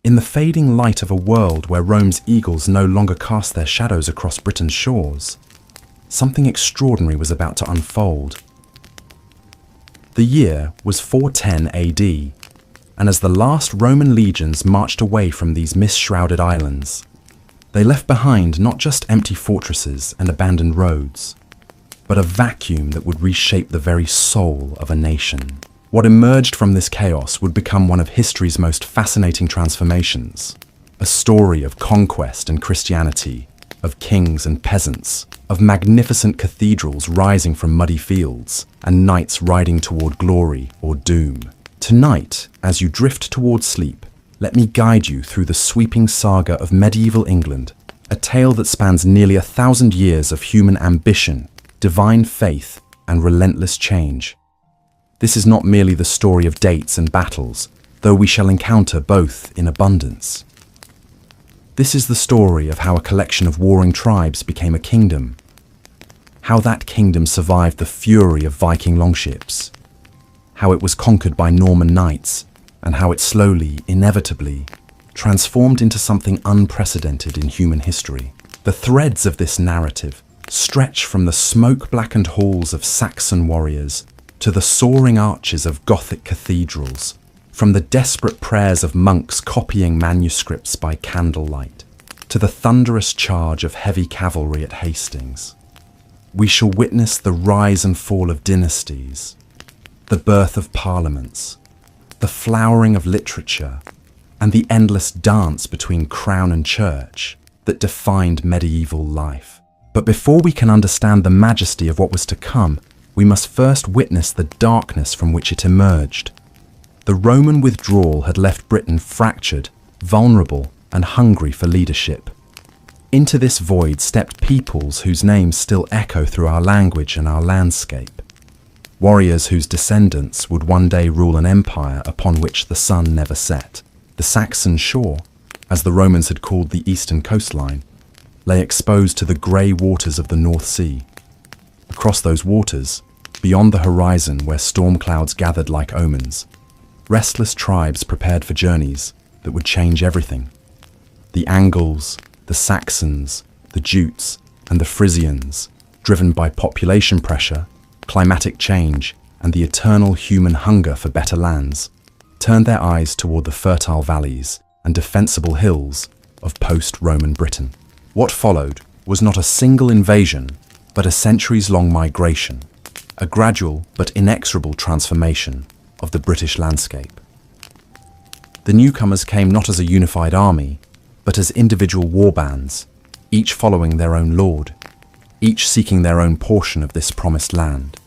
In the fading light of a world where Rome's eagles no longer cast their shadows across Britain's shores, something extraordinary was about to unfold. The year was 410 AD, and as the last Roman legions marched away from these mist-shrouded islands, they left behind not just empty fortresses and abandoned roads, but a vacuum that would reshape the very soul of a nation. What emerged from this chaos would become one of history's most fascinating transformations, a story of conquest and Christianity, of kings and peasants, of magnificent cathedrals rising from muddy fields, and knights riding toward glory or doom. Tonight, as you drift towards sleep, let me guide you through the sweeping saga of medieval England, a tale that spans nearly 1,000 years of human ambition, divine faith, and relentless change. This is not merely the story of dates and battles, though we shall encounter both in abundance. This is the story of how a collection of warring tribes became a kingdom, how that kingdom survived the fury of Viking longships, how it was conquered by Norman knights, and how it slowly, inevitably, transformed into something unprecedented in human history. The threads of this narrative stretch from the smoke-blackened halls of Saxon warriors to the soaring arches of Gothic cathedrals, from the desperate prayers of monks copying manuscripts by candlelight, to the thunderous charge of heavy cavalry at Hastings. We shall witness the rise and fall of dynasties, the birth of parliaments, the flowering of literature, and the endless dance between crown and church that defined medieval life. But before we can understand the majesty of what was to come, we must first witness the darkness from which it emerged. The Roman withdrawal had left Britain fractured, vulnerable, and hungry for leadership. Into this void stepped peoples whose names still echo through our language and our landscape. Warriors whose descendants would one day rule an empire upon which the sun never set. The Saxon shore, as the Romans had called the eastern coastline, lay exposed to the grey waters of the North Sea. Across those waters, beyond the horizon where storm clouds gathered like omens, restless tribes prepared for journeys that would change everything. The Angles, the Saxons, the Jutes, and the Frisians, driven by population pressure, climatic change, and the eternal human hunger for better lands, turned their eyes toward the fertile valleys and defensible hills of post-Roman Britain. What followed was not a single invasion, but a centuries-long migration, a gradual but inexorable transformation of the British landscape. The newcomers came not as a unified army, but as individual warbands, each following their own lord, each seeking their own portion of this promised land.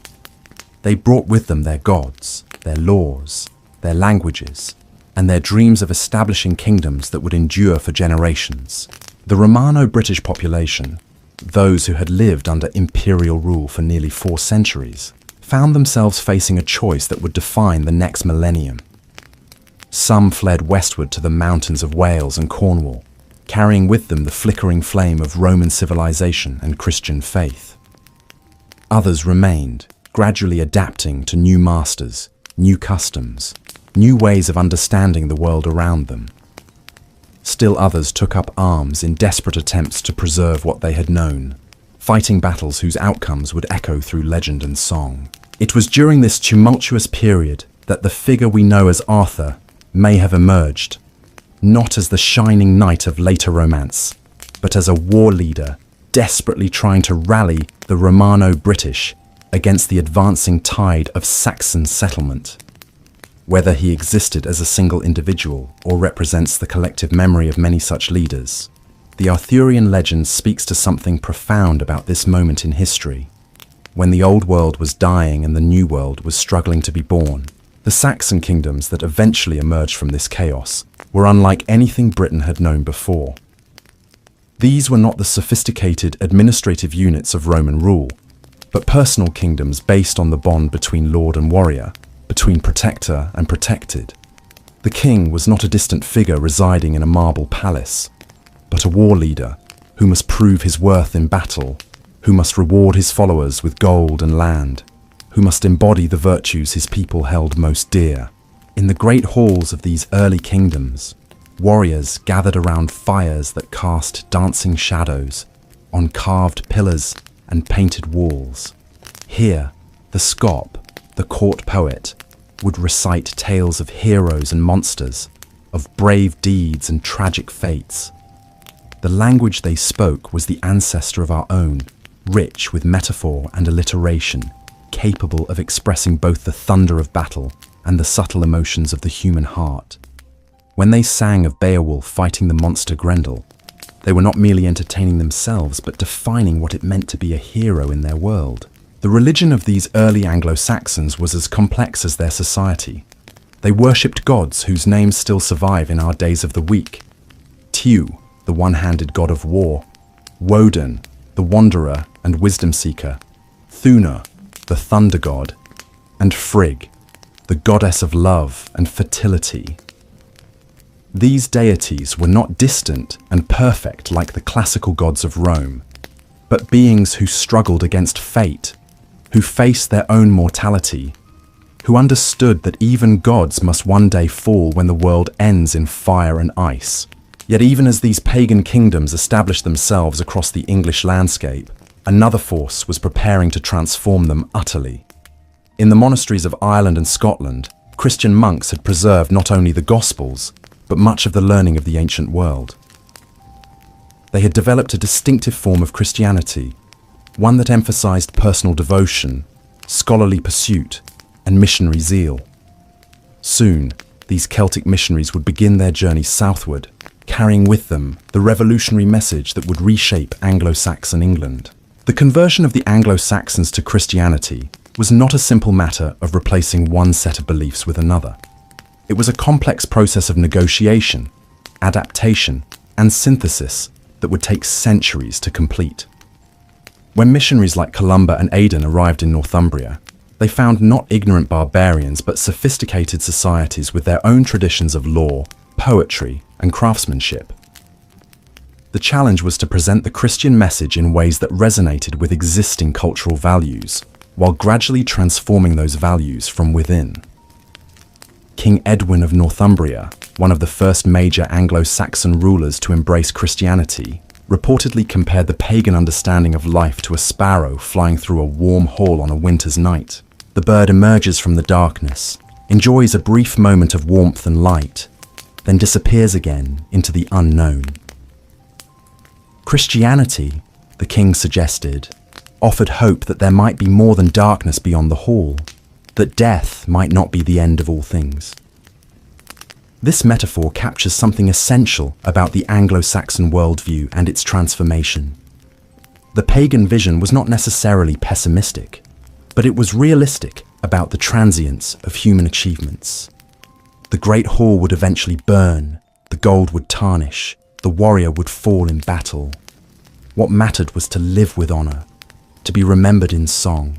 They brought with them their gods, their laws, their languages, and their dreams of establishing kingdoms that would endure for generations. The Romano-British population, those who had lived under imperial rule for nearly 4 centuries, found themselves facing a choice that would define the next millennium. Some fled westward to the mountains of Wales and Cornwall, carrying with them the flickering flame of Roman civilization and Christian faith. Others remained, gradually adapting to new masters, new customs, new ways of understanding the world around them. Still others took up arms in desperate attempts to preserve what they had known, fighting battles whose outcomes would echo through legend and song. It was during this tumultuous period that the figure we know as Arthur may have emerged, not as the shining knight of later romance, but as a war leader desperately trying to rally the Romano-British against the advancing tide of Saxon settlement. Whether he existed as a single individual or represents the collective memory of many such leaders, the Arthurian legend speaks to something profound about this moment in history, when the old world was dying and the new world was struggling to be born. The Saxon kingdoms that eventually emerged from this chaos were unlike anything Britain had known before. These were not the sophisticated administrative units of Roman rule, but personal kingdoms based on the bond between lord and warrior, between protector and protected. The king was not a distant figure residing in a marble palace, but a war leader who must prove his worth in battle, who must reward his followers with gold and land, who must embody the virtues his people held most dear. In the great halls of these early kingdoms, Warriors gathered around fires that cast dancing shadows on carved pillars and painted walls. Here, the Scop, the court poet, would recite tales of heroes and monsters, of brave deeds and tragic fates. The language they spoke was the ancestor of our own, rich with metaphor and alliteration, capable of expressing both the thunder of battle and the subtle emotions of the human heart. When they sang of Beowulf fighting the monster Grendel, they were not merely entertaining themselves, but defining what it meant to be a hero in their world. The religion of these early Anglo-Saxons was as complex as their society. They worshipped gods whose names still survive in our days of the week. Tiw, the one-handed god of war; Woden, the wanderer and wisdom seeker; Thuna, the thunder god; and Frigg, the goddess of love and fertility. These deities were not distant and perfect like the classical gods of Rome, but beings who struggled against fate, who faced their own mortality, who understood that even gods must one day fall when the world ends in fire and ice. Yet even as these pagan kingdoms established themselves across the English landscape, another force was preparing to transform them utterly. In the monasteries of Ireland and Scotland, Christian monks had preserved not only the Gospels, but much of the learning of the ancient world. They had developed a distinctive form of Christianity, one that emphasized personal devotion, scholarly pursuit, and missionary zeal. Soon, these Celtic missionaries would begin their journey southward, carrying with them the revolutionary message that would reshape Anglo-Saxon England. The conversion of the Anglo-Saxons to Christianity was not a simple matter of replacing one set of beliefs with another. It was a complex process of negotiation, adaptation, and synthesis that would take centuries to complete. When missionaries like Columba and Aidan arrived in Northumbria, they found not ignorant barbarians but sophisticated societies with their own traditions of law, poetry, and craftsmanship. The challenge was to present the Christian message in ways that resonated with existing cultural values, while gradually transforming those values from within. King Edwin of Northumbria, one of the first major Anglo-Saxon rulers to embrace Christianity, reportedly compared the pagan understanding of life to a sparrow flying through a warm hall on a winter's night. The bird emerges from the darkness, enjoys a brief moment of warmth and light, then disappears again into the unknown. Christianity, the king suggested, offered hope that there might be more than darkness beyond the hall, that death might not be the end of all things. This metaphor captures something essential about the Anglo-Saxon worldview and its transformation. The pagan vision was not necessarily pessimistic, but it was realistic about the transience of human achievements. The great hall would eventually burn, the gold would tarnish, the warrior would fall in battle. What mattered was to live with honor, to be remembered in song,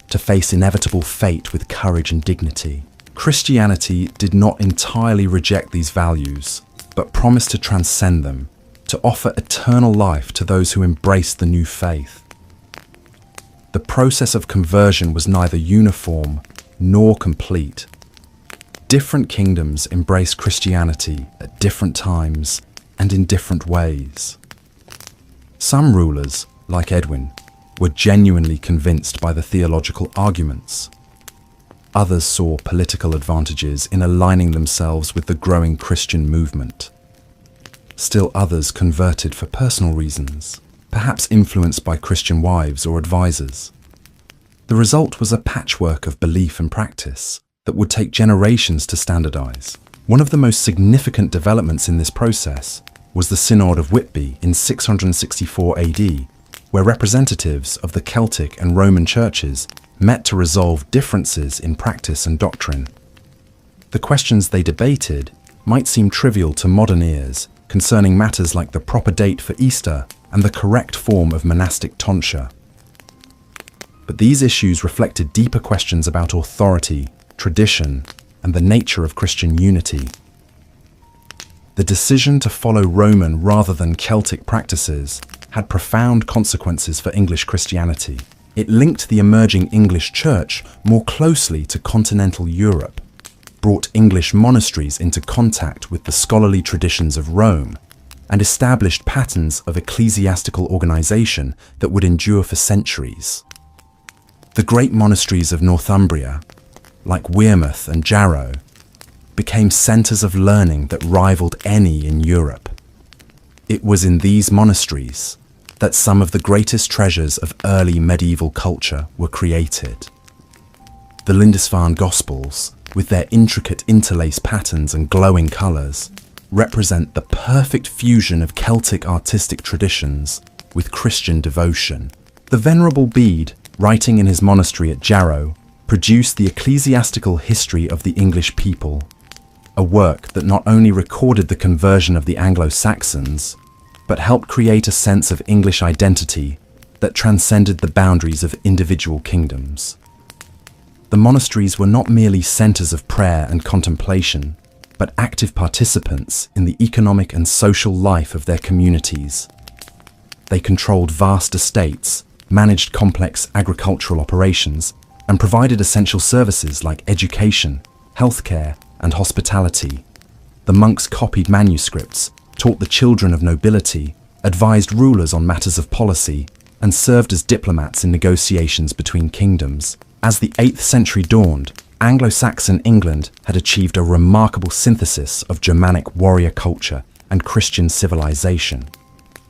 to face inevitable fate with courage and dignity. Christianity did not entirely reject these values, but promised to transcend them, to offer eternal life to those who embraced the new faith. The process of conversion was neither uniform nor complete. Different kingdoms embraced Christianity at different times and in different ways. Some rulers, like Edwin, were genuinely convinced by the theological arguments. Others saw political advantages in aligning themselves with the growing Christian movement. Still others converted for personal reasons, perhaps influenced by Christian wives or advisors. The result was a patchwork of belief and practice that would take generations to standardize. One of the most significant developments in this process was the Synod of Whitby in 664 AD, where representatives of the Celtic and Roman churches met to resolve differences in practice and doctrine. The questions they debated might seem trivial to modern ears, concerning matters like the proper date for Easter and the correct form of monastic tonsure. But these issues reflected deeper questions about authority, tradition, and the nature of Christian unity. The decision to follow Roman rather than Celtic practices had profound consequences for English Christianity. It linked the emerging English church more closely to continental Europe, brought English monasteries into contact with the scholarly traditions of Rome and established patterns of ecclesiastical organization that would endure for centuries. The great monasteries of Northumbria, like Wearmouth and Jarrow, became centers of learning that rivaled any in Europe. It was in these monasteries that some of the greatest treasures of early medieval culture were created. The Lindisfarne Gospels, with their intricate interlace patterns and glowing colors, represent the perfect fusion of Celtic artistic traditions with Christian devotion. The Venerable Bede, writing in his monastery at Jarrow, produced the Ecclesiastical History of the English People, a work that not only recorded the conversion of the Anglo-Saxons, but helped create a sense of English identity that transcended the boundaries of individual kingdoms. The monasteries were not merely centers of prayer and contemplation, but active participants in the economic and social life of their communities. They controlled vast estates, managed complex agricultural operations, and provided essential services like education, healthcare, and hospitality. The monks copied manuscripts, taught the children of nobility, advised rulers on matters of policy, and served as diplomats in negotiations between kingdoms. As the 8th century dawned, Anglo-Saxon England had achieved a remarkable synthesis of Germanic warrior culture and Christian civilization.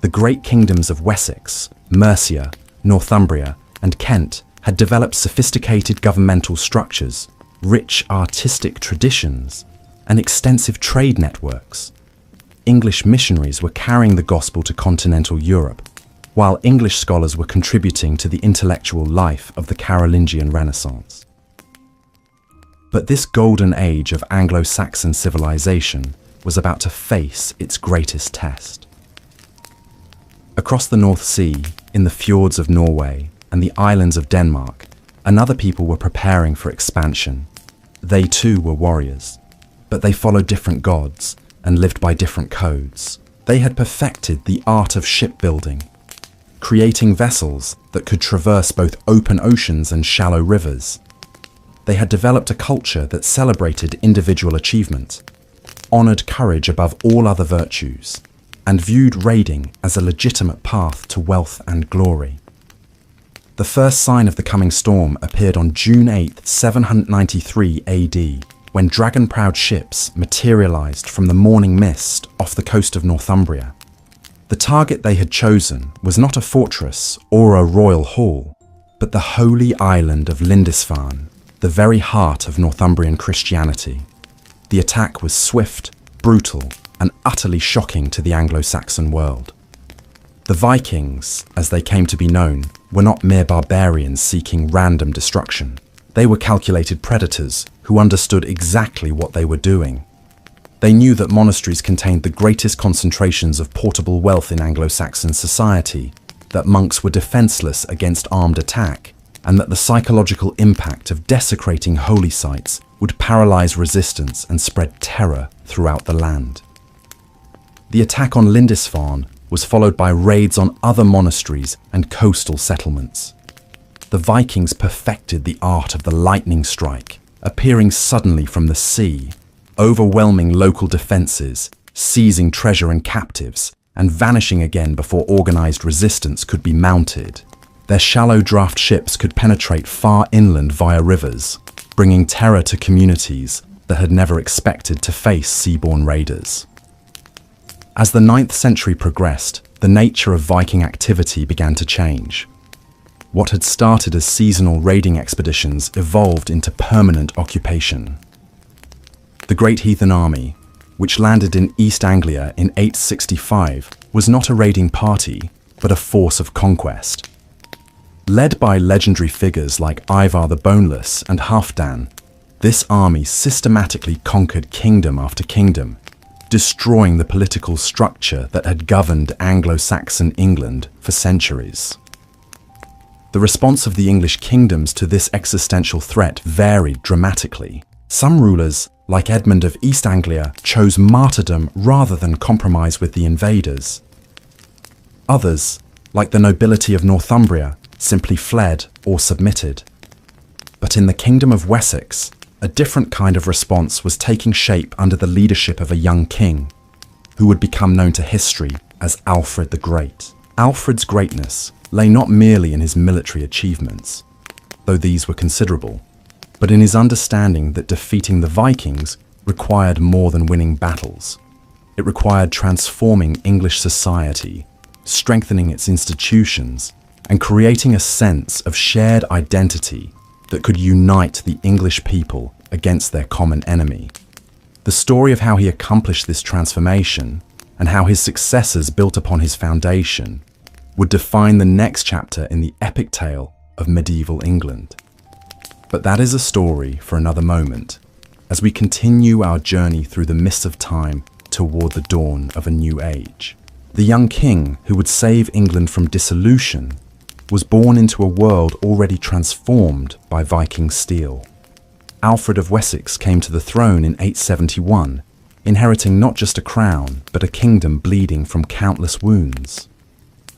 The great kingdoms of Wessex, Mercia, Northumbria, and Kent had developed sophisticated governmental structures, rich artistic traditions, and extensive trade networks. English missionaries were carrying the gospel to continental Europe, while English scholars were contributing to the intellectual life of the Carolingian Renaissance. But this golden age of Anglo-Saxon civilization was about to face its greatest test. Across the North Sea, in the fjords of Norway and the islands of Denmark, another people were preparing for expansion. They too were warriors, but they followed different gods and lived by different codes. They had perfected the art of shipbuilding, creating vessels that could traverse both open oceans and shallow rivers. They had developed a culture that celebrated individual achievement, honored courage above all other virtues, and viewed raiding as a legitimate path to wealth and glory. The first sign of the coming storm appeared on June 8, 793 AD, when dragon-prowed ships materialized from the morning mist off the coast of Northumbria. The target they had chosen was not a fortress or a royal hall, but the holy island of Lindisfarne, the very heart of Northumbrian Christianity. The attack was swift, brutal, and utterly shocking to the Anglo-Saxon world. The Vikings, as they came to be known, were not mere barbarians seeking random destruction. They were calculated predators who understood exactly what they were doing. They knew that monasteries contained the greatest concentrations of portable wealth in Anglo-Saxon society, that monks were defenseless against armed attack, and that the psychological impact of desecrating holy sites would paralyze resistance and spread terror throughout the land. The attack on Lindisfarne was followed by raids on other monasteries and coastal settlements. The Vikings perfected the art of the lightning strike, appearing suddenly from the sea, overwhelming local defenses, seizing treasure and captives, and vanishing again before organized resistance could be mounted. Their shallow draft ships could penetrate far inland via rivers, bringing terror to communities that had never expected to face seaborne raiders. As the 9th century progressed, the nature of Viking activity began to change. What had started as seasonal raiding expeditions evolved into permanent occupation. The Great Heathen Army, which landed in East Anglia in 865, was not a raiding party, but a force of conquest. Led by legendary figures like Ivar the Boneless and Halfdan, this army systematically conquered kingdom after kingdom, destroying the political structure that had governed Anglo-Saxon England for centuries. The response of the English kingdoms to this existential threat varied dramatically. Some rulers, like Edmund of East Anglia, chose martyrdom rather than compromise with the invaders. Others, like the nobility of Northumbria, simply fled or submitted. But in the Kingdom of Wessex, a different kind of response was taking shape under the leadership of a young king, who would become known to history as Alfred the Great. Alfred's greatness lay not merely in his military achievements, though these were considerable, but in his understanding that defeating the Vikings required more than winning battles. It required transforming English society, strengthening its institutions, and creating a sense of shared identity that could unite the English people against their common enemy. The story of how he accomplished this transformation and how his successors built upon his foundation would define the next chapter in the epic tale of medieval England. But that is a story for another moment, as we continue our journey through the mists of time toward the dawn of a new age. The young king who would save England from dissolution was born into a world already transformed by Viking steel. Alfred of Wessex came to the throne in 871, inheriting not just a crown, but a kingdom bleeding from countless wounds.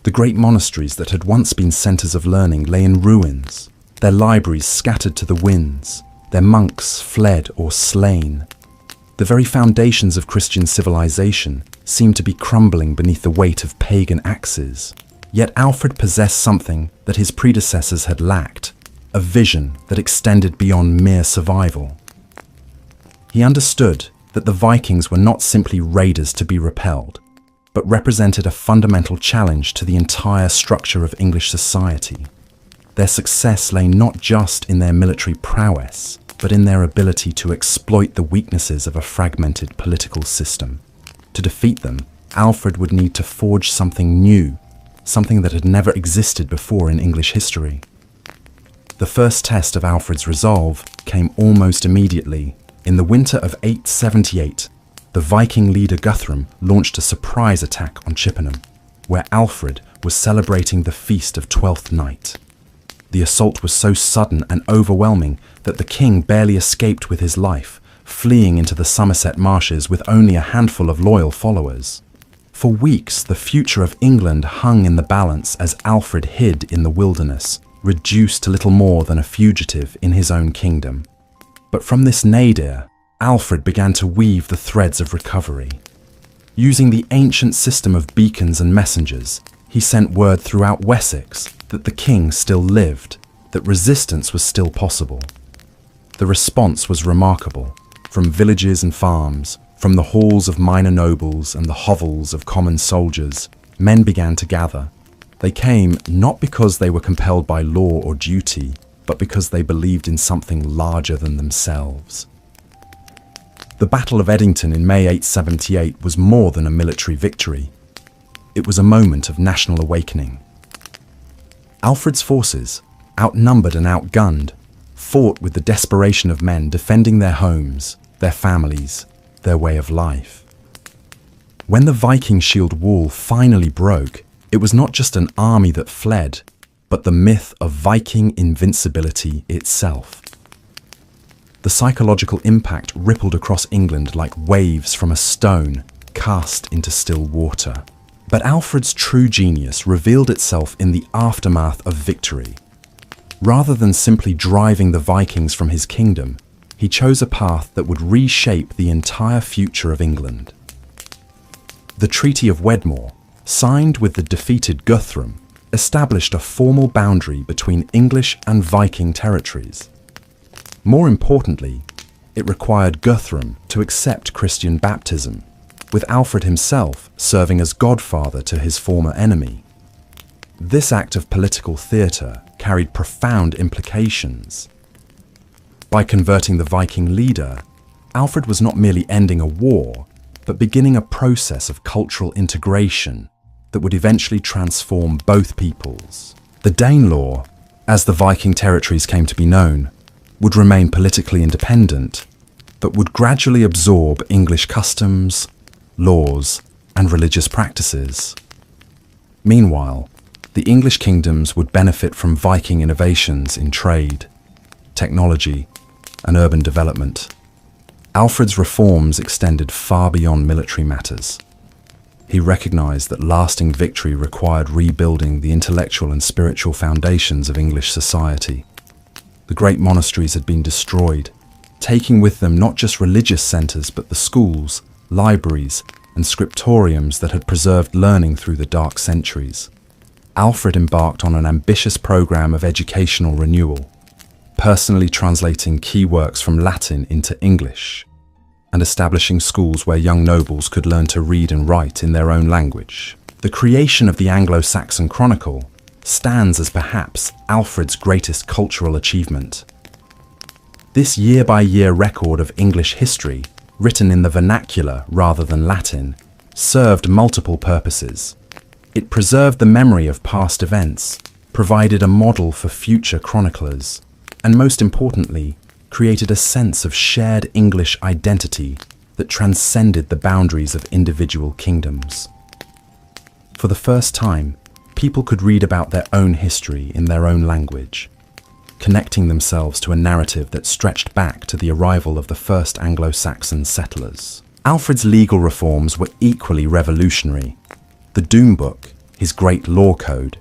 The great monasteries that had once been centres of learning lay in ruins, their libraries scattered to the winds, their monks fled or slain. The very foundations of Christian civilization seemed to be crumbling beneath the weight of pagan axes. Yet Alfred possessed something that his predecessors had lacked, a vision that extended beyond mere survival. He understood that the Vikings were not simply raiders to be repelled, but represented a fundamental challenge to the entire structure of English society. Their success lay not just in their military prowess, but in their ability to exploit the weaknesses of a fragmented political system. To defeat them, Alfred would need to forge something new, something that had never existed before in English history. The first test of Alfred's resolve came almost immediately. In the winter of 878, the Viking leader Guthrum launched a surprise attack on Chippenham, where Alfred was celebrating the feast of Twelfth Night. The assault was so sudden and overwhelming that the king barely escaped with his life, fleeing into the Somerset marshes with only a handful of loyal followers. For weeks, the future of England hung in the balance as Alfred hid in the wilderness, reduced to little more than a fugitive in his own kingdom. But from this nadir, Alfred began to weave the threads of recovery. Using the ancient system of beacons and messengers, he sent word throughout Wessex that the king still lived, that resistance was still possible. The response was remarkable. From villages and farms, from the halls of minor nobles and the hovels of common soldiers, men began to gather. They came not because they were compelled by law or duty, but because they believed in something larger than themselves. The Battle of Edington in May 878 was more than a military victory. It was a moment of national awakening. Alfred's forces, outnumbered and outgunned, fought with the desperation of men defending their homes, their families, their way of life. When the Viking shield wall finally broke, it was not just an army that fled, but the myth of Viking invincibility itself. The psychological impact rippled across England like waves from a stone cast into still water. But Alfred's true genius revealed itself in the aftermath of victory. Rather than simply driving the Vikings from his kingdom, he chose a path that would reshape the entire future of England. The Treaty of Wedmore, signed with the defeated Guthrum, established a formal boundary between English and Viking territories. More importantly, it required Guthrum to accept Christian baptism, with Alfred himself serving as godfather to his former enemy. This act of political theatre carried profound implications. By converting the Viking leader, Alfred was not merely ending a war, but beginning a process of cultural integration that would eventually transform both peoples. The Danelaw, as the Viking territories came to be known, would remain politically independent, but would gradually absorb English customs, laws, and religious practices. Meanwhile, the English kingdoms would benefit from Viking innovations in trade, technology, and urban development. Alfred's reforms extended far beyond military matters. He recognized that lasting victory required rebuilding the intellectual and spiritual foundations of English society. The great monasteries had been destroyed, taking with them not just religious centers but the schools, libraries, and scriptoriums that had preserved learning through the dark centuries. Alfred embarked on an ambitious program of educational renewal, personally translating key works from Latin into English, and establishing schools where young nobles could learn to read and write in their own language. The creation of the Anglo-Saxon Chronicle stands as perhaps Alfred's greatest cultural achievement. This year-by-year record of English history, written in the vernacular rather than Latin, served multiple purposes. It preserved the memory of past events, provided a model for future chroniclers, and most importantly, created a sense of shared English identity that transcended the boundaries of individual kingdoms. For the first time, people could read about their own history in their own language, connecting themselves to a narrative that stretched back to the arrival of the first Anglo-Saxon settlers. Alfred's legal reforms were equally revolutionary. The Doom Book, his great law code,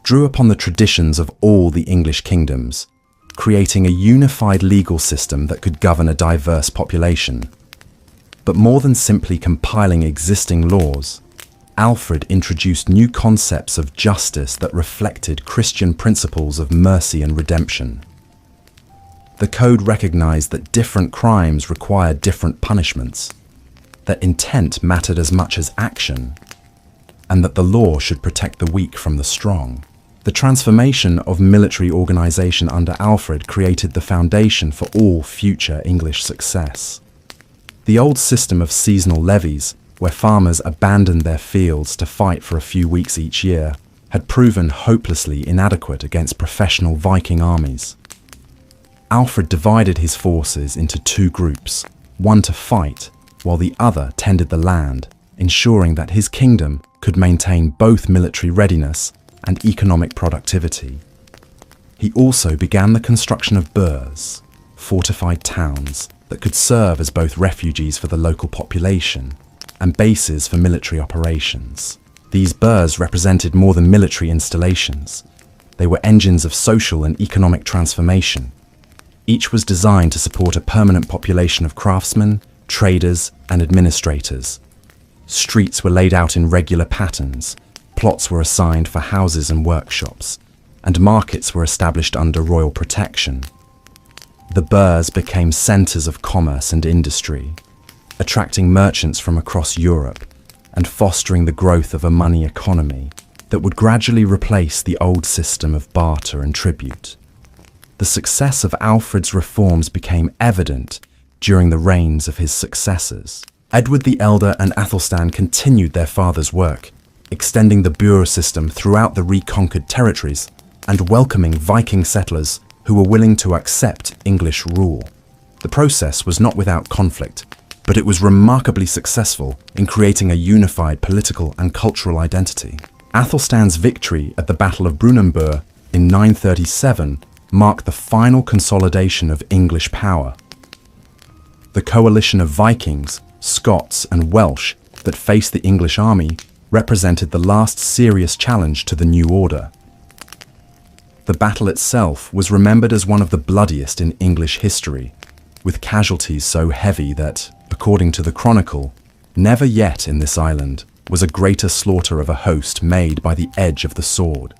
drew upon the traditions of all the English kingdoms, creating a unified legal system that could govern a diverse population. But more than simply compiling existing laws, Alfred introduced new concepts of justice that reflected Christian principles of mercy and redemption. The code recognized that different crimes required different punishments, that intent mattered as much as action, and that the law should protect the weak from the strong. The transformation of military organization under Alfred created the foundation for all future English success. The old system of seasonal levies, where farmers abandoned their fields to fight for a few weeks each year, had proven hopelessly inadequate against professional Viking armies. Alfred divided his forces into two groups, one to fight, while the other tended the land, ensuring that his kingdom could maintain both military readiness and economic productivity. He also began the construction of burhs, fortified towns that could serve as both refuges for the local population and bases for military operations. These burhs represented more than military installations. They were engines of social and economic transformation. Each was designed to support a permanent population of craftsmen, traders, and administrators. Streets were laid out in regular patterns, plots were assigned for houses and workshops, and markets were established under royal protection. The burhs became centers of commerce and industry, attracting merchants from across Europe and fostering the growth of a money economy that would gradually replace the old system of barter and tribute. The success of Alfred's reforms became evident during the reigns of his successors. Edward the Elder and Athelstan continued their father's work, extending the burh system throughout the reconquered territories and welcoming Viking settlers who were willing to accept English rule. The process was not without conflict, but it was remarkably successful in creating a unified political and cultural identity. Athelstan's victory at the Battle of Brunanburh in 937 marked the final consolidation of English power. The coalition of Vikings, Scots, and Welsh that faced the English army represented the last serious challenge to the new order. The battle itself was remembered as one of the bloodiest in English history, with casualties so heavy that, according to the Chronicle, never yet in this island was a greater slaughter of a host made by the edge of the sword.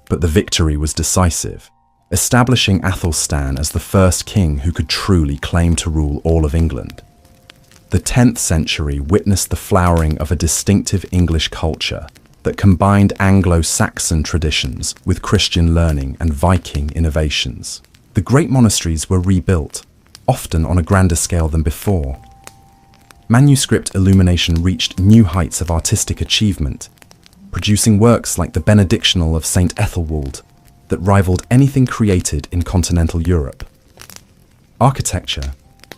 But the victory was decisive, establishing Athelstan as the first king who could truly claim to rule all of England. The 10th century witnessed the flowering of a distinctive English culture that combined Anglo-Saxon traditions with Christian learning and Viking innovations. The great monasteries were rebuilt, often on a grander scale than before. Manuscript illumination reached new heights of artistic achievement, producing works like the Benedictional of St. Ethelwald that rivaled anything created in continental Europe. Architecture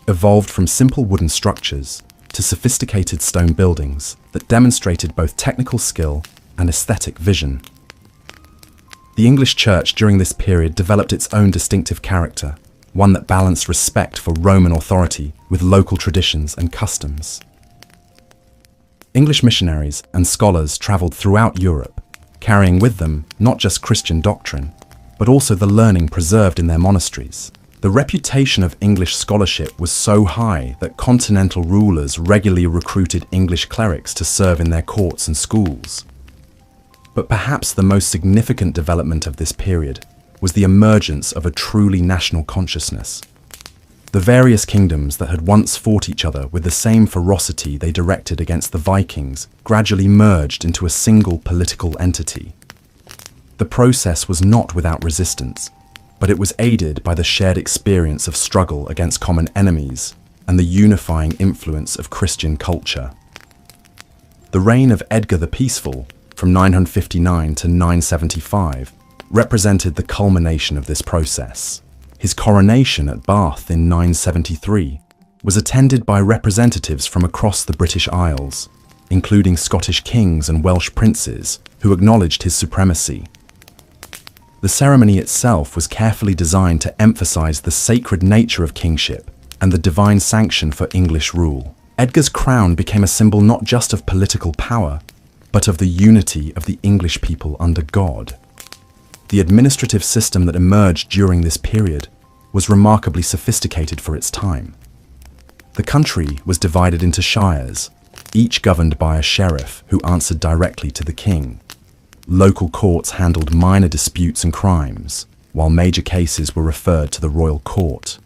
evolved from simple wooden structures to sophisticated stone buildings that demonstrated both technical skill and aesthetic vision. The English church during this period developed its own distinctive character, one that balanced respect for Roman authority with local traditions and customs. English missionaries and scholars traveled throughout Europe, carrying with them not just Christian doctrine, but also the learning preserved in their monasteries. The The reputation of English scholarship was so high that continental rulers regularly recruited English clerics to serve in their courts and schools. But perhaps the most significant development of this period was the emergence of a truly national consciousness. The various kingdoms that had once fought each other with the same ferocity they directed against the Vikings gradually merged into a single political entity. The process was not without resistance, but it was aided by the shared experience of struggle against common enemies and the unifying influence of Christian culture. The reign of Edgar the Peaceful, from 959 to 975, represented the culmination of this process. His coronation at Bath in 973 was attended by representatives from across the British Isles, including Scottish kings and Welsh princes, who acknowledged his supremacy. The ceremony itself was carefully designed to emphasize the sacred nature of kingship and the divine sanction for English rule. Edgar's crown became a symbol not just of political power, but of the unity of the English people under God. The administrative system that emerged during this period was remarkably sophisticated for its time. The country was divided into shires, each governed by a sheriff who answered directly to the king. Local courts handled minor disputes and crimes, while major cases were referred to the royal court.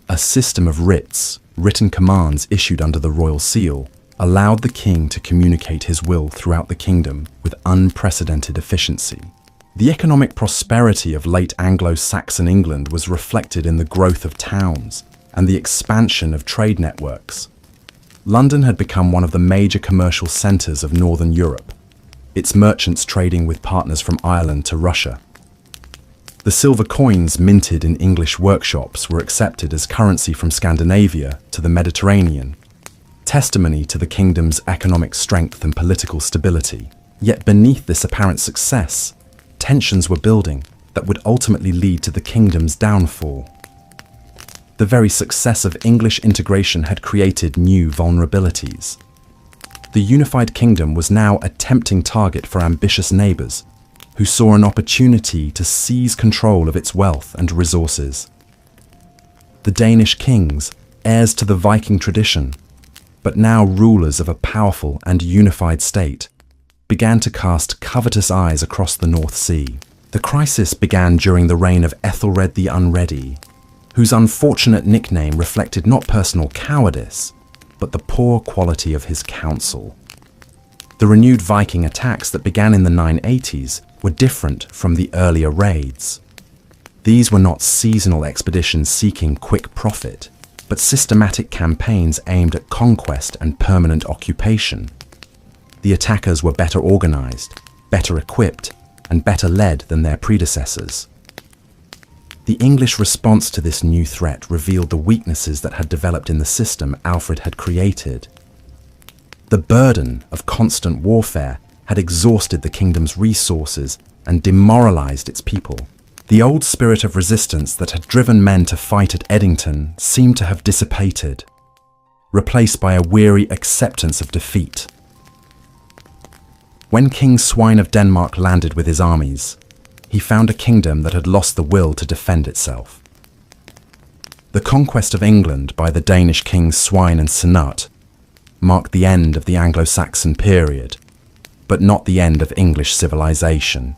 A system of writs, written commands issued under the royal seal, allowed the king to communicate his will throughout the kingdom with unprecedented efficiency. The economic prosperity of late Anglo-Saxon England was reflected in the growth of towns and the expansion of trade networks. London had become one of the major commercial centres of Northern Europe, its merchants trading with partners from Ireland to Russia. The silver coins minted in English workshops were accepted as currency from Scandinavia to the Mediterranean, testimony to the kingdom's economic strength and political stability. Yet beneath this apparent success, tensions were building that would ultimately lead to the kingdom's downfall. The very success of English integration had created new vulnerabilities. The unified kingdom was now a tempting target for ambitious neighbours, who saw an opportunity to seize control of its wealth and resources. The Danish kings, heirs to the Viking tradition, but now rulers of a powerful and unified state, began to cast covetous eyes across the North Sea. The crisis began during the reign of Ethelred the Unready, whose unfortunate nickname reflected not personal cowardice, but the poor quality of his counsel. The renewed Viking attacks that began in the 980s were different from the earlier raids. These were not seasonal expeditions seeking quick profit, but systematic campaigns aimed at conquest and permanent occupation. The attackers were better organized, better equipped, and better led than their predecessors. The English response to this new threat revealed the weaknesses that had developed in the system Alfred had created. The burden of constant warfare had exhausted the kingdom's resources and demoralized its people. The old spirit of resistance that had driven men to fight at Edington seemed to have dissipated, replaced by a weary acceptance of defeat. When King Svein of Denmark landed with his armies, he found a kingdom that had lost the will to defend itself. The conquest of England by the Danish kings Svein and Snut marked the end of the Anglo-Saxon period, but not the end of English civilization.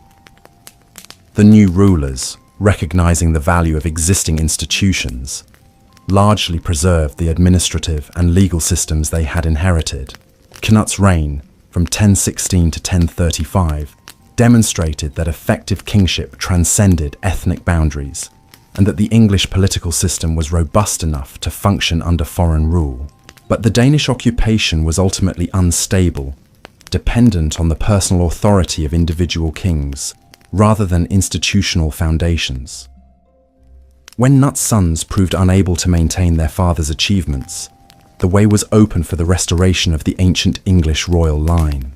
The new rulers, recognizing the value of existing institutions, largely preserved the administrative and legal systems they had inherited. Cnut's reign, from 1016 to 1035, demonstrated that effective kingship transcended ethnic boundaries, and that the English political system was robust enough to function under foreign rule. But the Danish occupation was ultimately unstable, dependent on the personal authority of individual kings, rather than institutional foundations. When Knut's sons proved unable to maintain their father's achievements, the way was open for the restoration of the ancient English royal line.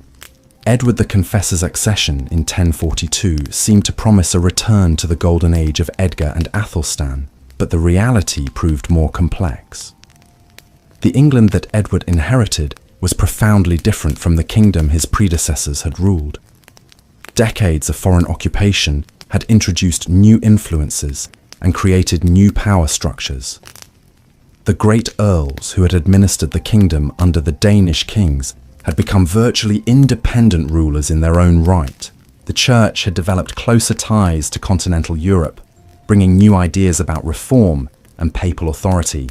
Edward the Confessor's accession in 1042 seemed to promise a return to the golden age of Edgar and Athelstan, but the reality proved more complex. The England that Edward inherited was profoundly different from the kingdom his predecessors had ruled. Decades of foreign occupation had introduced new influences and created new power structures. The great earls who had administered the kingdom under the Danish kings had become virtually independent rulers in their own right. The church had developed closer ties to continental Europe, bringing new ideas about reform and papal authority.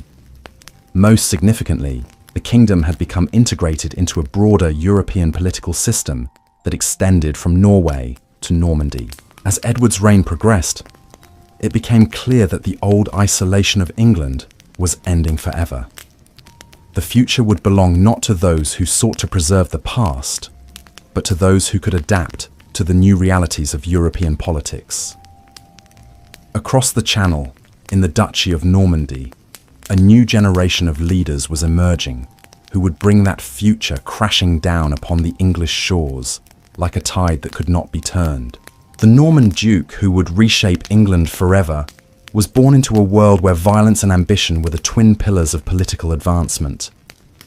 Most significantly, the kingdom had become integrated into a broader European political system that extended from Norway to Normandy. As Edward's reign progressed, it became clear that the old isolation of England was ending forever. The future would belong not to those who sought to preserve the past, but to those who could adapt to the new realities of European politics. Across the Channel, in the Duchy of Normandy, a new generation of leaders was emerging who would bring that future crashing down upon the English shores like a tide that could not be turned. The Norman Duke who would reshape England forever was born into a world where violence and ambition were the twin pillars of political advancement.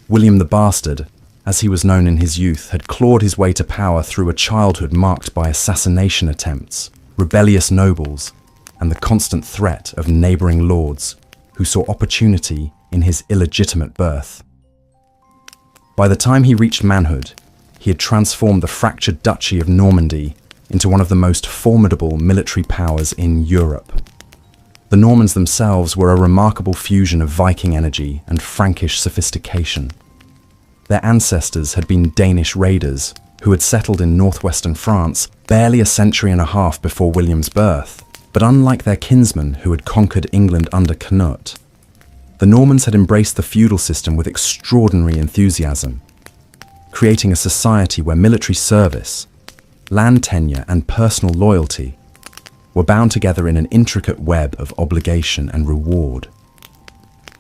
William the Bastard, as he was known in his youth, had clawed his way to power through a childhood marked by assassination attempts, rebellious nobles, and the constant threat of neighbouring lords who saw opportunity in his illegitimate birth. By the time he reached manhood, he had transformed the fractured Duchy of Normandy into one of the most formidable military powers in Europe. The Normans themselves were a remarkable fusion of Viking energy and Frankish sophistication. Their ancestors had been Danish raiders who had settled in northwestern France barely a century and a half before William's birth. But unlike their kinsmen who had conquered England under Canute, the Normans had embraced the feudal system with extraordinary enthusiasm, creating a society where military service, land tenure, and personal loyalty were bound together in an intricate web of obligation and reward.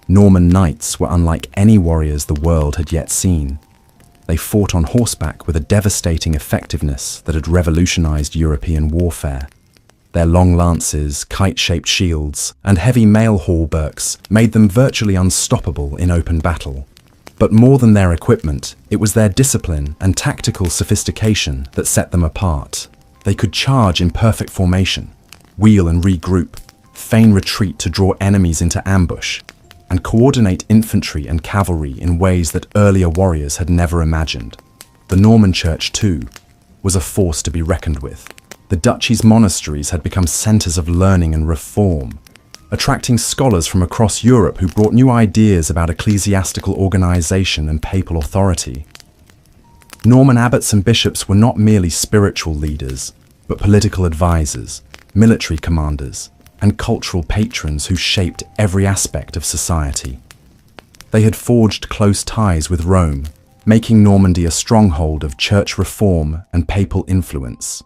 Norman knights were unlike any warriors the world had yet seen. They fought on horseback with a devastating effectiveness that had revolutionized European warfare. Their long lances, kite-shaped shields, and heavy mail hauberks made them virtually unstoppable in open battle. But more than their equipment, it was their discipline and tactical sophistication that set them apart. They could charge in perfect formation, wheel and regroup, feign retreat to draw enemies into ambush, and coordinate infantry and cavalry in ways that earlier warriors had never imagined. The Norman Church, too, was a force to be reckoned with. The duchy's monasteries had become centres of learning and reform, attracting scholars from across Europe who brought new ideas about ecclesiastical organisation and papal authority. Norman abbots and bishops were not merely spiritual leaders, but political advisors, military commanders, and cultural patrons who shaped every aspect of society. They had forged close ties with Rome, making Normandy a stronghold of church reform and papal influence.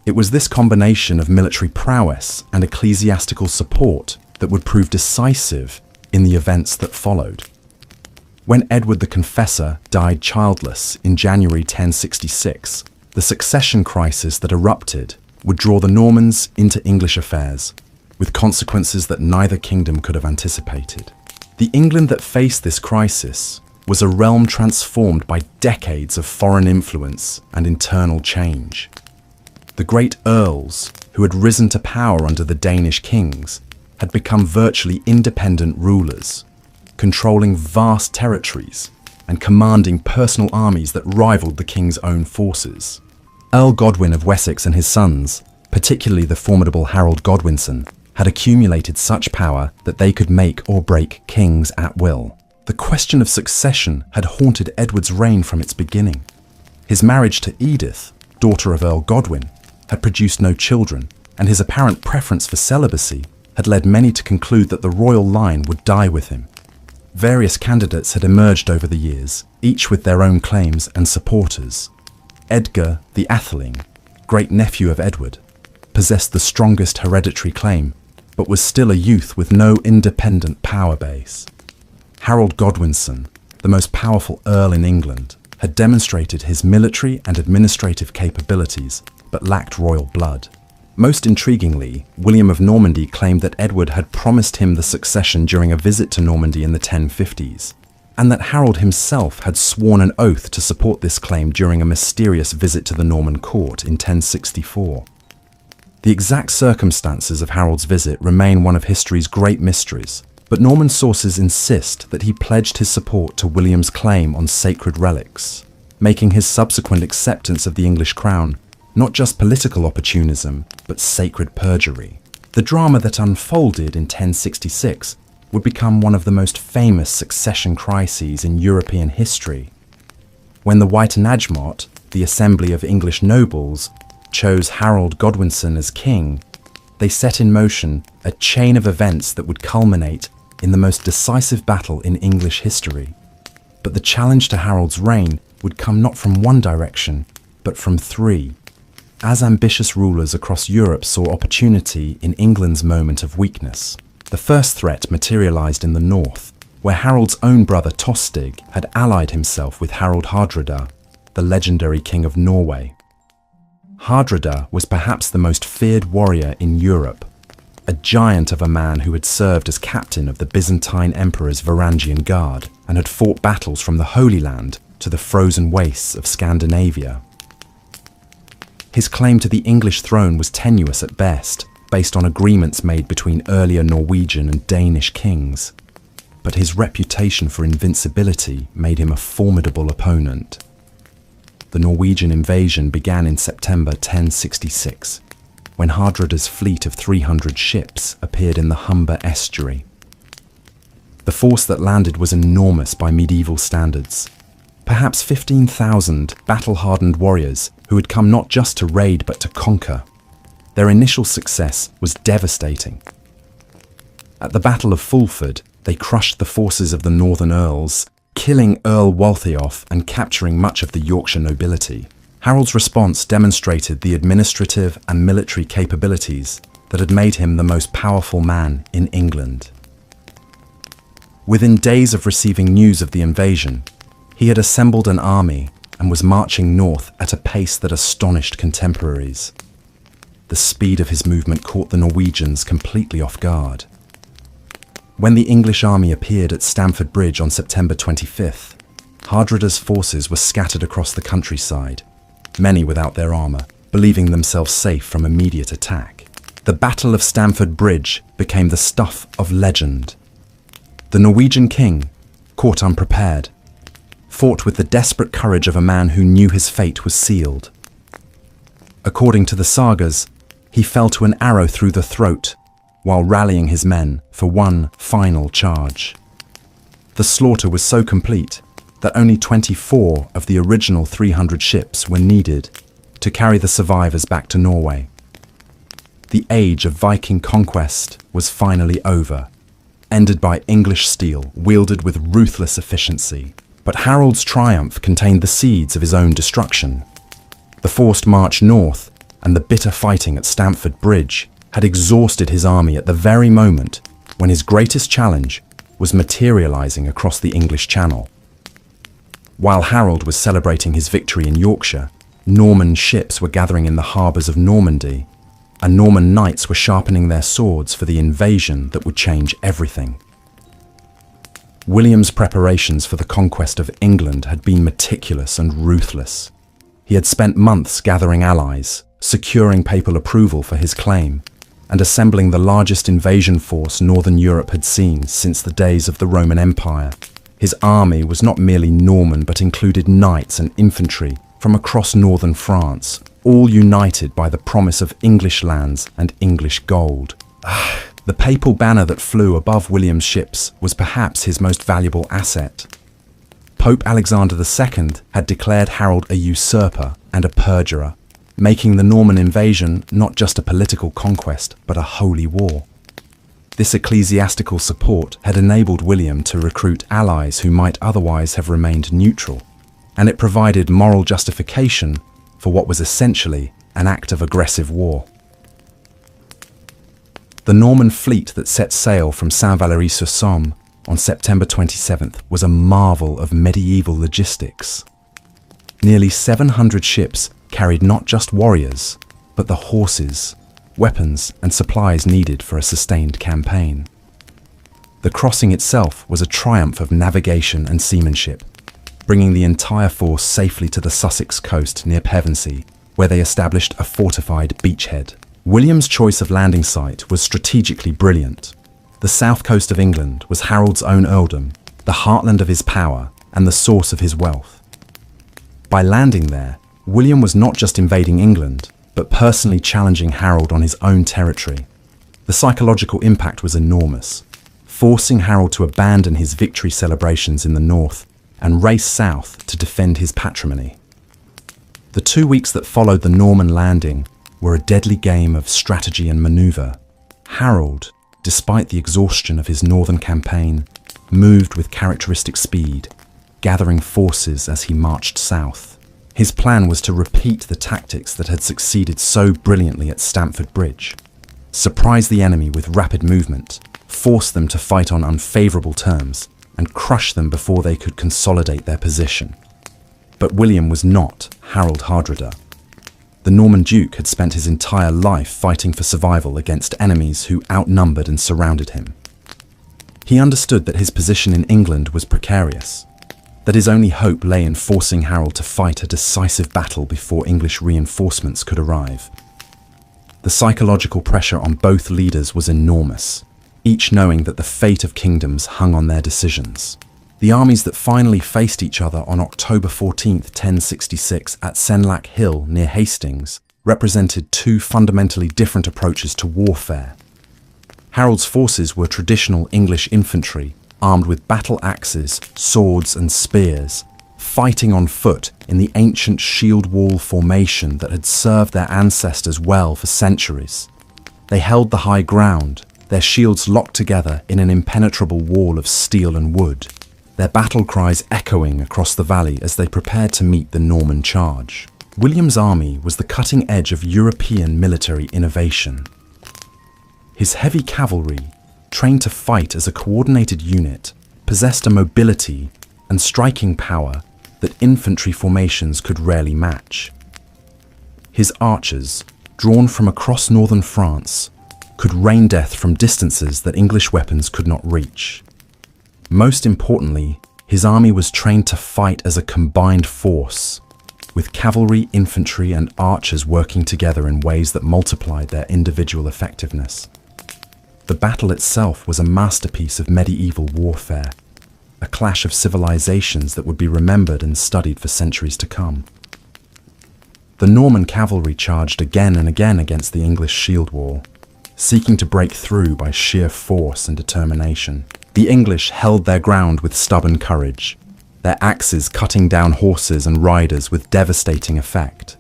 It was this combination of military prowess and ecclesiastical support that would prove decisive in the events that followed. When Edward the Confessor died childless in January 1066, the succession crisis that erupted would draw the Normans into English affairs, with consequences that neither kingdom could have anticipated. The England that faced this crisis was a realm transformed by decades of foreign influence and internal change. The great earls, who had risen to power under the Danish kings, had become virtually independent rulers, controlling vast territories and commanding personal armies that rivaled the king's own forces. Earl Godwin of Wessex and his sons, particularly the formidable Harold Godwinson, had accumulated such power that they could make or break kings at will. The question of succession had haunted Edward's reign from its beginning. His marriage to Edith, daughter of Earl Godwin, had produced no children, and his apparent preference for celibacy had led many to conclude that the royal line would die with him. Various candidates had emerged over the years, each with their own claims and supporters. Edgar the Atheling, great-nephew of Edward, possessed the strongest hereditary claim, but was still a youth with no independent power base. Harold Godwinson, the most powerful earl in England, had demonstrated his military and administrative capabilities, but lacked royal blood. Most intriguingly, William of Normandy claimed that Edward had promised him the succession during a visit to Normandy in the 1050s, and that Harold himself had sworn an oath to support this claim during a mysterious visit to the Norman court in 1064. The exact circumstances of Harold's visit remain one of history's great mysteries, but Norman sources insist that he pledged his support to William's claim on sacred relics, making his subsequent acceptance of the English crown not just political opportunism, but sacred perjury. The drama that unfolded in 1066 would become one of the most famous succession crises in European history. When the Witenagemot, the assembly of English nobles, chose Harold Godwinson as king, they set in motion a chain of events that would culminate in the most decisive battle in English history. But the challenge to Harold's reign would come not from one direction, but from three. As ambitious rulers across Europe saw opportunity in England's moment of weakness, the first threat materialized in the north, where Harold's own brother Tostig had allied himself with Harald Hardrada, the legendary king of Norway. Hardrada was perhaps the most feared warrior in Europe, a giant of a man who had served as captain of the Byzantine Emperor's Varangian Guard and had fought battles from the Holy Land to the frozen wastes of Scandinavia. His claim to the English throne was tenuous at best, based on agreements made between earlier Norwegian and Danish kings. But his reputation for invincibility made him a formidable opponent. The Norwegian invasion began in September 1066, when Hardrada's fleet of 300 ships appeared in the Humber estuary. The force that landed was enormous by medieval standards. Perhaps 15,000 battle-hardened warriors who had come not just to raid but to conquer. Their initial success was devastating. At the Battle of Fulford, they crushed the forces of the Northern Earls, killing Earl Waltheof and capturing much of the Yorkshire nobility. Harold's response demonstrated the administrative and military capabilities that had made him the most powerful man in England. Within days of receiving news of the invasion, he had assembled an army and was marching north at a pace that astonished contemporaries. The speed of his movement caught the Norwegians completely off guard. When the English army appeared at Stamford Bridge on September 25th, Hardrada's forces were scattered across the countryside, many without their armour, believing themselves safe from immediate attack. The Battle of Stamford Bridge became the stuff of legend. The Norwegian king, caught unprepared, fought with the desperate courage of a man who knew his fate was sealed. According to the sagas, he fell to an arrow through the throat while rallying his men for one final charge. The slaughter was so complete that only 24 of the original 300 ships were needed to carry the survivors back to Norway. The age of Viking conquest was finally over, ended by English steel wielded with ruthless efficiency. But Harold's triumph contained the seeds of his own destruction. The forced march north and the bitter fighting at Stamford Bridge had exhausted his army at the very moment when his greatest challenge was materializing across the English Channel. While Harold was celebrating his victory in Yorkshire, Norman ships were gathering in the harbours of Normandy, and Norman knights were sharpening their swords for the invasion that would change everything. William's preparations for the conquest of England had been meticulous and ruthless. He had spent months gathering allies, securing papal approval for his claim, and assembling the largest invasion force Northern Europe had seen since the days of the Roman Empire. His army was not merely Norman but included knights and infantry from across northern France, all united by the promise of English lands and English gold. The papal banner that flew above William's ships was perhaps his most valuable asset. Pope Alexander II had declared Harold a usurper and a perjurer, making the Norman invasion not just a political conquest but a holy war. This ecclesiastical support had enabled William to recruit allies who might otherwise have remained neutral, and it provided moral justification for what was essentially an act of aggressive war. The Norman fleet that set sail from Saint-Valery-sur-Somme on September 27th was a marvel of medieval logistics. Nearly 700 ships carried not just warriors, but the horses, weapons and supplies needed for a sustained campaign. The crossing itself was a triumph of navigation and seamanship, bringing the entire force safely to the Sussex coast near Pevensey, where they established a fortified beachhead. William's choice of landing site was strategically brilliant. The south coast of England was Harold's own earldom, the heartland of his power and the source of his wealth. By landing there, William was not just invading England, but personally challenging Harold on his own territory. The psychological impact was enormous, forcing Harold to abandon his victory celebrations in the north and race south to defend his patrimony. The 2 weeks that followed the Norman landing were a deadly game of strategy and maneuver. Harold, despite the exhaustion of his northern campaign, moved with characteristic speed, gathering forces as he marched south. His plan was to repeat the tactics that had succeeded so brilliantly at Stamford Bridge. Surprise the enemy with rapid movement, force them to fight on unfavourable terms, and crush them before they could consolidate their position. But William was not Harold Hardrada. The Norman Duke had spent his entire life fighting for survival against enemies who outnumbered and surrounded him. He understood that his position in England was precarious, that his only hope lay in forcing Harold to fight a decisive battle before English reinforcements could arrive. The psychological pressure on both leaders was enormous, each knowing that the fate of kingdoms hung on their decisions. The armies that finally faced each other on October 14, 1066 at Senlac Hill near Hastings represented two fundamentally different approaches to warfare. Harold's forces were traditional English infantry, armed with battle axes, swords and spears, fighting on foot in the ancient shield wall formation that had served their ancestors well for centuries. They held the high ground, their shields locked together in an impenetrable wall of steel and wood, their battle cries echoing across the valley as they prepared to meet the Norman charge. William's army was the cutting edge of European military innovation. His heavy cavalry, trained to fight as a coordinated unit, possessed a mobility and striking power that infantry formations could rarely match. His archers, drawn from across northern France, could rain death from distances that English weapons could not reach. Most importantly, his army was trained to fight as a combined force, with cavalry, infantry, and archers working together in ways that multiplied their individual effectiveness. The battle itself was a masterpiece of medieval warfare, a clash of civilizations that would be remembered and studied for centuries to come. The Norman cavalry charged again and again against the English shield wall, seeking to break through by sheer force and determination. The English held their ground with stubborn courage, their axes cutting down horses and riders with devastating effect.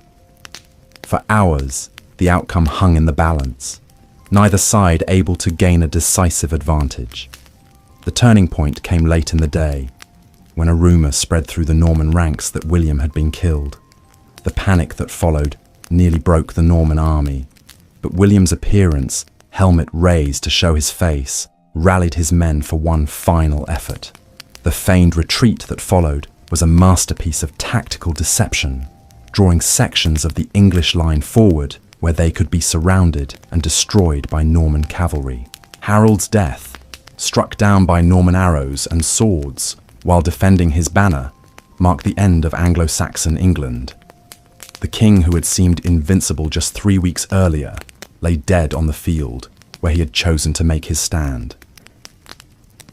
For hours, the outcome hung in the balance, neither side able to gain a decisive advantage. The turning point came late in the day, when a rumour spread through the Norman ranks that William had been killed. The panic that followed nearly broke the Norman army, but William's appearance, helmet raised to show his face, rallied his men for one final effort. The feigned retreat that followed was a masterpiece of tactical deception, drawing sections of the English line forward where they could be surrounded and destroyed by Norman cavalry. Harold's death, struck down by Norman arrows and swords while defending his banner, marked the end of Anglo-Saxon England. The king who had seemed invincible just 3 weeks earlier lay dead on the field where he had chosen to make his stand.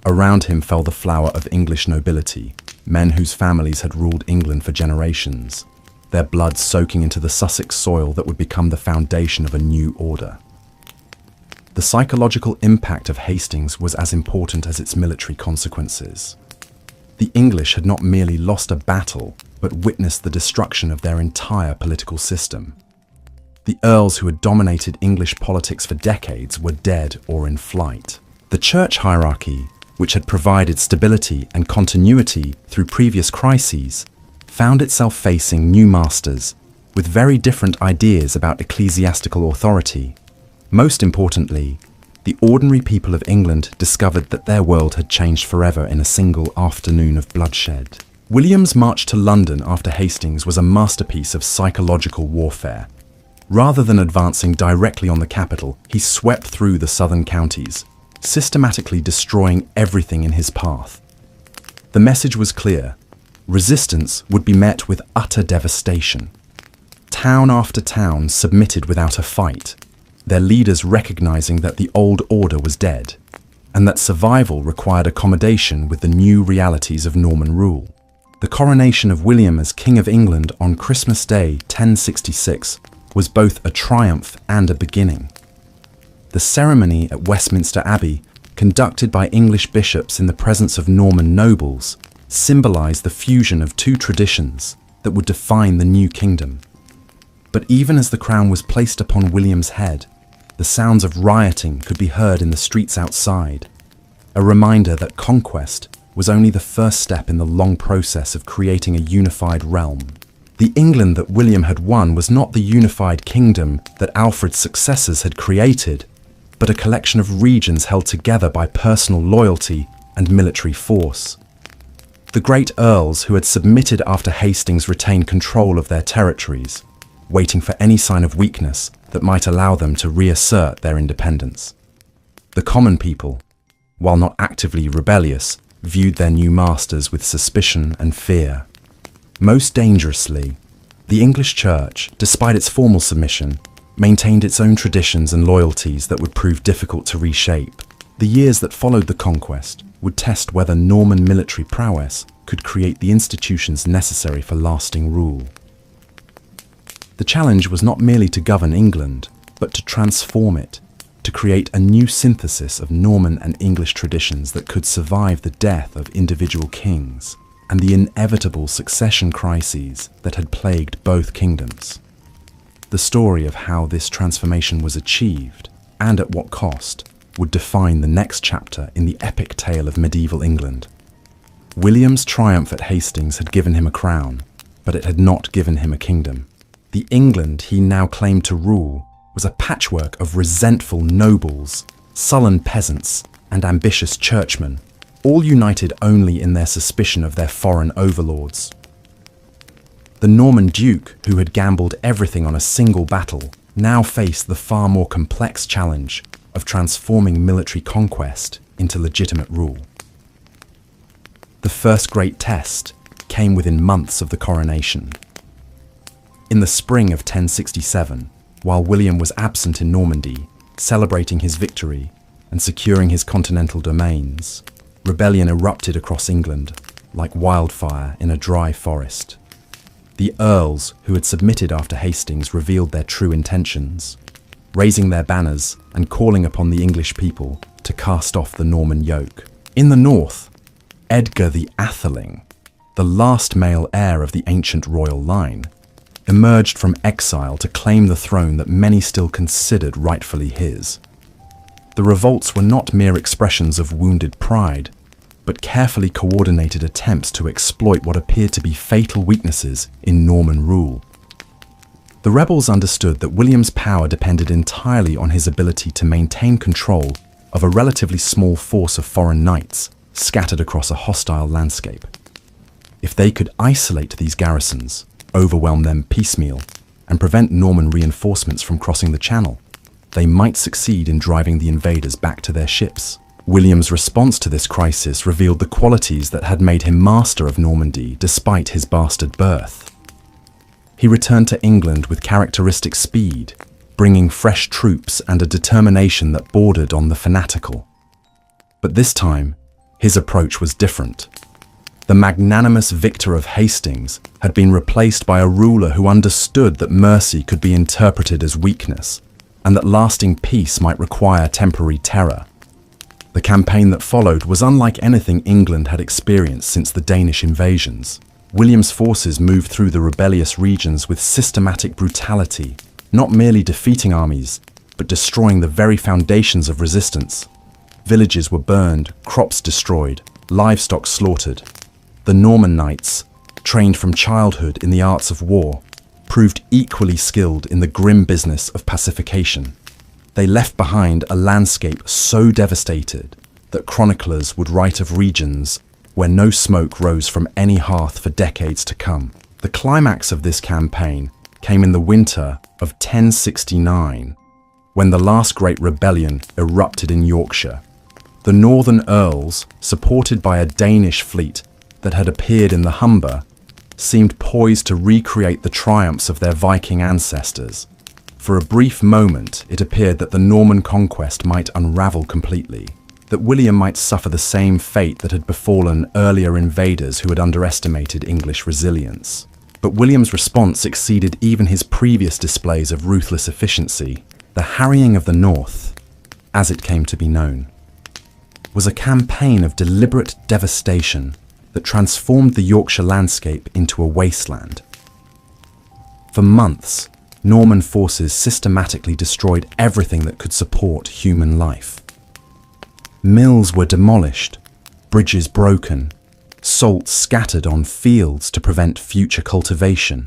Around him fell the flower of English nobility, men whose families had ruled England for generations, their blood soaking into the Sussex soil that would become the foundation of a new order. The psychological impact of Hastings was as important as its military consequences. The English had not merely lost a battle, but witnessed the destruction of their entire political system. The earls who had dominated English politics for decades were dead or in flight. The church hierarchy, which had provided stability and continuity through previous crises, found itself facing new masters with very different ideas about ecclesiastical authority. Most importantly, the ordinary people of England discovered that their world had changed forever in a single afternoon of bloodshed. William's march to London after Hastings was a masterpiece of psychological warfare. Rather than advancing directly on the capital, he swept through the southern counties, systematically destroying everything in his path. The message was clear. Resistance would be met with utter devastation. Town after town submitted without a fight. their leaders recognizing that the old order was dead, and that survival required accommodation with the new realities of Norman rule. The coronation of William as King of England on Christmas Day 1066 was both a triumph and a beginning. The ceremony at Westminster Abbey, conducted by English bishops in the presence of Norman nobles, symbolized the fusion of two traditions that would define the new kingdom. But even as the crown was placed upon William's head, the sounds of rioting could be heard in the streets outside, a reminder that conquest was only the first step in the long process of creating a unified realm. The England that William had won was not the unified kingdom that Alfred's successors had created, but a collection of regions held together by personal loyalty and military force. The great earls who had submitted after Hastings retained control of their territories, waiting for any sign of weakness that might allow them to reassert their independence. The common people, while not actively rebellious, viewed their new masters with suspicion and fear. Most dangerously, the English Church, despite its formal submission, maintained its own traditions and loyalties that would prove difficult to reshape. The years that followed the conquest would test whether Norman military prowess could create the institutions necessary for lasting rule. The challenge was not merely to govern England, but to transform it, to create a new synthesis of Norman and English traditions that could survive the death of individual kings and the inevitable succession crises that had plagued both kingdoms. The story of how this transformation was achieved, and at what cost, would define the next chapter in the epic tale of medieval England. William's triumph at Hastings had given him a crown, but it had not given him a kingdom. The England he now claimed to rule was a patchwork of resentful nobles, sullen peasants, and ambitious churchmen, all united only in their suspicion of their foreign overlords. The Norman duke, who had gambled everything on a single battle, now faced the far more complex challenge of transforming military conquest into legitimate rule. The first great test came within months of the coronation. In the spring of 1067, while William was absent in Normandy, celebrating his victory and securing his continental domains, rebellion erupted across England like wildfire in a dry forest. The earls who had submitted after Hastings revealed their true intentions, raising their banners and calling upon the English people to cast off the Norman yoke. In the north, Edgar the Atheling, the last male heir of the ancient royal line, emerged from exile to claim the throne that many still considered rightfully his. The revolts were not mere expressions of wounded pride, but carefully coordinated attempts to exploit what appeared to be fatal weaknesses in Norman rule. The rebels understood that William's power depended entirely on his ability to maintain control of a relatively small force of foreign knights scattered across a hostile landscape. If they could isolate these garrisons, overwhelm them piecemeal, and prevent Norman reinforcements from crossing the Channel, they might succeed in driving the invaders back to their ships. William's response to this crisis revealed the qualities that had made him master of Normandy despite his bastard birth. He returned to England with characteristic speed, bringing fresh troops and a determination that bordered on the fanatical. But this time, his approach was different. The magnanimous victor of Hastings had been replaced by a ruler who understood that mercy could be interpreted as weakness, and that lasting peace might require temporary terror. The campaign that followed was unlike anything England had experienced since the Danish invasions. William's forces moved through the rebellious regions with systematic brutality, not merely defeating armies, but destroying the very foundations of resistance. Villages were burned, crops destroyed, livestock slaughtered. The Norman knights, trained from childhood in the arts of war, proved equally skilled in the grim business of pacification. They left behind a landscape so devastated that chroniclers would write of regions where no smoke rose from any hearth for decades to come. The climax of this campaign came in the winter of 1069, when the last great rebellion erupted in Yorkshire. The northern earls, supported by a Danish fleet that had appeared in the Humber, seemed poised to recreate the triumphs of their Viking ancestors. For a brief moment, it appeared that the Norman conquest might unravel completely, that William might suffer the same fate that had befallen earlier invaders who had underestimated English resilience. But William's response exceeded even his previous displays of ruthless efficiency. The harrying of the North, as it came to be known, was a campaign of deliberate devastation that transformed the Yorkshire landscape into a wasteland. For months, Norman forces systematically destroyed everything that could support human life. Mills were demolished, bridges broken, salt scattered on fields to prevent future cultivation.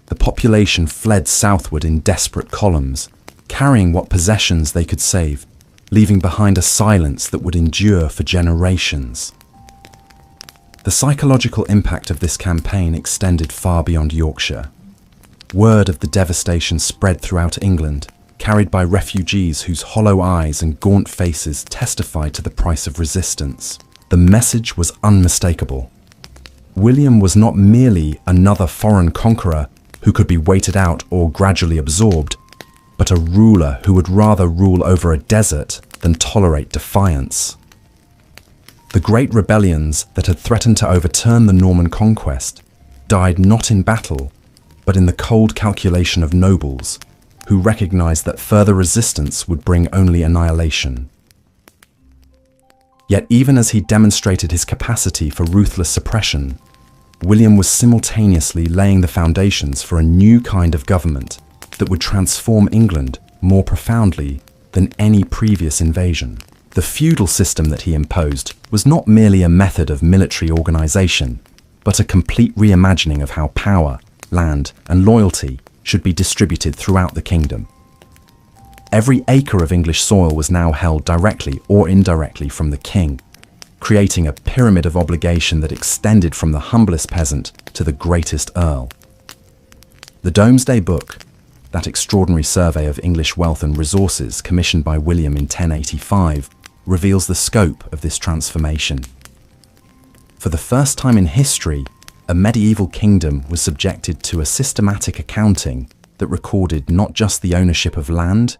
The population fled southward in desperate columns, carrying what possessions they could save, leaving behind a silence that would endure for generations. The psychological impact of this campaign extended far beyond Yorkshire. Word of the devastation spread throughout England, carried by refugees whose hollow eyes and gaunt faces testified to the price of resistance. The message was unmistakable. William was not merely another foreign conqueror who could be waited out or gradually absorbed, but a ruler who would rather rule over a desert than tolerate defiance. The great rebellions that had threatened to overturn the Norman conquest died not in battle, but in the cold calculation of nobles, who recognized that further resistance would bring only annihilation. Yet even as he demonstrated his capacity for ruthless suppression, William was simultaneously laying the foundations for a new kind of government that would transform England more profoundly than any previous invasion. The feudal system that he imposed was not merely a method of military organization, but a complete reimagining of how power, land, and loyalty should be distributed throughout the kingdom. Every acre of English soil was now held directly or indirectly from the king, creating a pyramid of obligation that extended from the humblest peasant to the greatest earl. The Domesday Book, that extraordinary survey of English wealth and resources commissioned by William in 1085, reveals the scope of this transformation. For the first time in history, a medieval kingdom was subjected to a systematic accounting that recorded not just the ownership of land,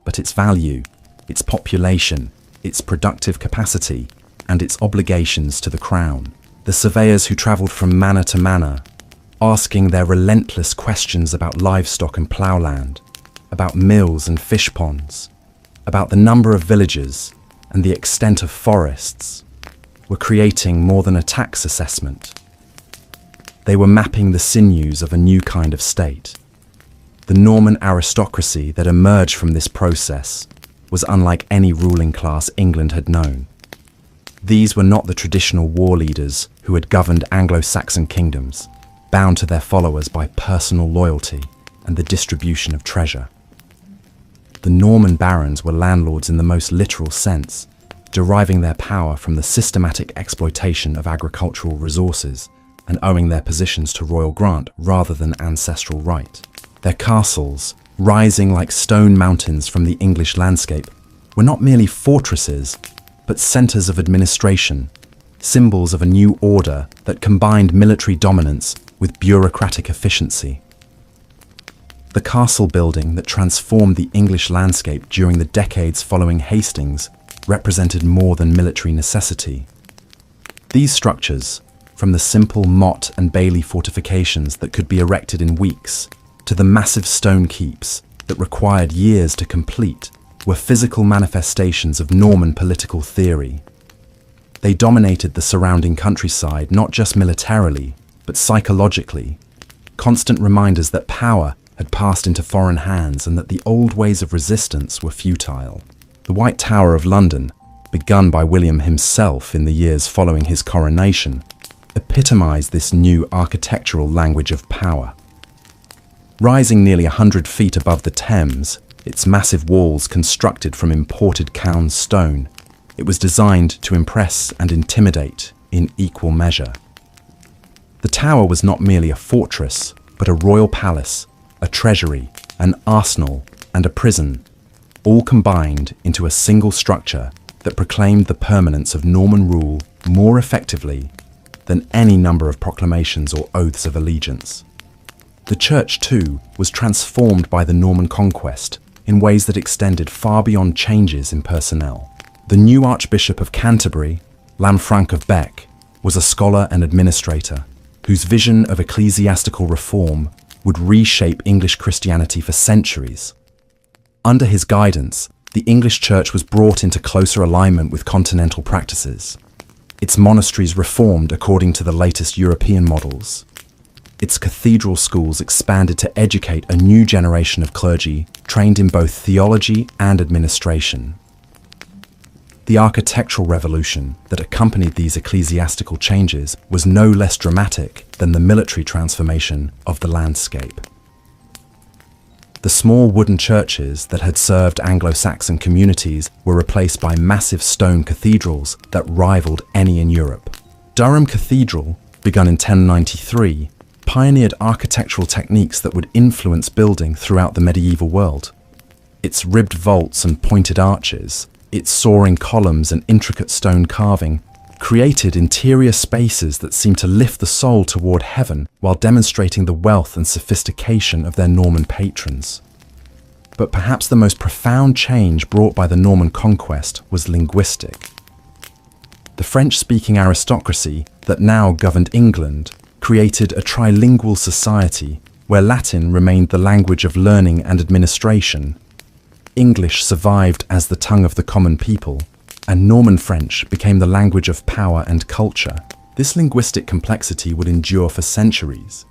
but its value, its population, its productive capacity, and its obligations to the crown. The surveyors who travelled from manor to manor, asking their relentless questions about livestock and ploughland, about mills and fish ponds, about the number of villages and the extent of forests, were creating more than a tax assessment. They were mapping the sinews of a new kind of state. The Norman aristocracy that emerged from this process was unlike any ruling class England had known. These were not the traditional war leaders who had governed Anglo-Saxon kingdoms, bound to their followers by personal loyalty and the distribution of treasure. The Norman barons were landlords in the most literal sense, deriving their power from the systematic exploitation of agricultural resources and owing their positions to royal grant rather than ancestral right. Their castles, rising like stone mountains from the English landscape, were not merely fortresses, but centres of administration, symbols of a new order that combined military dominance with bureaucratic efficiency. The castle building that transformed the English landscape during the decades following Hastings represented more than military necessity. These structures, from the simple motte and bailey fortifications that could be erected in weeks, to the massive stone keeps that required years to complete, were physical manifestations of Norman political theory. They dominated the surrounding countryside not just militarily, but psychologically, constant reminders that power had passed into foreign hands and that the old ways of resistance were futile. The White Tower of London, begun by William himself in the years following his coronation, epitomized this new architectural language of power. Rising nearly 100 feet above the Thames, its massive walls constructed from imported Cown stone, it was designed to impress and intimidate in equal measure. The tower was not merely a fortress, but a royal palace, a treasury, an arsenal, and a prison, all combined into a single structure that proclaimed the permanence of Norman rule more effectively than any number of proclamations or oaths of allegiance. The church, too, was transformed by the Norman conquest in ways that extended far beyond changes in personnel. The new Archbishop of Canterbury, Lanfranc of Bec, was a scholar and administrator whose vision of ecclesiastical reform would reshape English Christianity for centuries. Under his guidance, the English church was brought into closer alignment with continental practices. Its monasteries reformed according to the latest European models. Its cathedral schools expanded to educate a new generation of clergy trained in both theology and administration. The architectural revolution that accompanied these ecclesiastical changes was no less dramatic than the military transformation of the landscape. The small wooden churches that had served Anglo-Saxon communities were replaced by massive stone cathedrals that rivaled any in Europe. Durham Cathedral, begun in 1093, pioneered architectural techniques that would influence building throughout the medieval world. Its ribbed vaults and pointed arches, its soaring columns and intricate stone carving, created interior spaces that seemed to lift the soul toward heaven while demonstrating the wealth and sophistication of their Norman patrons. But perhaps the most profound change brought by the Norman conquest was linguistic. The French-speaking aristocracy that now governed England created a trilingual society where Latin remained the language of learning and administration, English survived as the tongue of the common people, and Norman French became the language of power and culture. This linguistic complexity would endure for centuries,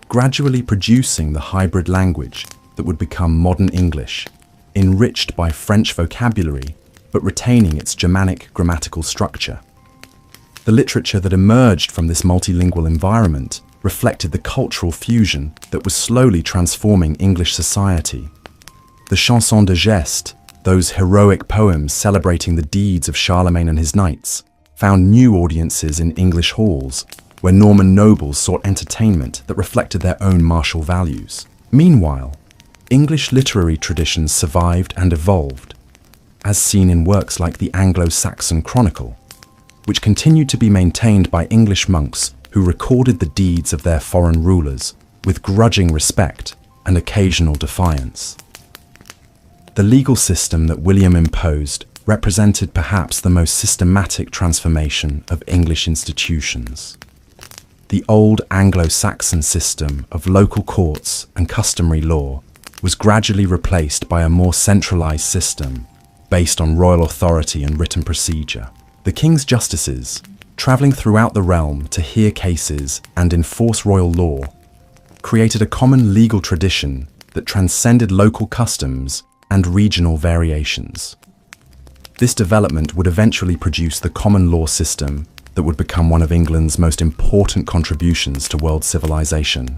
gradually producing the hybrid language that would become modern English, enriched by French vocabulary, but retaining its Germanic grammatical structure. The literature that emerged from this multilingual environment reflected the cultural fusion that was slowly transforming English society. The chansons de geste, those heroic poems celebrating the deeds of Charlemagne and his knights, found new audiences in English halls, where Norman nobles sought entertainment that reflected their own martial values. Meanwhile, English literary traditions survived and evolved, as seen in works like the Anglo-Saxon Chronicle, which continued to be maintained by English monks who recorded the deeds of their foreign rulers with grudging respect and occasional defiance. The legal system that William imposed represented perhaps the most systematic transformation of English institutions. The old Anglo-Saxon system of local courts and customary law was gradually replaced by a more centralized system based on royal authority and written procedure. The king's justices, traveling throughout the realm to hear cases and enforce royal law, created a common legal tradition that transcended local customs and regional variations. This development would eventually produce the common law system that would become one of England's most important contributions to world civilization.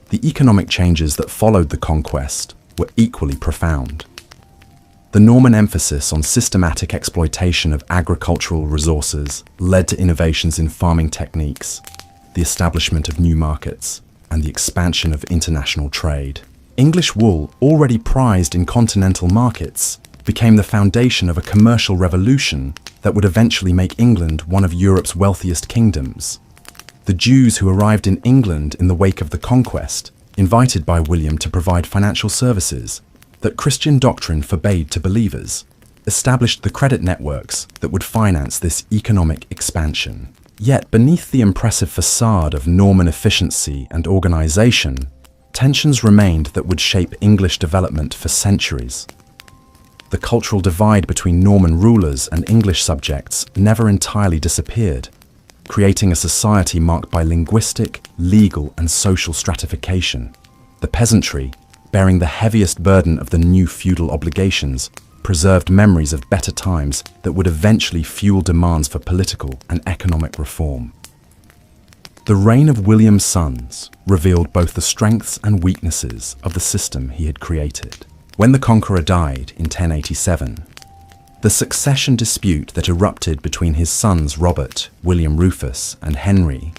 The economic changes that followed the conquest were equally profound. The Norman emphasis on systematic exploitation of agricultural resources led to innovations in farming techniques, the establishment of new markets, and the expansion of international trade. English wool, already prized in continental markets, became the foundation of a commercial revolution that would eventually make England one of Europe's wealthiest kingdoms. The Jews who arrived in England in the wake of the conquest, invited by William to provide financial services that Christian doctrine forbade to believers, established the credit networks that would finance this economic expansion. Yet beneath the impressive facade of Norman efficiency and organization, tensions remained that would shape English development for centuries. The cultural divide between Norman rulers and English subjects never entirely disappeared, creating a society marked by linguistic, legal, and social stratification. The peasantry, bearing the heaviest burden of the new feudal obligations, preserved memories of better times that would eventually fuel demands for political and economic reform. The reign of William's sons revealed both the strengths and weaknesses of the system he had created. When the conqueror died in 1087, the succession dispute that erupted between his sons Robert, William Rufus, and Henry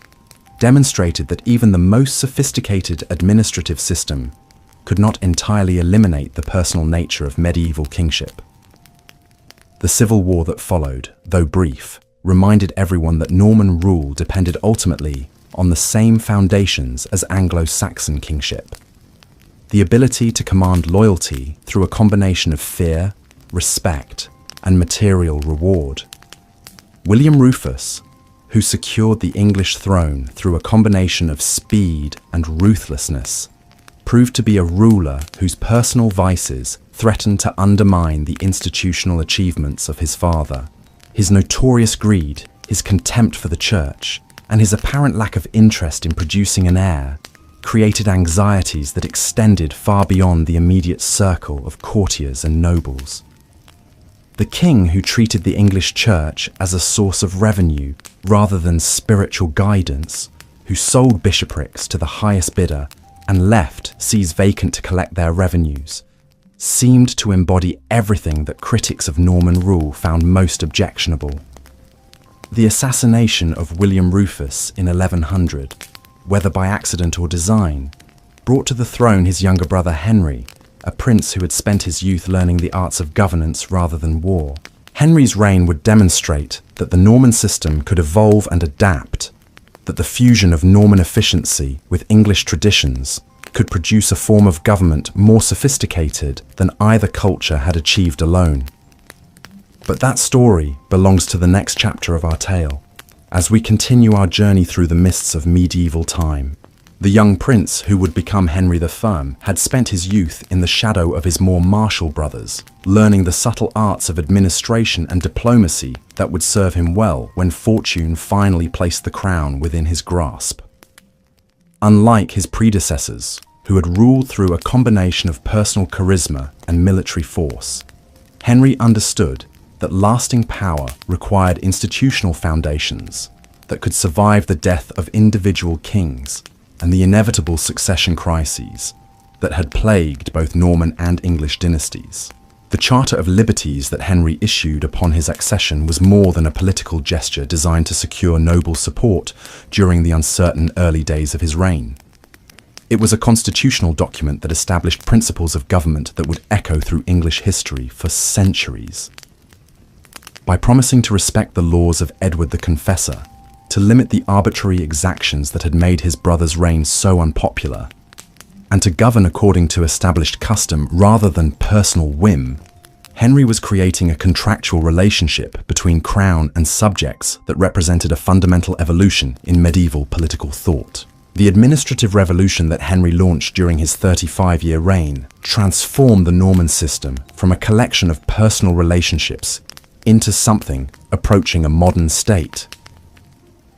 demonstrated that even the most sophisticated administrative system could not entirely eliminate the personal nature of medieval kingship. The civil war that followed, though brief, reminded everyone that Norman rule depended ultimately on the same foundations as Anglo-Saxon kingship. The ability to command loyalty through a combination of fear, respect, and material reward. William Rufus, who secured the English throne through a combination of speed and ruthlessness, proved to be a ruler whose personal vices threatened to undermine the institutional achievements of his father. His notorious greed, his contempt for the church, and his apparent lack of interest in producing an heir created anxieties that extended far beyond the immediate circle of courtiers and nobles. The king, who treated the English church as a source of revenue rather than spiritual guidance, who sold bishoprics to the highest bidder and left sees vacant to collect their revenues, seemed to embody everything that critics of Norman rule found most objectionable. The assassination of William Rufus in 1100, whether by accident or design, brought to the throne his younger brother Henry, a prince who had spent his youth learning the arts of governance rather than war. Henry's reign would demonstrate that the Norman system could evolve and adapt, that the fusion of Norman efficiency with English traditions could produce a form of government more sophisticated than either culture had achieved alone. But that story belongs to the next chapter of our tale, as we continue our journey through the mists of medieval time. The young prince who would become Henry the Firm had spent his youth in the shadow of his more martial brothers, learning the subtle arts of administration and diplomacy that would serve him well when fortune finally placed the crown within his grasp. Unlike his predecessors, who had ruled through a combination of personal charisma and military force, Henry understood that lasting power required institutional foundations that could survive the death of individual kings and the inevitable succession crises that had plagued both Norman and English dynasties. The Charter of Liberties that Henry issued upon his accession was more than a political gesture designed to secure noble support during the uncertain early days of his reign. It was a constitutional document that established principles of government that would echo through English history for centuries. By promising to respect the laws of Edward the Confessor, to limit the arbitrary exactions that had made his brother's reign so unpopular, and to govern according to established custom rather than personal whim, Henry was creating a contractual relationship between crown and subjects that represented a fundamental evolution in medieval political thought. The administrative revolution that Henry launched during his 35-year reign transformed the Norman system from a collection of personal relationships into something approaching a modern state.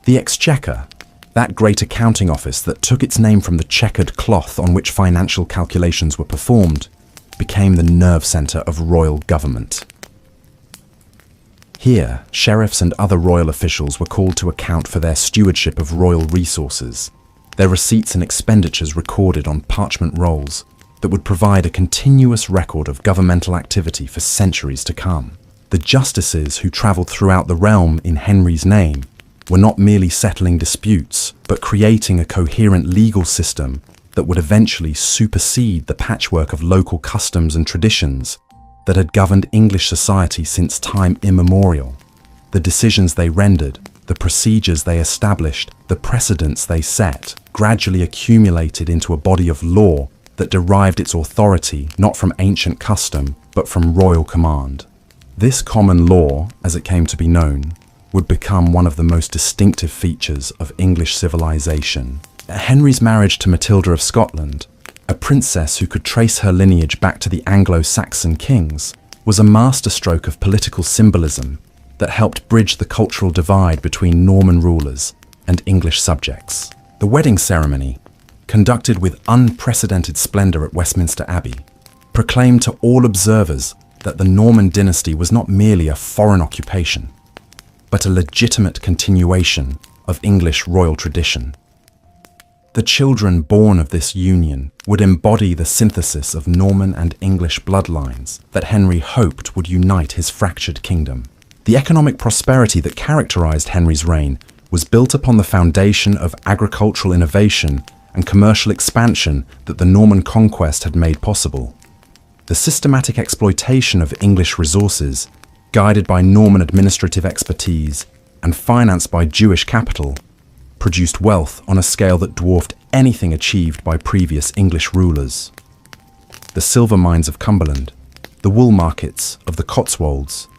The Exchequer, that great accounting office that took its name from the checkered cloth on which financial calculations were performed, became the nerve centre of royal government. Here, sheriffs and other royal officials were called to account for their stewardship of royal resources, their receipts and expenditures recorded on parchment rolls that would provide a continuous record of governmental activity for centuries to come. The justices who travelled throughout the realm in Henry's name were not merely settling disputes, but creating a coherent legal system that would eventually supersede the patchwork of local customs and traditions that had governed English society since time immemorial. The decisions they rendered, the procedures they established, the precedents they set, gradually accumulated into a body of law that derived its authority not from ancient custom, but from royal command. This common law, as it came to be known, would become one of the most distinctive features of English civilization. Henry's marriage to Matilda of Scotland, a princess who could trace her lineage back to the Anglo-Saxon kings, was a masterstroke of political symbolism that helped bridge the cultural divide between Norman rulers and English subjects. The wedding ceremony, conducted with unprecedented splendour at Westminster Abbey, proclaimed to all observers that the Norman dynasty was not merely a foreign occupation, but a legitimate continuation of English royal tradition. The children born of this union would embody the synthesis of Norman and English bloodlines that Henry hoped would unite his fractured kingdom. The economic prosperity that characterized Henry's reign was built upon the foundation of agricultural innovation and commercial expansion that the Norman conquest had made possible. The systematic exploitation of English resources, guided by Norman administrative expertise and financed by Jewish capital, produced wealth on a scale that dwarfed anything achieved by previous English rulers. The silver mines of Cumberland, the wool markets of the Cotswolds,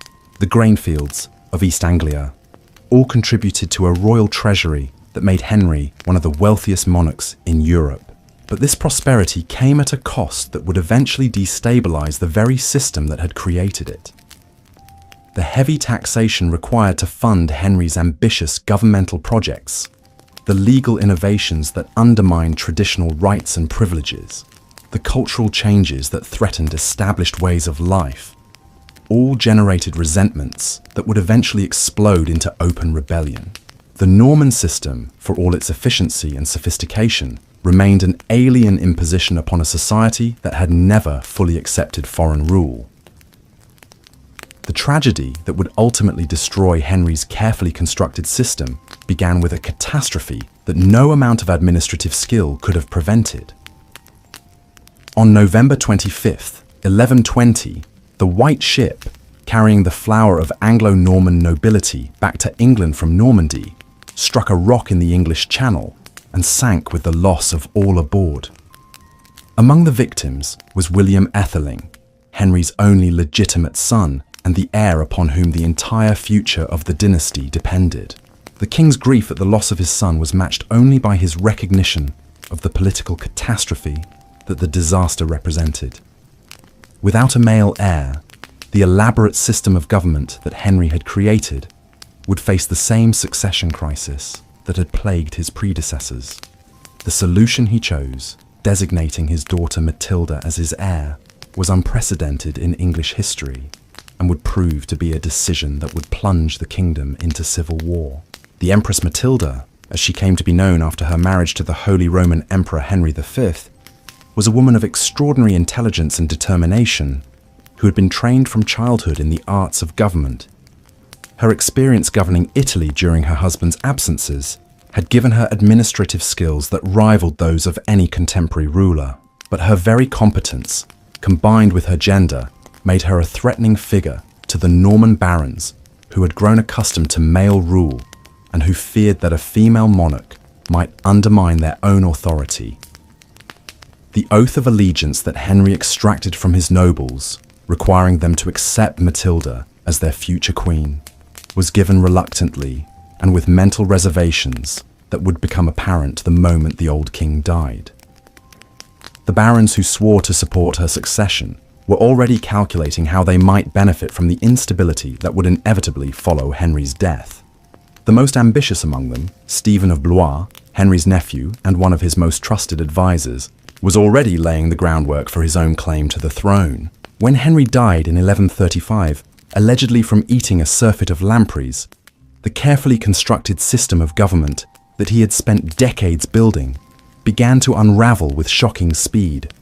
the grain fields of East Anglia, all contributed to a royal treasury that made Henry one of the wealthiest monarchs in Europe. But this prosperity came at a cost that would eventually destabilize the very system that had created it. The heavy taxation required to fund Henry's ambitious governmental projects, the legal innovations that undermined traditional rights and privileges, the cultural changes that threatened established ways of life, all generated resentments that would eventually explode into open rebellion. The Norman system, for all its efficiency and sophistication, remained an alien imposition upon a society that had never fully accepted foreign rule. The tragedy that would ultimately destroy Henry's carefully constructed system began with a catastrophe that no amount of administrative skill could have prevented. On November 25th, 1120, the White Ship, carrying the flower of Anglo-Norman nobility back to England from Normandy, struck a rock in the English Channel and sank with the loss of all aboard. Among the victims was William Etheling, Henry's only legitimate son and the heir upon whom the entire future of the dynasty depended. The king's grief at the loss of his son was matched only by his recognition of the political catastrophe that the disaster represented. Without a male heir, the elaborate system of government that Henry had created would face the same succession crisis that had plagued his predecessors. The solution he chose, designating his daughter Matilda as his heir, was unprecedented in English history and would prove to be a decision that would plunge the kingdom into civil war. The Empress Matilda, as she came to be known after her marriage to the Holy Roman Emperor Henry V, was a woman of extraordinary intelligence and determination who had been trained from childhood in the arts of government. Her experience governing Italy during her husband's absences had given her administrative skills that rivaled those of any contemporary ruler. But her very competence, combined with her gender, made her a threatening figure to the Norman barons who had grown accustomed to male rule and who feared that a female monarch might undermine their own authority. The oath of allegiance that Henry extracted from his nobles, requiring them to accept Matilda as their future queen, was given reluctantly and with mental reservations that would become apparent the moment the old king died. The barons who swore to support her succession were already calculating how they might benefit from the instability that would inevitably follow Henry's death. The most ambitious among them, Stephen of Blois, Henry's nephew and one of his most trusted advisors, was already laying the groundwork for his own claim to the throne. When Henry died in 1135, allegedly from eating a surfeit of lampreys, the carefully constructed system of government that he had spent decades building began to unravel with shocking speed.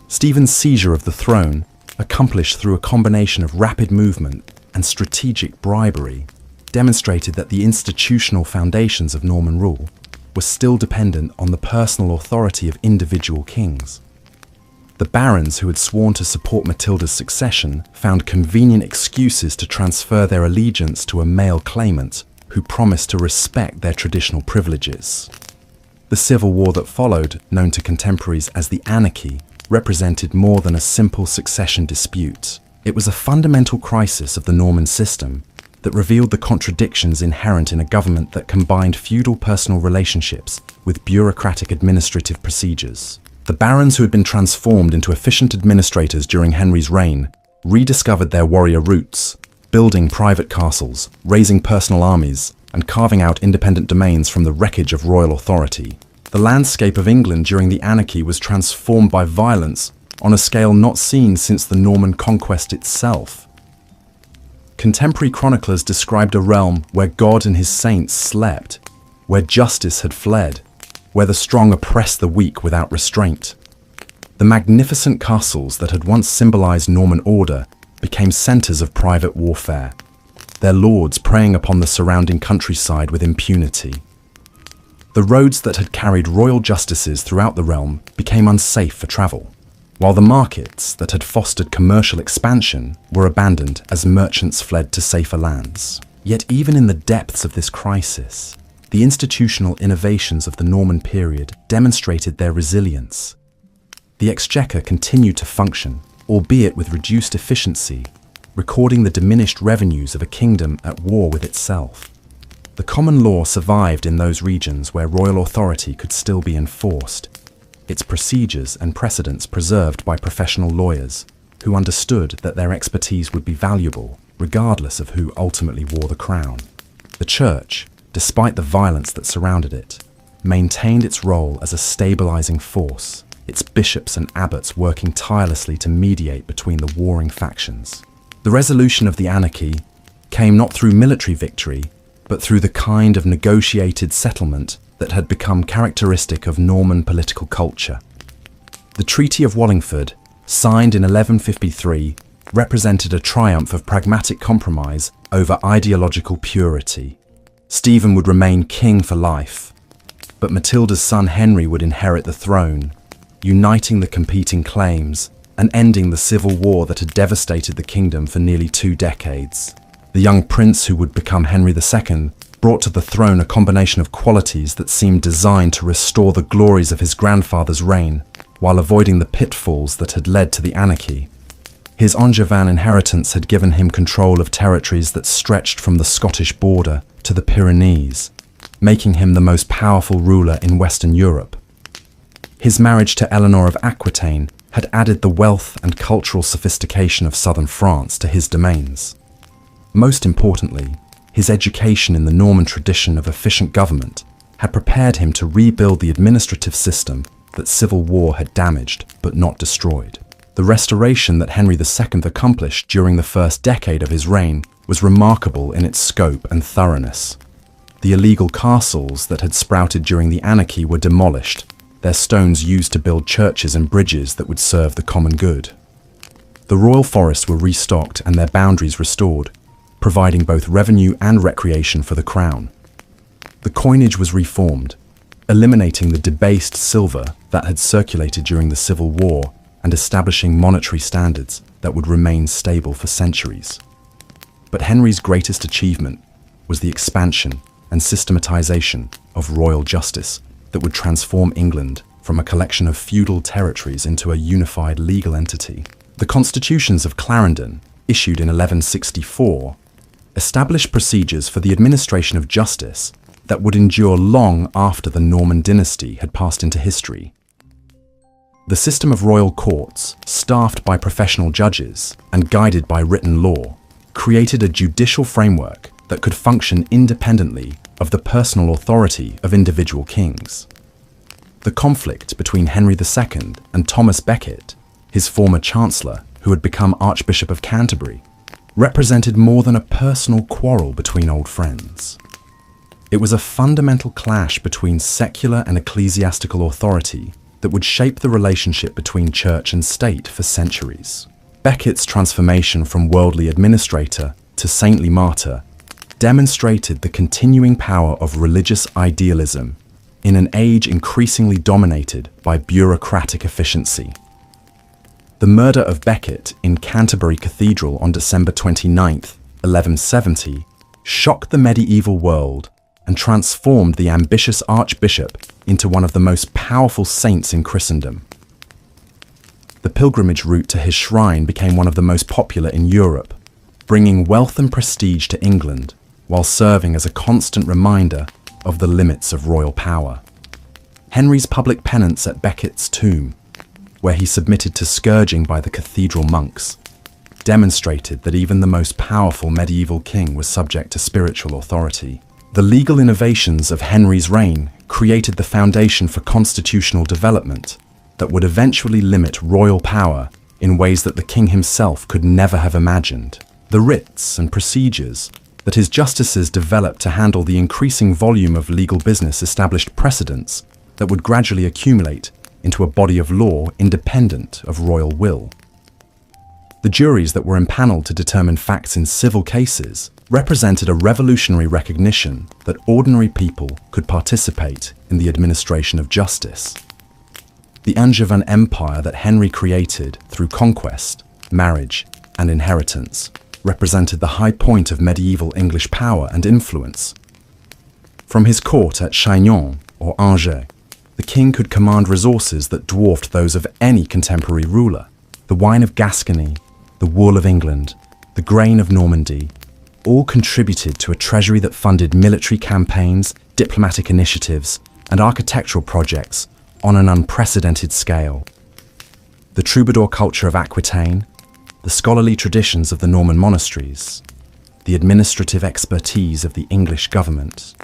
Stephen's seizure of the throne, accomplished through a combination of rapid movement and strategic bribery, demonstrated that the institutional foundations of Norman rule were still dependent on the personal authority of individual kings. The barons who had sworn to support Matilda's succession found convenient excuses to transfer their allegiance to a male claimant who promised to respect their traditional privileges. The civil war that followed, known to contemporaries as the Anarchy, represented more than a simple succession dispute. It was a fundamental crisis of the Norman system that revealed the contradictions inherent in a government that combined feudal personal relationships with bureaucratic administrative procedures. The barons who had been transformed into efficient administrators during Henry's reign rediscovered their warrior roots, building private castles, raising personal armies, and carving out independent domains from the wreckage of royal authority. The landscape of England during the Anarchy was transformed by violence on a scale not seen since the Norman conquest itself. Contemporary chroniclers described a realm where God and his saints slept, where justice had fled, where the strong oppressed the weak without restraint. The magnificent castles that had once symbolized Norman order became centers of private warfare, their lords preying upon the surrounding countryside with impunity. The roads that had carried royal justices throughout the realm became unsafe for travel, while the markets that had fostered commercial expansion were abandoned as merchants fled to safer lands. Yet even in the depths of this crisis, the institutional innovations of the Norman period demonstrated their resilience. The exchequer continued to function, albeit with reduced efficiency, recording the diminished revenues of a kingdom at war with itself. The common law survived in those regions where royal authority could still be enforced, its procedures and precedents preserved by professional lawyers, who understood that their expertise would be valuable, regardless of who ultimately wore the crown. The Church, despite the violence that surrounded it, maintained its role as a stabilizing force, its bishops and abbots working tirelessly to mediate between the warring factions. The resolution of the anarchy came not through military victory, but through the kind of negotiated settlement that had become characteristic of Norman political culture. The Treaty of Wallingford, signed in 1153, represented a triumph of pragmatic compromise over ideological purity. Stephen would remain king for life, but Matilda's son Henry would inherit the throne, uniting the competing claims and ending the civil war that had devastated the kingdom for nearly 2 decades. The young prince who would become Henry II brought to the throne a combination of qualities that seemed designed to restore the glories of his grandfather's reign, while avoiding the pitfalls that had led to the anarchy. His Angevin inheritance had given him control of territories that stretched from the Scottish border to the Pyrenees, making him the most powerful ruler in Western Europe. His marriage to Eleanor of Aquitaine had added the wealth and cultural sophistication of southern France to his domains. Most importantly, his education in the Norman tradition of efficient government had prepared him to rebuild the administrative system that civil war had damaged but not destroyed. The restoration that Henry II accomplished during the first decade of his reign was remarkable in its scope and thoroughness. The illegal castles that had sprouted during the anarchy were demolished, their stones used to build churches and bridges that would serve the common good. The royal forests were restocked and their boundaries restored, providing both revenue and recreation for the crown. The coinage was reformed, eliminating the debased silver that had circulated during the Civil War and establishing monetary standards that would remain stable for centuries. But Henry's greatest achievement was the expansion and systematization of royal justice that would transform England from a collection of feudal territories into a unified legal entity. The Constitutions of Clarendon, issued in 1164, established procedures for the administration of justice that would endure long after the Norman dynasty had passed into history. The system of royal courts, staffed by professional judges and guided by written law, created a judicial framework that could function independently of the personal authority of individual kings. The conflict between Henry II and Thomas Becket, his former chancellor who had become Archbishop of Canterbury, represented more than a personal quarrel between old friends. It was a fundamental clash between secular and ecclesiastical authority that would shape the relationship between church and state for centuries. Becket's transformation from worldly administrator to saintly martyr demonstrated the continuing power of religious idealism in an age increasingly dominated by bureaucratic efficiency. The murder of Becket in Canterbury Cathedral on December 29, 1170, shocked the medieval world and transformed the ambitious archbishop into one of the most powerful saints in Christendom. The pilgrimage route to his shrine became one of the most popular in Europe, bringing wealth and prestige to England while serving as a constant reminder of the limits of royal power. Henry's public penance at Becket's tomb, where he submitted to scourging by the cathedral monks, demonstrated that even the most powerful medieval king was subject to spiritual authority. The legal innovations of Henry's reign created the foundation for constitutional development that would eventually limit royal power in ways that the king himself could never have imagined. The writs and procedures that his justices developed to handle the increasing volume of legal business established precedents that would gradually accumulate into a body of law independent of royal will. The juries that were empaneled to determine facts in civil cases represented a revolutionary recognition that ordinary people could participate in the administration of justice. The Angevin Empire that Henry created through conquest, marriage, and inheritance represented the high point of medieval English power and influence. From his court at Chinon or Angers, the king could command resources that dwarfed those of any contemporary ruler. The wine of Gascony, the wool of England, the grain of Normandy, all contributed to a treasury that funded military campaigns, diplomatic initiatives, and architectural projects on an unprecedented scale. The troubadour culture of Aquitaine, the scholarly traditions of the Norman monasteries, the administrative expertise of the English government,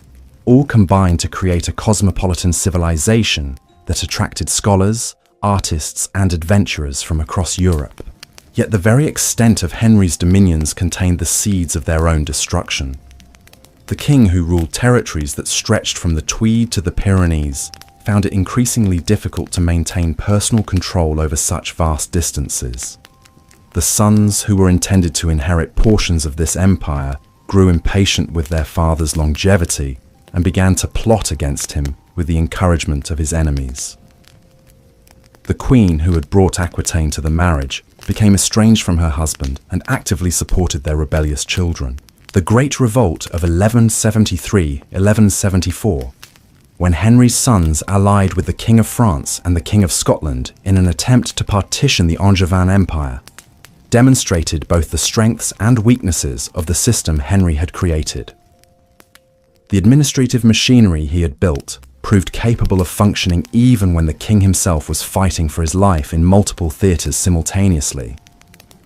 all combined to create a cosmopolitan civilization that attracted scholars, artists, and adventurers from across Europe. Yet the very extent of Henry's dominions contained the seeds of their own destruction. The king, who ruled territories that stretched from the Tweed to the Pyrenees, found it increasingly difficult to maintain personal control over such vast distances. The sons, who were intended to inherit portions of this empire, grew impatient with their father's longevity and began to plot against him with the encouragement of his enemies. The queen, who had brought Aquitaine to the marriage, became estranged from her husband and actively supported their rebellious children. The Great Revolt of 1173-1174, when Henry's sons allied with the King of France and the King of Scotland in an attempt to partition the Angevin Empire, demonstrated both the strengths and weaknesses of the system Henry had created. The administrative machinery he had built proved capable of functioning even when the king himself was fighting for his life in multiple theatres simultaneously.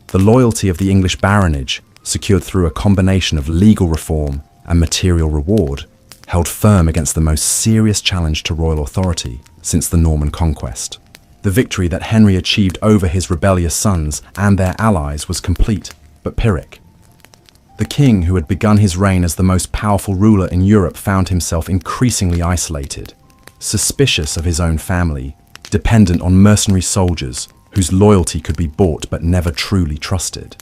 The loyalty of the English baronage, secured through a combination of legal reform and material reward, held firm against the most serious challenge to royal authority since the Norman conquest. The victory that Henry achieved over his rebellious sons and their allies was complete, but Pyrrhic. The king, who had begun his reign as the most powerful ruler in Europe, found himself increasingly isolated, suspicious of his own family, dependent on mercenary soldiers whose loyalty could be bought but never truly trusted.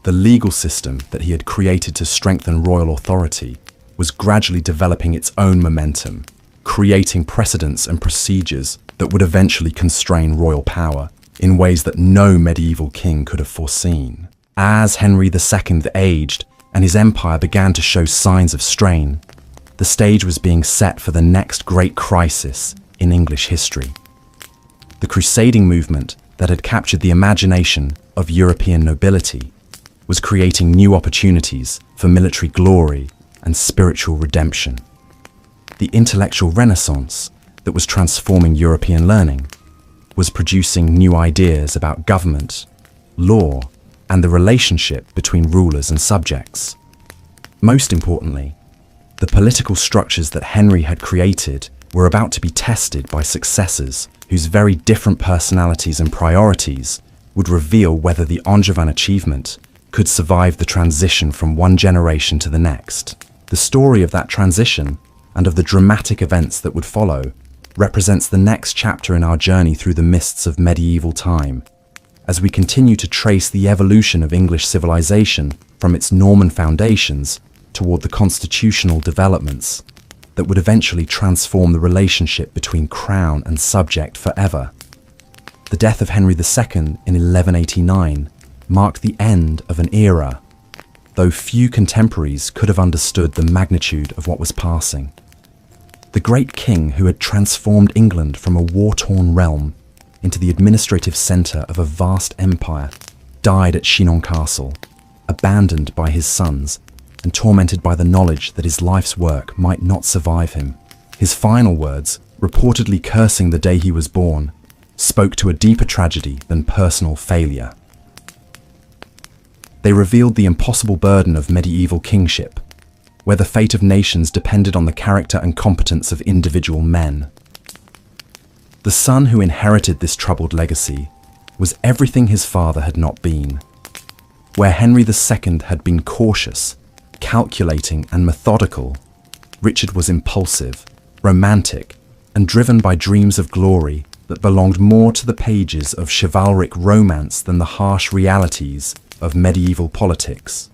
The legal system that he had created to strengthen royal authority was gradually developing its own momentum, creating precedents and procedures that would eventually constrain royal power in ways that no medieval king could have foreseen. As Henry II aged and his empire began to show signs of strain, the stage was being set for the next great crisis in English history. The crusading movement that had captured the imagination of European nobility was creating new opportunities for military glory and spiritual redemption. The intellectual renaissance that was transforming European learning was producing new ideas about government, law, and the relationship between rulers and subjects. Most importantly, the political structures that Henry had created were about to be tested by successors whose very different personalities and priorities would reveal whether the Angevin achievement could survive the transition from one generation to the next. The story of that transition and of the dramatic events that would follow represents the next chapter in our journey through the mists of medieval time, as we continue to trace the evolution of English civilization from its Norman foundations toward the constitutional developments that would eventually transform the relationship between crown and subject forever. The death of Henry II in 1189 marked the end of an era, though few contemporaries could have understood the magnitude of what was passing. The great king who had transformed England from a war-torn realm into the administrative centre of a vast empire died at Chinon Castle, abandoned by his sons and tormented by the knowledge that his life's work might not survive him. His final words, reportedly cursing the day he was born, spoke to a deeper tragedy than personal failure. They revealed the impossible burden of medieval kingship, where the fate of nations depended on the character and competence of individual men. The son who inherited this troubled legacy was everything his father had not been. Where Henry II had been cautious, calculating, and methodical, Richard was impulsive, romantic, and driven by dreams of glory that belonged more to the pages of chivalric romance than the harsh realities of medieval politics.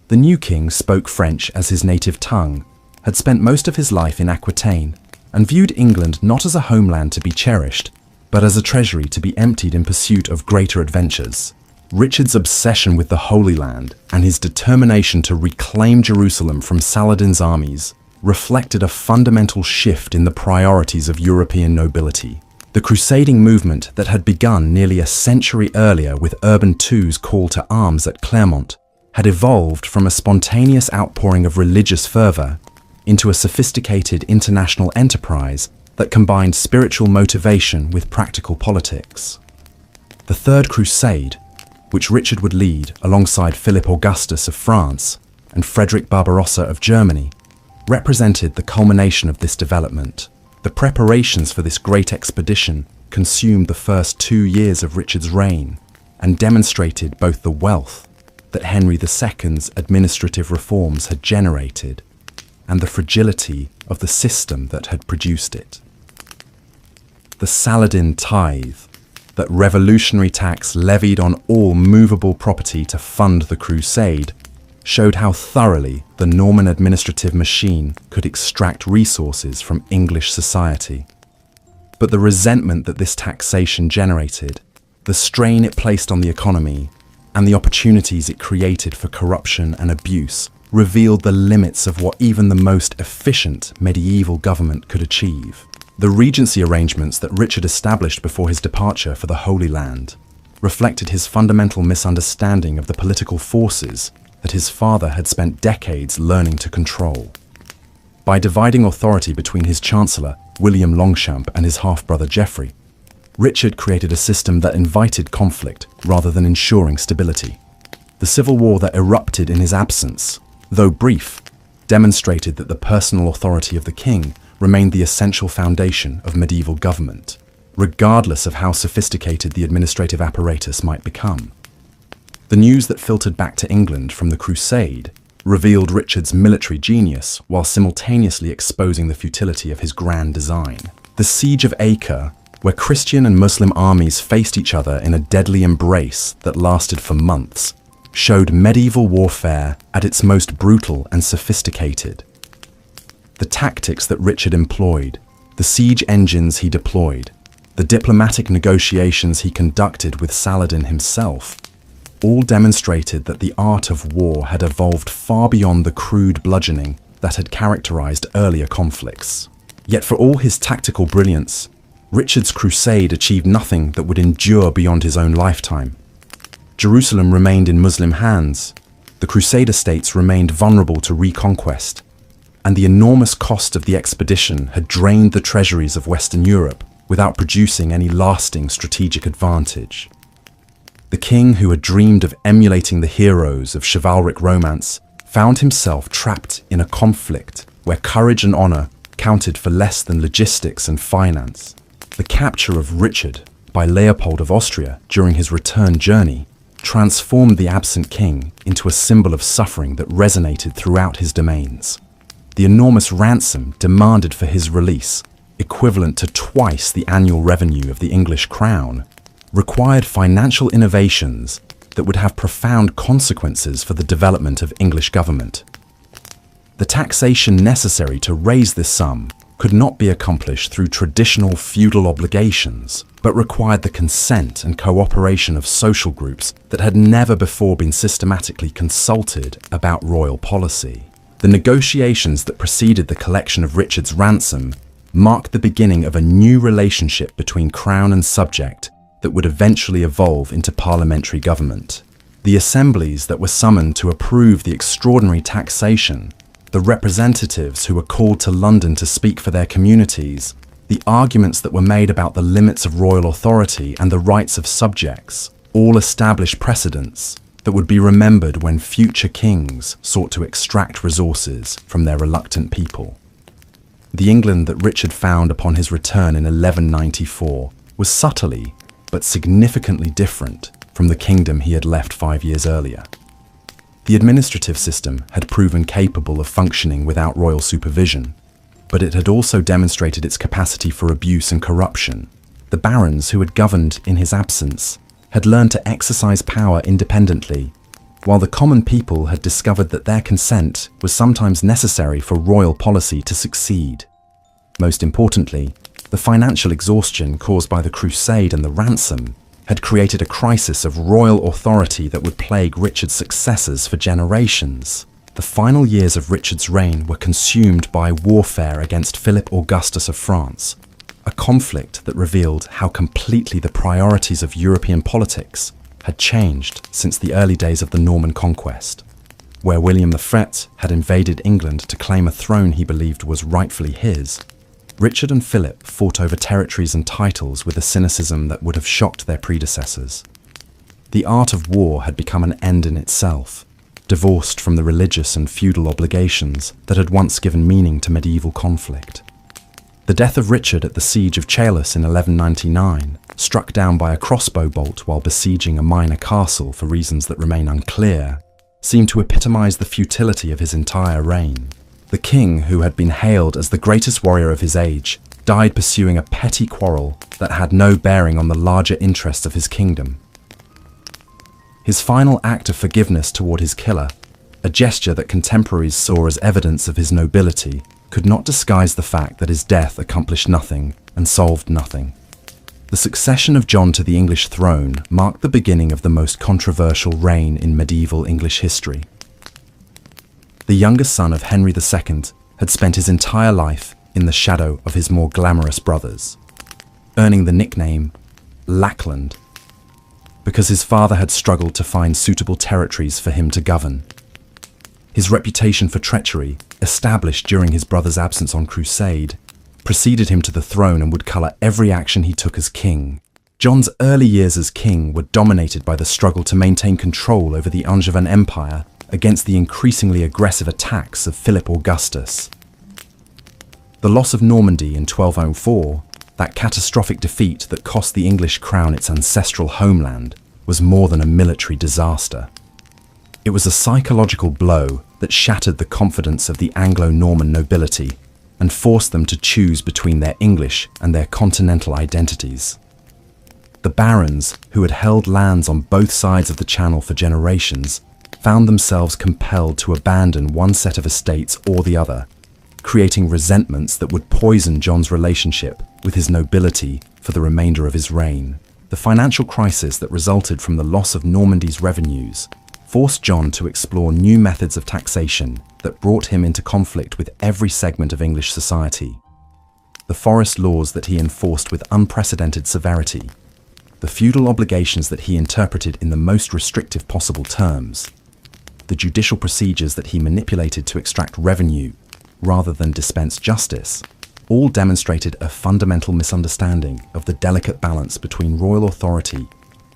The new king spoke French as his native tongue, had spent most of his life in Aquitaine, and viewed England not as a homeland to be cherished, but as a treasury to be emptied in pursuit of greater adventures. Richard's obsession with the Holy Land and his determination to reclaim Jerusalem from Saladin's armies reflected a fundamental shift in the priorities of European nobility. The crusading movement that had begun nearly a century earlier with Urban II's call to arms at Clermont had evolved from a spontaneous outpouring of religious fervor into a sophisticated international enterprise that combined spiritual motivation with practical politics. The Third Crusade, which Richard would lead alongside Philip Augustus of France and Frederick Barbarossa of Germany, represented the culmination of this development. The preparations for this great expedition consumed the first 2 years of Richard's reign and demonstrated both the wealth that Henry II's administrative reforms had generated and the fragility of the system that had produced it. The Saladin tithe, that revolutionary tax levied on all movable property to fund the crusade, showed how thoroughly the Norman administrative machine could extract resources from English society. But the resentment that this taxation generated, the strain it placed on the economy, and the opportunities it created for corruption and abuse revealed the limits of what even the most efficient medieval government could achieve. The regency arrangements that Richard established before his departure for the Holy Land reflected his fundamental misunderstanding of the political forces that his father had spent decades learning to control. By dividing authority between his chancellor, William Longchamp, and his half-brother Geoffrey, Richard created a system that invited conflict rather than ensuring stability. The civil war that erupted in his absence, though brief, demonstrated that the personal authority of the king remained the essential foundation of medieval government, regardless of how sophisticated the administrative apparatus might become. The news that filtered back to England from the Crusade revealed Richard's military genius while simultaneously exposing the futility of his grand design. The Siege of Acre, where Christian and Muslim armies faced each other in a deadly embrace that lasted for months, showed medieval warfare at its most brutal and sophisticated. The tactics that Richard employed, the siege engines he deployed, the diplomatic negotiations he conducted with Saladin himself, all demonstrated that the art of war had evolved far beyond the crude bludgeoning that had characterized earlier conflicts. Yet for all his tactical brilliance, Richard's crusade achieved nothing that would endure beyond his own lifetime. Jerusalem remained in Muslim hands, the Crusader states remained vulnerable to reconquest, and the enormous cost of the expedition had drained the treasuries of Western Europe without producing any lasting strategic advantage. The king who had dreamed of emulating the heroes of chivalric romance found himself trapped in a conflict where courage and honor counted for less than logistics and finance. The capture of Richard by Leopold of Austria during his return journey transformed the absent king into a symbol of suffering that resonated throughout his domains. The enormous ransom demanded for his release, equivalent to twice the annual revenue of the English crown, required financial innovations that would have profound consequences for the development of English government. The taxation necessary to raise this sum could not be accomplished through traditional feudal obligations, but required the consent and cooperation of social groups that had never before been systematically consulted about royal policy. The negotiations that preceded the collection of Richard's ransom marked the beginning of a new relationship between crown and subject that would eventually evolve into parliamentary government. The assemblies that were summoned to approve the extraordinary taxation, the representatives who were called to London to speak for their communities, the arguments that were made about the limits of royal authority and the rights of subjects, all established precedents that would be remembered when future kings sought to extract resources from their reluctant people. The England that Richard found upon his return in 1194 was subtly but significantly different from the kingdom he had left 5 years earlier. The administrative system had proven capable of functioning without royal supervision, but it had also demonstrated its capacity for abuse and corruption. The barons who had governed in his absence had learned to exercise power independently, while the common people had discovered that their consent was sometimes necessary for royal policy to succeed. Most importantly, the financial exhaustion caused by the crusade and the ransom had created a crisis of royal authority that would plague Richard's successors for generations. The final years of Richard's reign were consumed by warfare against Philip Augustus of France, a conflict that revealed how completely the priorities of European politics had changed since the early days of the Norman conquest, where William the Fat had invaded England to claim a throne he believed was rightfully his. Richard and Philip fought over territories and titles with a cynicism that would have shocked their predecessors. The art of war had become an end in itself, divorced from the religious and feudal obligations that had once given meaning to medieval conflict. The death of Richard at the siege of Chalus in 1199, struck down by a crossbow bolt while besieging a minor castle for reasons that remain unclear, seemed to epitomize the futility of his entire reign. The king, who had been hailed as the greatest warrior of his age, died pursuing a petty quarrel that had no bearing on the larger interests of his kingdom. His final act of forgiveness toward his killer, a gesture that contemporaries saw as evidence of his nobility, could not disguise the fact that his death accomplished nothing and solved nothing. The succession of John to the English throne marked the beginning of the most controversial reign in medieval English history. The youngest son of Henry II had spent his entire life in the shadow of his more glamorous brothers, earning the nickname Lackland, because his father had struggled to find suitable territories for him to govern. His reputation for treachery, established during his brother's absence on crusade, preceded him to the throne and would colour every action he took as king. John's early years as king were dominated by the struggle to maintain control over the Angevin Empire against the increasingly aggressive attacks of Philip Augustus. The loss of Normandy in 1204, that catastrophic defeat that cost the English crown its ancestral homeland, was more than a military disaster. It was a psychological blow that shattered the confidence of the Anglo-Norman nobility and forced them to choose between their English and their continental identities. The barons, who had held lands on both sides of the Channel for generations, found themselves compelled to abandon one set of estates or the other, creating resentments that would poison John's relationship with his nobility for the remainder of his reign. The financial crisis that resulted from the loss of Normandy's revenues forced John to explore new methods of taxation that brought him into conflict with every segment of English society. The forest laws that he enforced with unprecedented severity, the feudal obligations that he interpreted in the most restrictive possible terms, the judicial procedures that he manipulated to extract revenue rather than dispense justice, all demonstrated a fundamental misunderstanding of the delicate balance between royal authority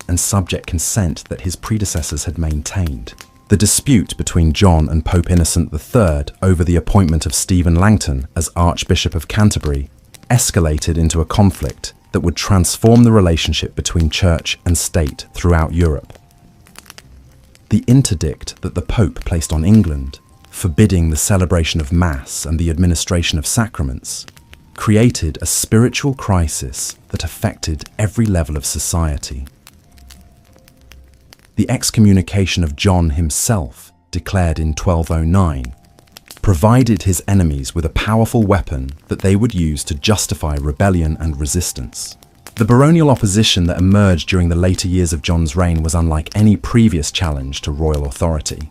and subject consent that his predecessors had maintained. The dispute between John and Pope Innocent III over the appointment of Stephen Langton as Archbishop of Canterbury escalated into a conflict that would transform the relationship between church and state throughout Europe. The interdict that the Pope placed on England, forbidding the celebration of Mass and the administration of sacraments, created a spiritual crisis that affected every level of society. The excommunication of John himself, declared in 1209, provided his enemies with a powerful weapon that they would use to justify rebellion and resistance. The baronial opposition that emerged during the later years of John's reign was unlike any previous challenge to royal authority.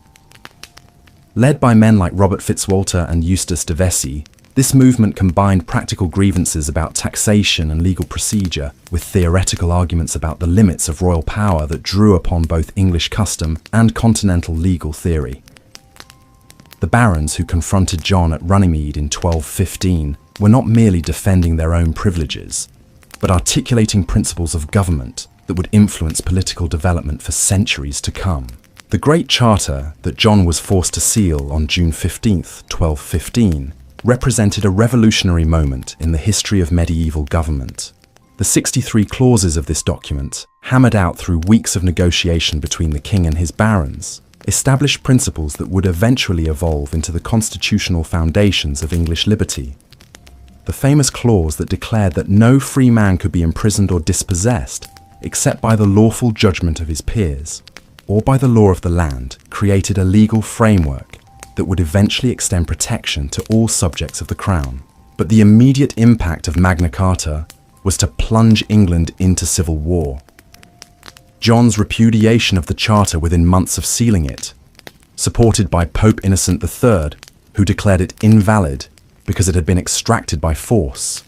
Led by men like Robert Fitzwalter and Eustace de Vesey, this movement combined practical grievances about taxation and legal procedure with theoretical arguments about the limits of royal power that drew upon both English custom and continental legal theory. The barons who confronted John at Runnymede in 1215 were not merely defending their own privileges, but articulating principles of government that would influence political development for centuries to come. The Great Charter that John was forced to seal on June 15, 1215, represented a revolutionary moment in the history of medieval government. The 63 clauses of this document, hammered out through weeks of negotiation between the king and his barons, established principles that would eventually evolve into the constitutional foundations of English liberty. The famous clause that declared that no free man could be imprisoned or dispossessed except by the lawful judgment of his peers, or by the law of the land, created a legal framework that would eventually extend protection to all subjects of the crown. But the immediate impact of Magna Carta was to plunge England into civil war. John's repudiation of the charter within months of sealing it, supported by Pope Innocent III, who declared it invalid because it had been extracted by force,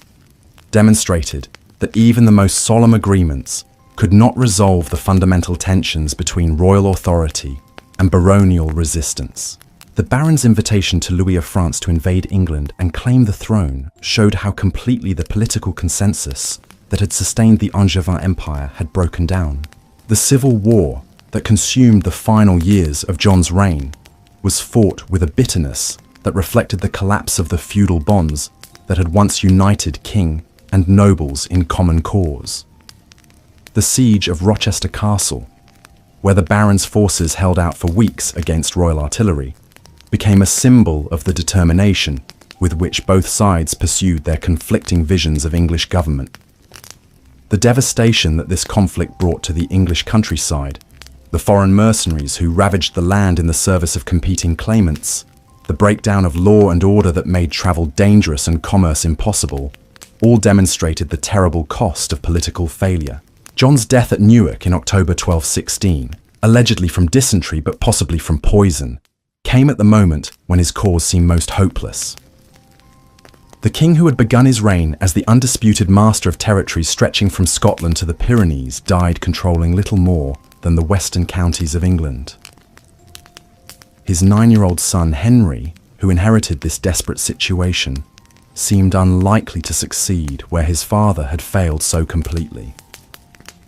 demonstrated that even the most solemn agreements could not resolve the fundamental tensions between royal authority and baronial resistance. The Baron's invitation to Louis of France to invade England and claim the throne showed how completely the political consensus that had sustained the Angevin Empire had broken down. The civil war that consumed the final years of John's reign was fought with a bitterness that reflected the collapse of the feudal bonds that had once united king and nobles in common cause. The siege of Rochester Castle, where the Baron's forces held out for weeks against royal artillery, became a symbol of the determination with which both sides pursued their conflicting visions of English government. The devastation that this conflict brought to the English countryside, the foreign mercenaries who ravaged the land in the service of competing claimants, the breakdown of law and order that made travel dangerous and commerce impossible, all demonstrated the terrible cost of political failure. John's death at Newark in October 1216, allegedly from dysentery but possibly from poison, came at the moment when his cause seemed most hopeless. The king who had begun his reign as the undisputed master of territories stretching from Scotland to the Pyrenees died controlling little more than the western counties of England. His 9-year-old son Henry, who inherited this desperate situation, seemed unlikely to succeed where his father had failed so completely.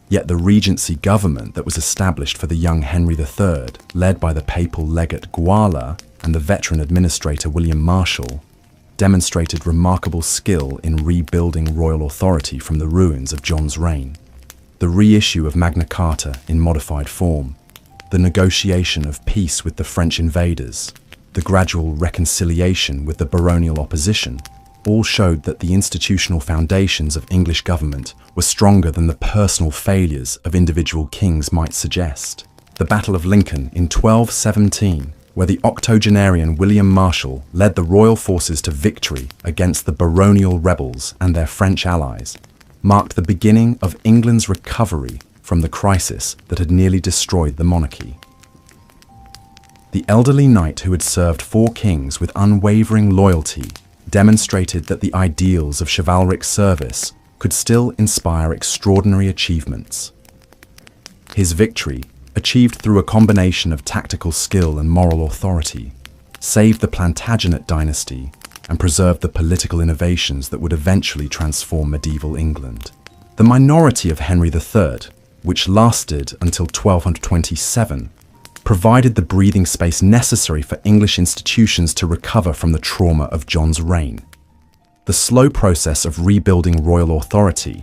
Yet the regency government that was established for the young Henry III, led by the papal legate Guala and the veteran administrator William Marshal, demonstrated remarkable skill in rebuilding royal authority from the ruins of John's reign. The reissue of Magna Carta in modified form, the negotiation of peace with the French invaders, the gradual reconciliation with the baronial opposition, all showed that the institutional foundations of English government were stronger than the personal failures of individual kings might suggest. The Battle of Lincoln in 1217, where the octogenarian William Marshal led the royal forces to victory against the baronial rebels and their French allies, marked the beginning of England's recovery from the crisis that had nearly destroyed the monarchy. The elderly knight who had served 4 kings with unwavering loyalty demonstrated that the ideals of chivalric service could still inspire extraordinary achievements. His victory, achieved through a combination of tactical skill and moral authority, saved the Plantagenet dynasty and preserved the political innovations that would eventually transform medieval England. The minority of Henry III, which lasted until 1227, provided the breathing space necessary for English institutions to recover from the trauma of John's reign. The slow process of rebuilding royal authority,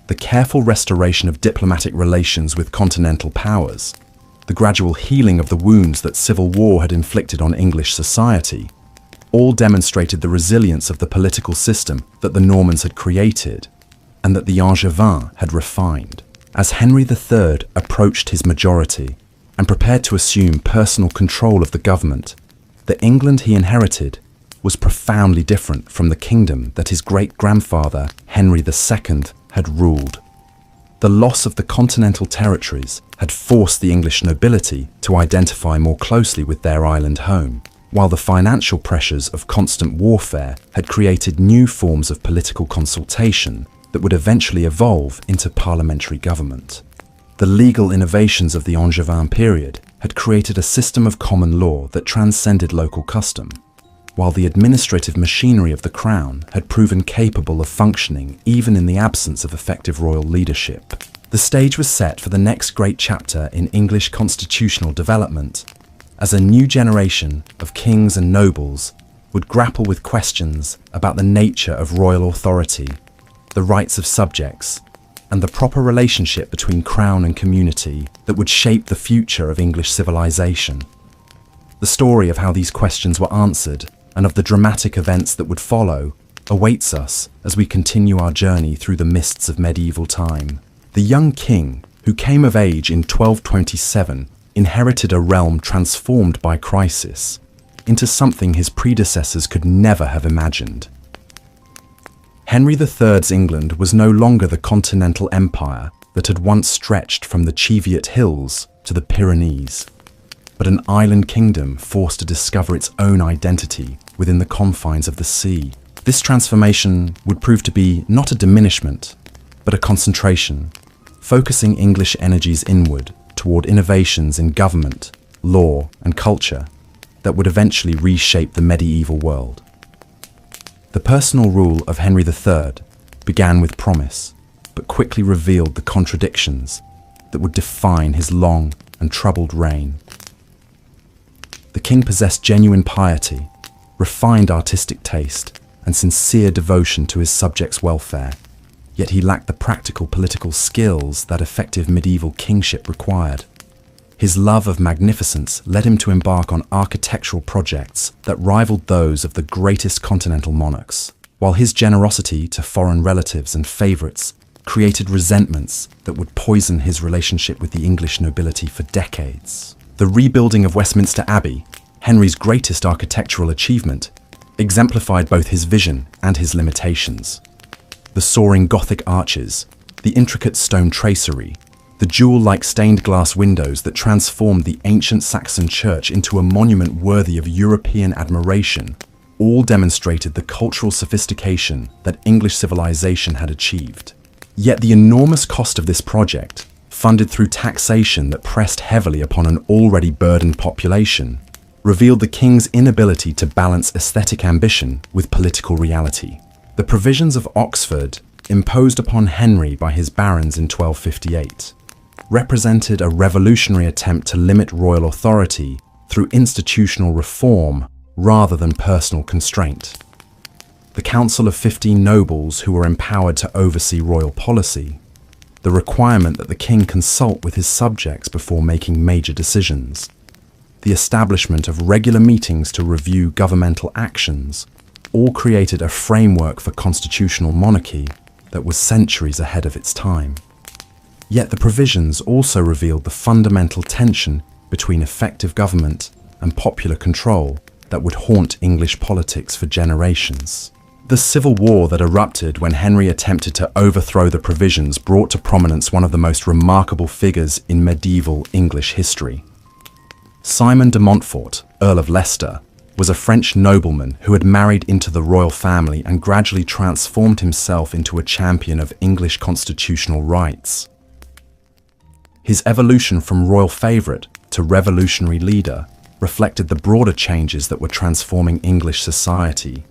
the careful restoration of diplomatic relations with continental powers, the gradual healing of the wounds that civil war had inflicted on English society, all demonstrated the resilience of the political system that the Normans had created and that the Angevins had refined. As Henry III approached his majority and prepared to assume personal control of the government, the England he inherited was profoundly different from the kingdom that his great-grandfather, Henry II, had ruled. The loss of the continental territories had forced the English nobility to identify more closely with their island home, while the financial pressures of constant warfare had created new forms of political consultation that would eventually evolve into parliamentary government. The legal innovations of the Angevin period had created a system of common law that transcended local custom, while the administrative machinery of the crown had proven capable of functioning even in the absence of effective royal leadership. The stage was set for the next great chapter in English constitutional development, as a new generation of kings and nobles would grapple with questions about the nature of royal authority, the rights of subjects, and the proper relationship between crown and community that would shape the future of English civilization. The story of how these questions were answered and of the dramatic events that would follow awaits us as we continue our journey through the mists of medieval time. The young king, who came of age in 1227, inherited a realm transformed by crisis into something his predecessors could never have imagined. Henry III's England was no longer the continental empire that had once stretched from the Cheviot Hills to the Pyrenees, but an island kingdom forced to discover its own identity within the confines of the sea. This transformation would prove to be not a diminishment, but a concentration, focusing English energies inward toward innovations in government, law, and culture that would eventually reshape the medieval world. The personal rule of Henry III began with promise, but quickly revealed the contradictions that would define his long and troubled reign. The king possessed genuine piety, refined artistic taste, and sincere devotion to his subjects' welfare, yet he lacked the practical political skills that effective medieval kingship required. His love of magnificence led him to embark on architectural projects that rivaled those of the greatest continental monarchs, while his generosity to foreign relatives and favourites created resentments that would poison his relationship with the English nobility for decades. The rebuilding of Westminster Abbey, Henry's greatest architectural achievement, exemplified both his vision and his limitations. The soaring Gothic arches, the intricate stone tracery, the jewel-like stained glass windows that transformed the ancient Saxon church into a monument worthy of European admiration, all demonstrated the cultural sophistication that English civilization had achieved. Yet the enormous cost of this project, funded through taxation that pressed heavily upon an already burdened population, revealed the king's inability to balance aesthetic ambition with political reality. The provisions of Oxford, imposed upon Henry by his barons in 1258, represented a revolutionary attempt to limit royal authority through institutional reform rather than personal constraint. The Council of 15 nobles who were empowered to oversee royal policy, the requirement that the king consult with his subjects before making major decisions, the establishment of regular meetings to review governmental actions, all created a framework for constitutional monarchy that was centuries ahead of its time. Yet the provisions also revealed the fundamental tension between effective government and popular control that would haunt English politics for generations. The civil war that erupted when Henry attempted to overthrow the provisions brought to prominence one of the most remarkable figures in medieval English history. Simon de Montfort, Earl of Leicester, was a French nobleman who had married into the royal family and gradually transformed himself into a champion of English constitutional rights. His evolution from royal favourite to revolutionary leader reflected the broader changes that were transforming English society,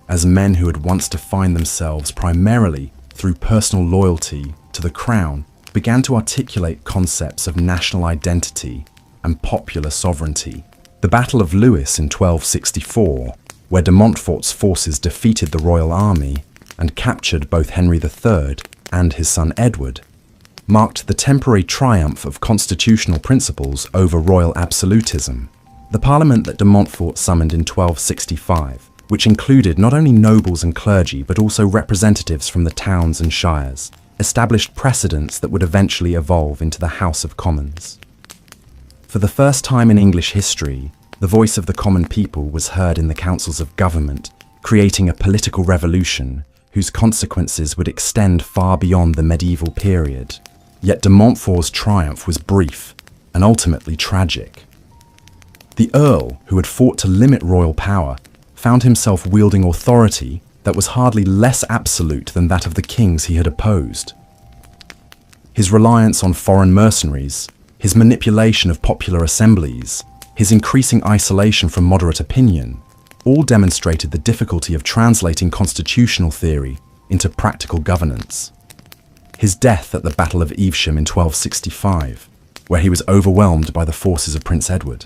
as men who had once defined themselves primarily through personal loyalty to the crown began to articulate concepts of national identity and popular sovereignty. The Battle of Lewes in 1264, where de Montfort's forces defeated the royal army and captured both Henry III and his son Edward, marked the temporary triumph of constitutional principles over royal absolutism. The parliament that de Montfort summoned in 1265, which included not only nobles and clergy but also representatives from the towns and shires, established precedents that would eventually evolve into the House of Commons. For the first time in English history, the voice of the common people was heard in the councils of government, creating a political revolution whose consequences would extend far beyond the medieval period. Yet de Montfort's triumph was brief and ultimately tragic. The Earl, who had fought to limit royal power, found himself wielding authority that was hardly less absolute than that of the kings he had opposed. His reliance on foreign mercenaries, his manipulation of popular assemblies, his increasing isolation from moderate opinion, all demonstrated the difficulty of translating constitutional theory into practical governance. His death at the Battle of Evesham in 1265, where he was overwhelmed by the forces of Prince Edward,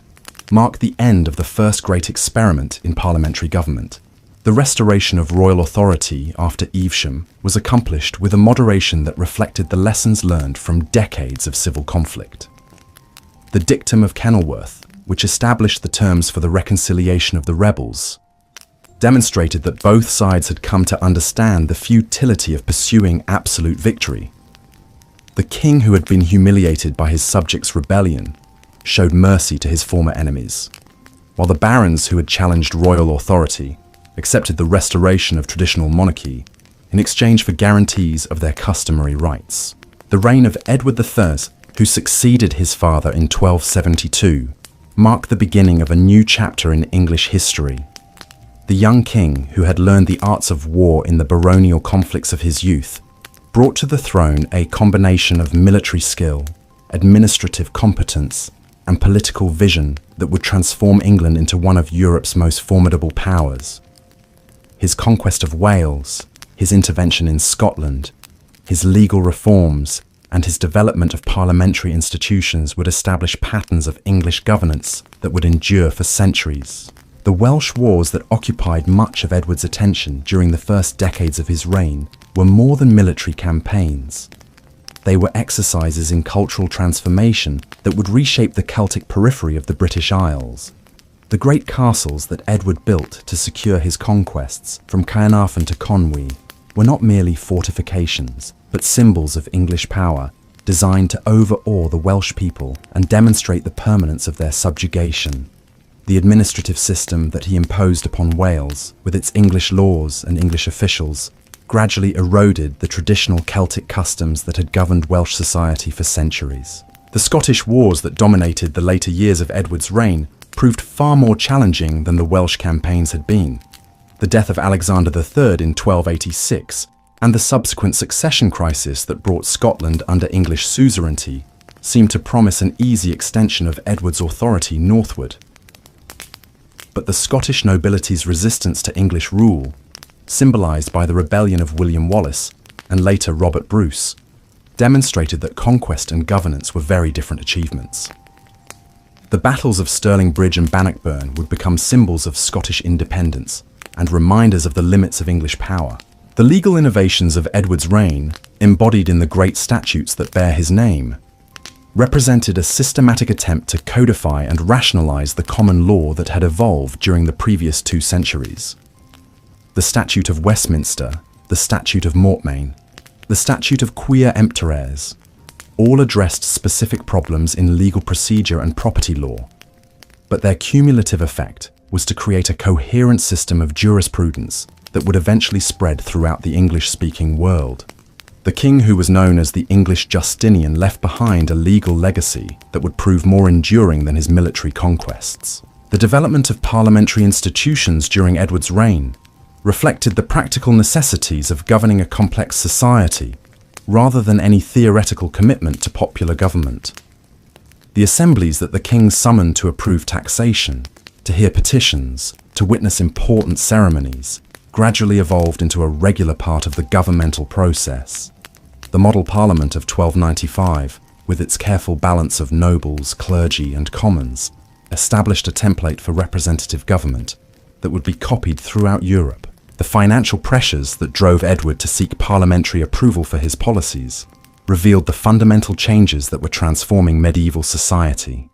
marked the end of the first great experiment in parliamentary government. The restoration of royal authority after Evesham was accomplished with a moderation that reflected the lessons learned from decades of civil conflict. The dictum of Kenilworth, which established the terms for the reconciliation of the rebels, demonstrated that both sides had come to understand the futility of pursuing absolute victory. The king, who had been humiliated by his subjects' rebellion, showed mercy to his former enemies, while the barons who had challenged royal authority accepted the restoration of traditional monarchy in exchange for guarantees of their customary rights. The reign of Edward III, who succeeded his father in 1272, marked the beginning of a new chapter in English history. The young king, who had learned the arts of war in the baronial conflicts of his youth, brought to the throne a combination of military skill, administrative competence, and political vision that would transform England into one of Europe's most formidable powers. His conquest of Wales, his intervention in Scotland, his legal reforms, and his development of parliamentary institutions would establish patterns of English governance that would endure for centuries. The Welsh wars that occupied much of Edward's attention during the first decades of his reign were more than military campaigns. They were exercises in cultural transformation that would reshape the Celtic periphery of the British Isles. The great castles that Edward built to secure his conquests from Caernarfon to Conwy were not merely fortifications, but symbols of English power, designed to overawe the Welsh people and demonstrate the permanence of their subjugation. The administrative system that he imposed upon Wales, with its English laws and English officials, gradually eroded the traditional Celtic customs that had governed Welsh society for centuries. The Scottish wars that dominated the later years of Edward's reign proved far more challenging than the Welsh campaigns had been. The death of Alexander III in 1286 and the subsequent succession crisis that brought Scotland under English suzerainty seemed to promise an easy extension of Edward's authority northward. But the Scottish nobility's resistance to English rule, symbolised by the rebellion of William Wallace and later Robert Bruce, demonstrated that conquest and governance were very different achievements. The battles of Stirling Bridge and Bannockburn would become symbols of Scottish independence and reminders of the limits of English power. The legal innovations of Edward's reign, embodied in the great statutes that bear his name, represented a systematic attempt to codify and rationalise the common law that had evolved during the previous 2 centuries. The Statute of Westminster, the Statute of Mortmain, the Statute of Quia Emptores, all addressed specific problems in legal procedure and property law, but their cumulative effect was to create a coherent system of jurisprudence that would eventually spread throughout the English-speaking world. The king who was known as the English Justinian left behind a legal legacy that would prove more enduring than his military conquests. The development of parliamentary institutions during Edward's reign reflected the practical necessities of governing a complex society, rather than any theoretical commitment to popular government. The assemblies that the king summoned to approve taxation, to hear petitions, to witness important ceremonies, gradually evolved into a regular part of the governmental process. The model parliament of 1295, with its careful balance of nobles, clergy, and commons, established a template for representative government that would be copied throughout Europe. The financial pressures that drove Edward to seek parliamentary approval for his policies revealed the fundamental changes that were transforming medieval society.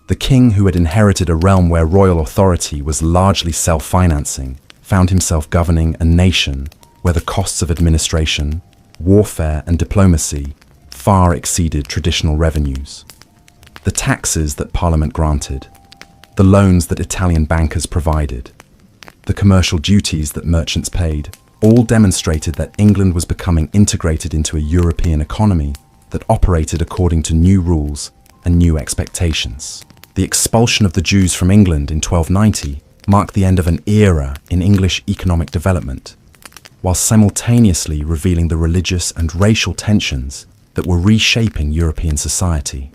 The king, who had inherited a realm where royal authority was largely self-financing, found himself governing a nation where the costs of administration, warfare, and diplomacy far exceeded traditional revenues. The taxes that Parliament granted, the loans that Italian bankers provided, the commercial duties that merchants paid, all demonstrated that England was becoming integrated into a European economy that operated according to new rules and new expectations. The expulsion of the Jews from England in 1290 marked the end of an era in English economic development, while simultaneously revealing the religious and racial tensions that were reshaping European society.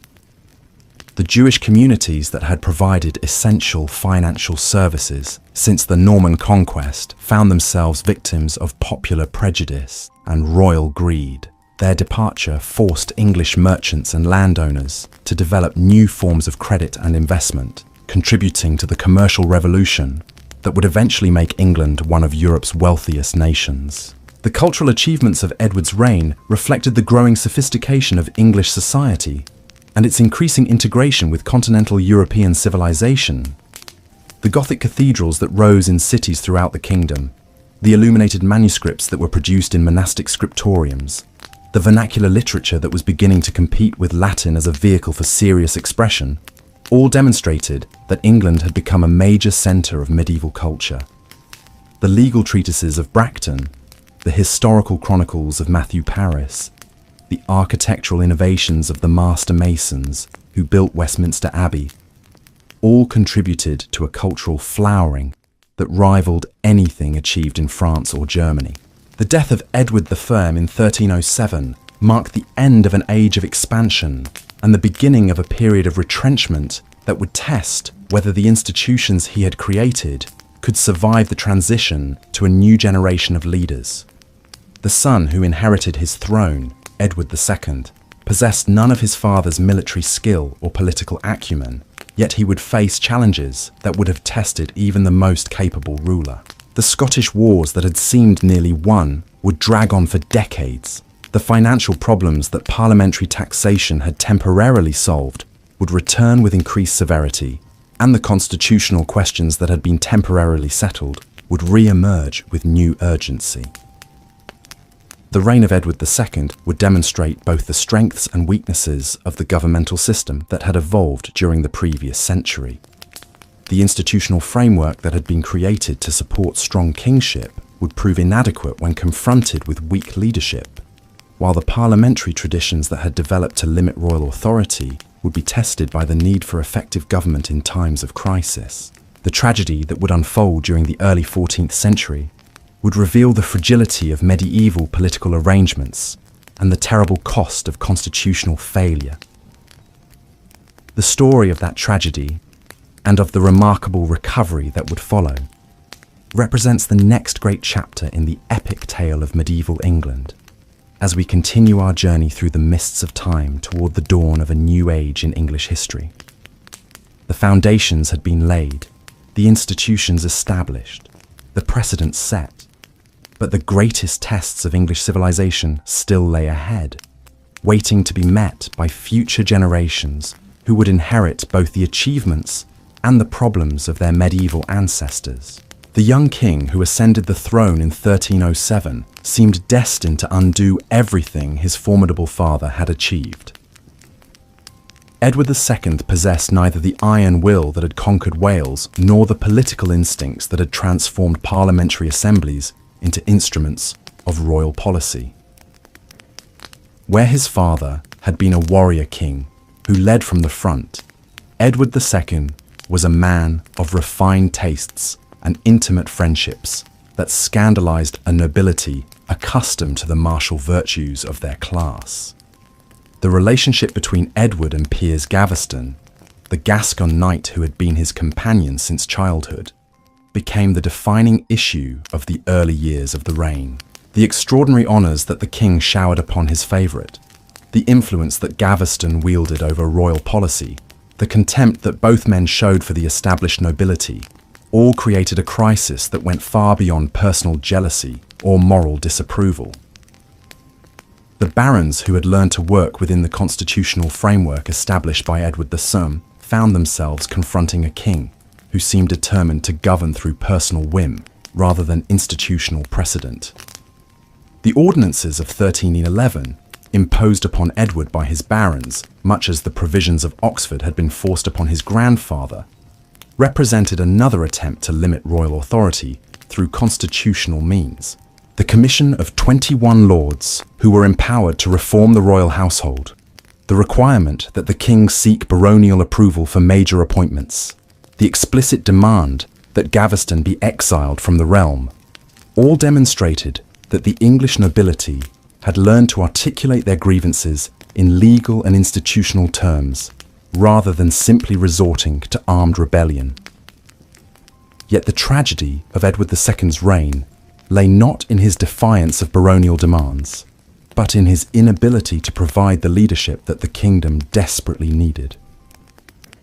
The Jewish communities that had provided essential financial services since the Norman conquest found themselves victims of popular prejudice and royal greed. Their departure forced English merchants and landowners to develop new forms of credit and investment, contributing to the commercial revolution that would eventually make England one of Europe's wealthiest nations. The cultural achievements of Edward's reign reflected the growing sophistication of English society and its increasing integration with continental European civilization. The Gothic cathedrals that rose in cities throughout the kingdom, the illuminated manuscripts that were produced in monastic scriptoriums, the vernacular literature that was beginning to compete with Latin as a vehicle for serious expression, all demonstrated that England had become a major centre of medieval culture. The legal treatises of Bracton, the historical chronicles of Matthew Paris, the architectural innovations of the master masons who built Westminster Abbey, all contributed to a cultural flowering that rivaled anything achieved in France or Germany. The death of Edward I in 1307 marked the end of an age of expansion and the beginning of a period of retrenchment that would test whether the institutions he had created could survive the transition to a new generation of leaders. The son who inherited his throne, Edward II, possessed none of his father's military skill or political acumen, yet he would face challenges that would have tested even the most capable ruler. The Scottish wars that had seemed nearly won would drag on for decades. The financial problems that parliamentary taxation had temporarily solved would return with increased severity, and the constitutional questions that had been temporarily settled would re-emerge with new urgency. The reign of Edward II would demonstrate both the strengths and weaknesses of the governmental system that had evolved during the previous century. The institutional framework that had been created to support strong kingship would prove inadequate when confronted with weak leadership, while the parliamentary traditions that had developed to limit royal authority would be tested by the need for effective government in times of crisis. The tragedy that would unfold during the early 14th century would reveal the fragility of medieval political arrangements and the terrible cost of constitutional failure. The story of that tragedy, and of the remarkable recovery that would follow, represents the next great chapter in the epic tale of medieval England, as we continue our journey through the mists of time toward the dawn of a new age in English history. The foundations had been laid, the institutions established, the precedents set, but the greatest tests of English civilization still lay ahead, waiting to be met by future generations who would inherit both the achievements and the problems of their medieval ancestors. The young king who ascended the throne in 1307 seemed destined to undo everything his formidable father had achieved. Edward II possessed neither the iron will that had conquered Wales nor the political instincts that had transformed parliamentary assemblies into instruments of royal policy. Where his father had been a warrior king who led from the front, Edward II was a man of refined tastes and intimate friendships that scandalized a nobility accustomed to the martial virtues of their class. The relationship between Edward and Piers Gaveston, the Gascon knight who had been his companion since childhood, became the defining issue of the early years of the reign. The extraordinary honours that the king showered upon his favourite, the influence that Gaveston wielded over royal policy, the contempt that both men showed for the established nobility, all created a crisis that went far beyond personal jealousy or moral disapproval. The barons who had learned to work within the constitutional framework established by Edward I found themselves confronting a king who seemed determined to govern through personal whim rather than institutional precedent. The ordinances of 1311, imposed upon Edward by his barons, much as the provisions of Oxford had been forced upon his grandfather, represented another attempt to limit royal authority through constitutional means. The commission of 21 lords who were empowered to reform the royal household, the requirement that the king seek baronial approval for major appointments, the explicit demand that Gaveston be exiled from the realm, all demonstrated that the English nobility had learned to articulate their grievances in legal and institutional terms, rather than simply resorting to armed rebellion. Yet the tragedy of Edward II's reign lay not in his defiance of baronial demands, but in his inability to provide the leadership that the kingdom desperately needed.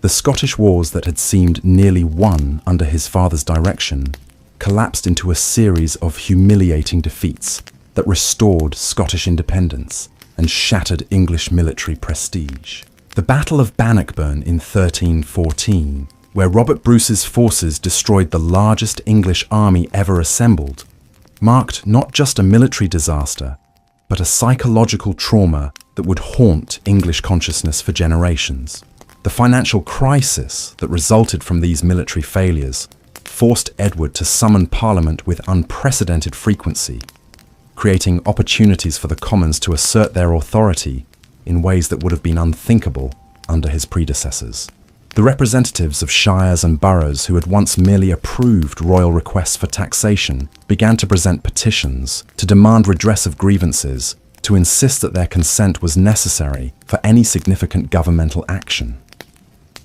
The Scottish wars that had seemed nearly won under his father's direction collapsed into a series of humiliating defeats that restored Scottish independence and shattered English military prestige. The Battle of Bannockburn in 1314, where Robert Bruce's forces destroyed the largest English army ever assembled, marked not just a military disaster, but a psychological trauma that would haunt English consciousness for generations. The financial crisis that resulted from these military failures forced Edward to summon Parliament with unprecedented frequency, creating opportunities for the commons to assert their authority in ways that would have been unthinkable under his predecessors. The representatives of shires and boroughs who had once merely approved royal requests for taxation began to present petitions to demand redress of grievances, to insist that their consent was necessary for any significant governmental action.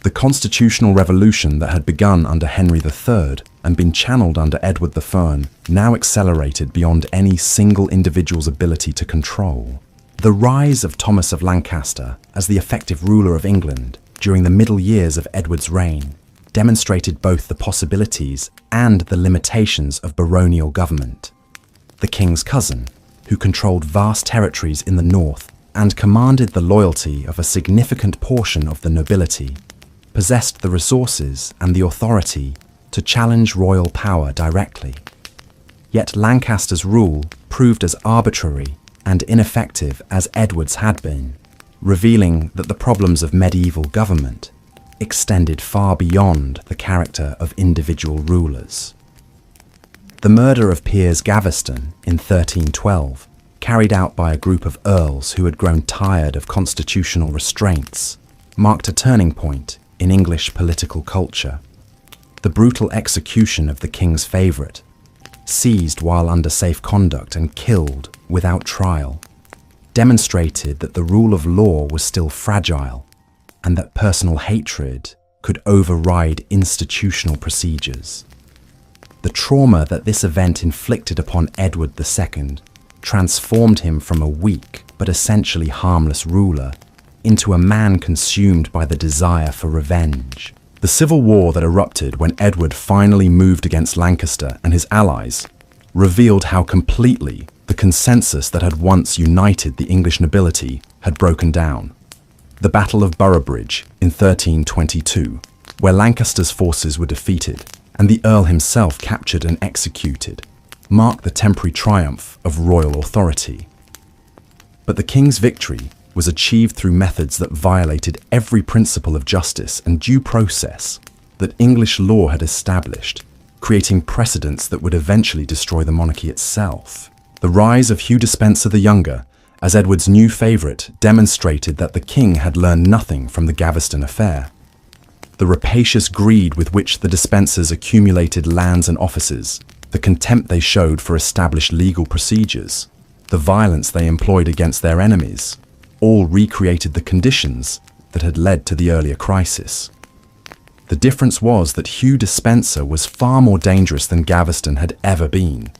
The constitutional revolution that had begun under Henry III and been channeled under Edward the Firm now accelerated beyond any single individual's ability to control. The rise of Thomas of Lancaster as the effective ruler of England during the middle years of Edward's reign demonstrated both the possibilities and the limitations of baronial government. The king's cousin, who controlled vast territories in the north and commanded the loyalty of a significant portion of the nobility, possessed the resources and the authority to challenge royal power directly. Yet Lancaster's rule proved as arbitrary and ineffective as Edward's had been, revealing that the problems of medieval government extended far beyond the character of individual rulers. The murder of Piers Gaveston in 1312, carried out by a group of earls who had grown tired of constitutional restraints, marked a turning point in English political culture. The brutal execution of the king's favourite, seized while under safe conduct and killed without trial, demonstrated that the rule of law was still fragile and that personal hatred could override institutional procedures. The trauma that this event inflicted upon Edward II transformed him from a weak but essentially harmless ruler into a man consumed by the desire for revenge. The civil war that erupted when Edward finally moved against Lancaster and his allies revealed how completely the consensus that had once united the English nobility had broken down. The Battle of Boroughbridge in 1322, where Lancaster's forces were defeated and the Earl himself captured and executed, marked the temporary triumph of royal authority. But the king's victory was achieved through methods that violated every principle of justice and due process that English law had established, creating precedents that would eventually destroy the monarchy itself. The rise of Hugh Despencer the Younger as Edward's new favourite demonstrated that the king had learned nothing from the Gaveston affair. The rapacious greed with which the Despensers accumulated lands and offices, the contempt they showed for established legal procedures, the violence they employed against their enemies, all recreated the conditions that had led to the earlier crisis. The difference was that Hugh Despencer was far more dangerous than Gaveston had ever been,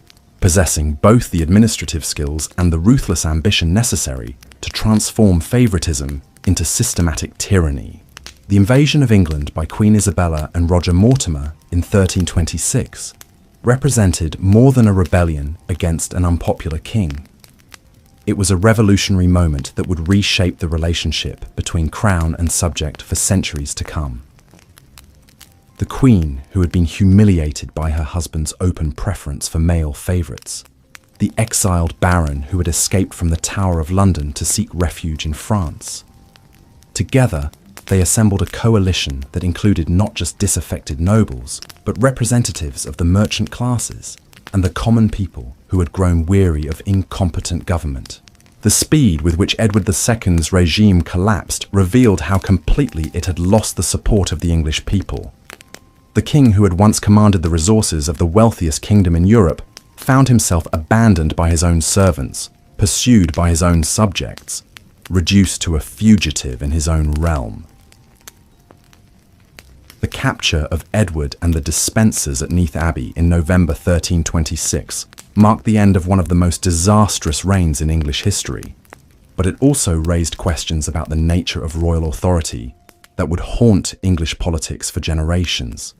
possessing both the administrative skills and the ruthless ambition necessary to transform favouritism into systematic tyranny. The invasion of England by Queen Isabella and Roger Mortimer in 1326 represented more than a rebellion against an unpopular king. It was a revolutionary moment that would reshape the relationship between crown and subject for centuries to come. The Queen, who had been humiliated by her husband's open preference for male favourites, the exiled Baron who had escaped from the Tower of London to seek refuge in France. Together, they assembled a coalition that included not just disaffected nobles, but representatives of the merchant classes and the common people who had grown weary of incompetent government. The speed with which Edward II's regime collapsed revealed how completely it had lost the support of the English people. The king, who had once commanded the resources of the wealthiest kingdom in Europe, found himself abandoned by his own servants, pursued by his own subjects, reduced to a fugitive in his own realm. The capture of Edward and the Despensers at Neath Abbey in November 1326 marked the end of one of the most disastrous reigns in English history, but it also raised questions about the nature of royal authority that would haunt English politics for generations.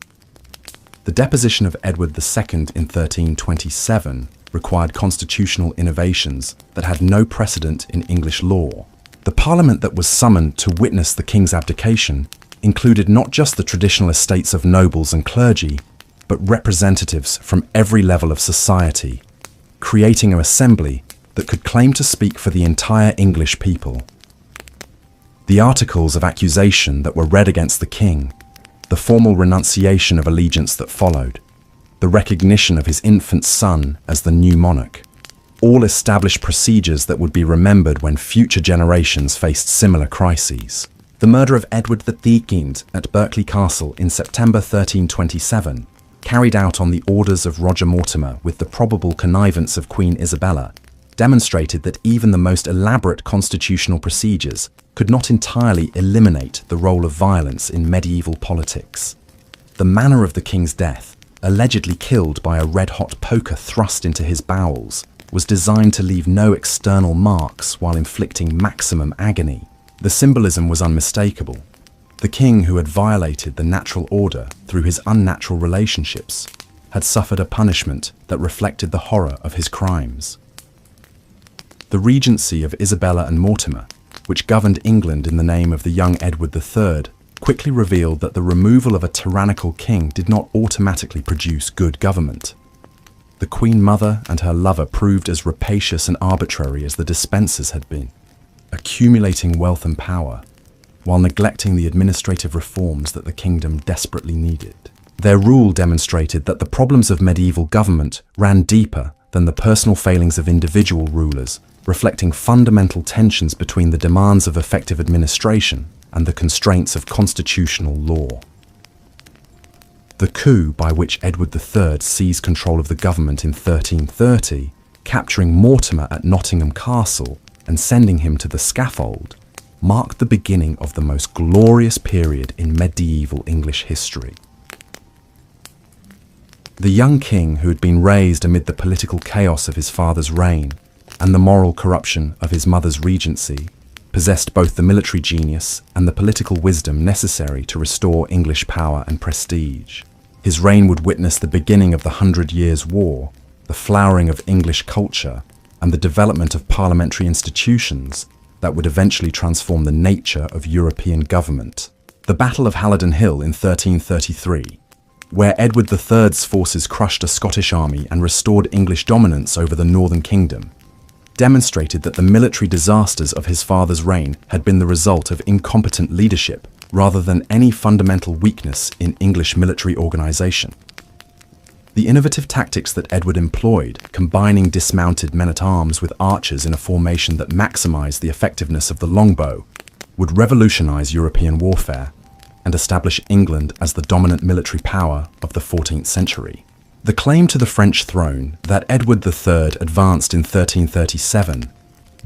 The deposition of Edward II in 1327 required constitutional innovations that had no precedent in English law. The Parliament that was summoned to witness the king's abdication included not just the traditional estates of nobles and clergy, but representatives from every level of society, creating an assembly that could claim to speak for the entire English people. The articles of accusation that were read against the king, the formal renunciation of allegiance that followed, the recognition of his infant son as the new monarch, all established procedures that would be remembered when future generations faced similar crises. The murder of Edward II at Berkeley Castle in September 1327, carried out on the orders of Roger Mortimer with the probable connivance of Queen Isabella, demonstrated that even the most elaborate constitutional procedures could not entirely eliminate the role of violence in medieval politics. The manner of the king's death, allegedly killed by a red-hot poker thrust into his bowels, was designed to leave no external marks while inflicting maximum agony. The symbolism was unmistakable. The king, who had violated the natural order through his unnatural relationships, had suffered a punishment that reflected the horror of his crimes. The regency of Isabella and Mortimer, which governed England in the name of the young Edward III, quickly revealed that the removal of a tyrannical king did not automatically produce good government. The Queen Mother and her lover proved as rapacious and arbitrary as the Despensers had been, accumulating wealth and power, while neglecting the administrative reforms that the kingdom desperately needed. Their rule demonstrated that the problems of medieval government ran deeper than the personal failings of individual rulers, reflecting fundamental tensions between the demands of effective administration and the constraints of constitutional law. The coup by which Edward III seized control of the government in 1330, capturing Mortimer at Nottingham Castle and sending him to the scaffold, marked the beginning of the most glorious period in medieval English history. The young king, who had been raised amid the political chaos of his father's reign and the moral corruption of his mother's regency, possessed both the military genius and the political wisdom necessary to restore English power and prestige. His reign would witness the beginning of the 100 Years' War, the flowering of English culture, and the development of parliamentary institutions that would eventually transform the nature of European government. The Battle of Halidon Hill in 1333, where Edward III's forces crushed a Scottish army and restored English dominance over the northern kingdom, demonstrated that the military disasters of his father's reign had been the result of incompetent leadership rather than any fundamental weakness in English military organization. The innovative tactics that Edward employed, combining dismounted men-at-arms with archers in a formation that maximized the effectiveness of the longbow, would revolutionize European warfare and establish England as the dominant military power of the 14th century. The claim to the French throne that Edward III advanced in 1337,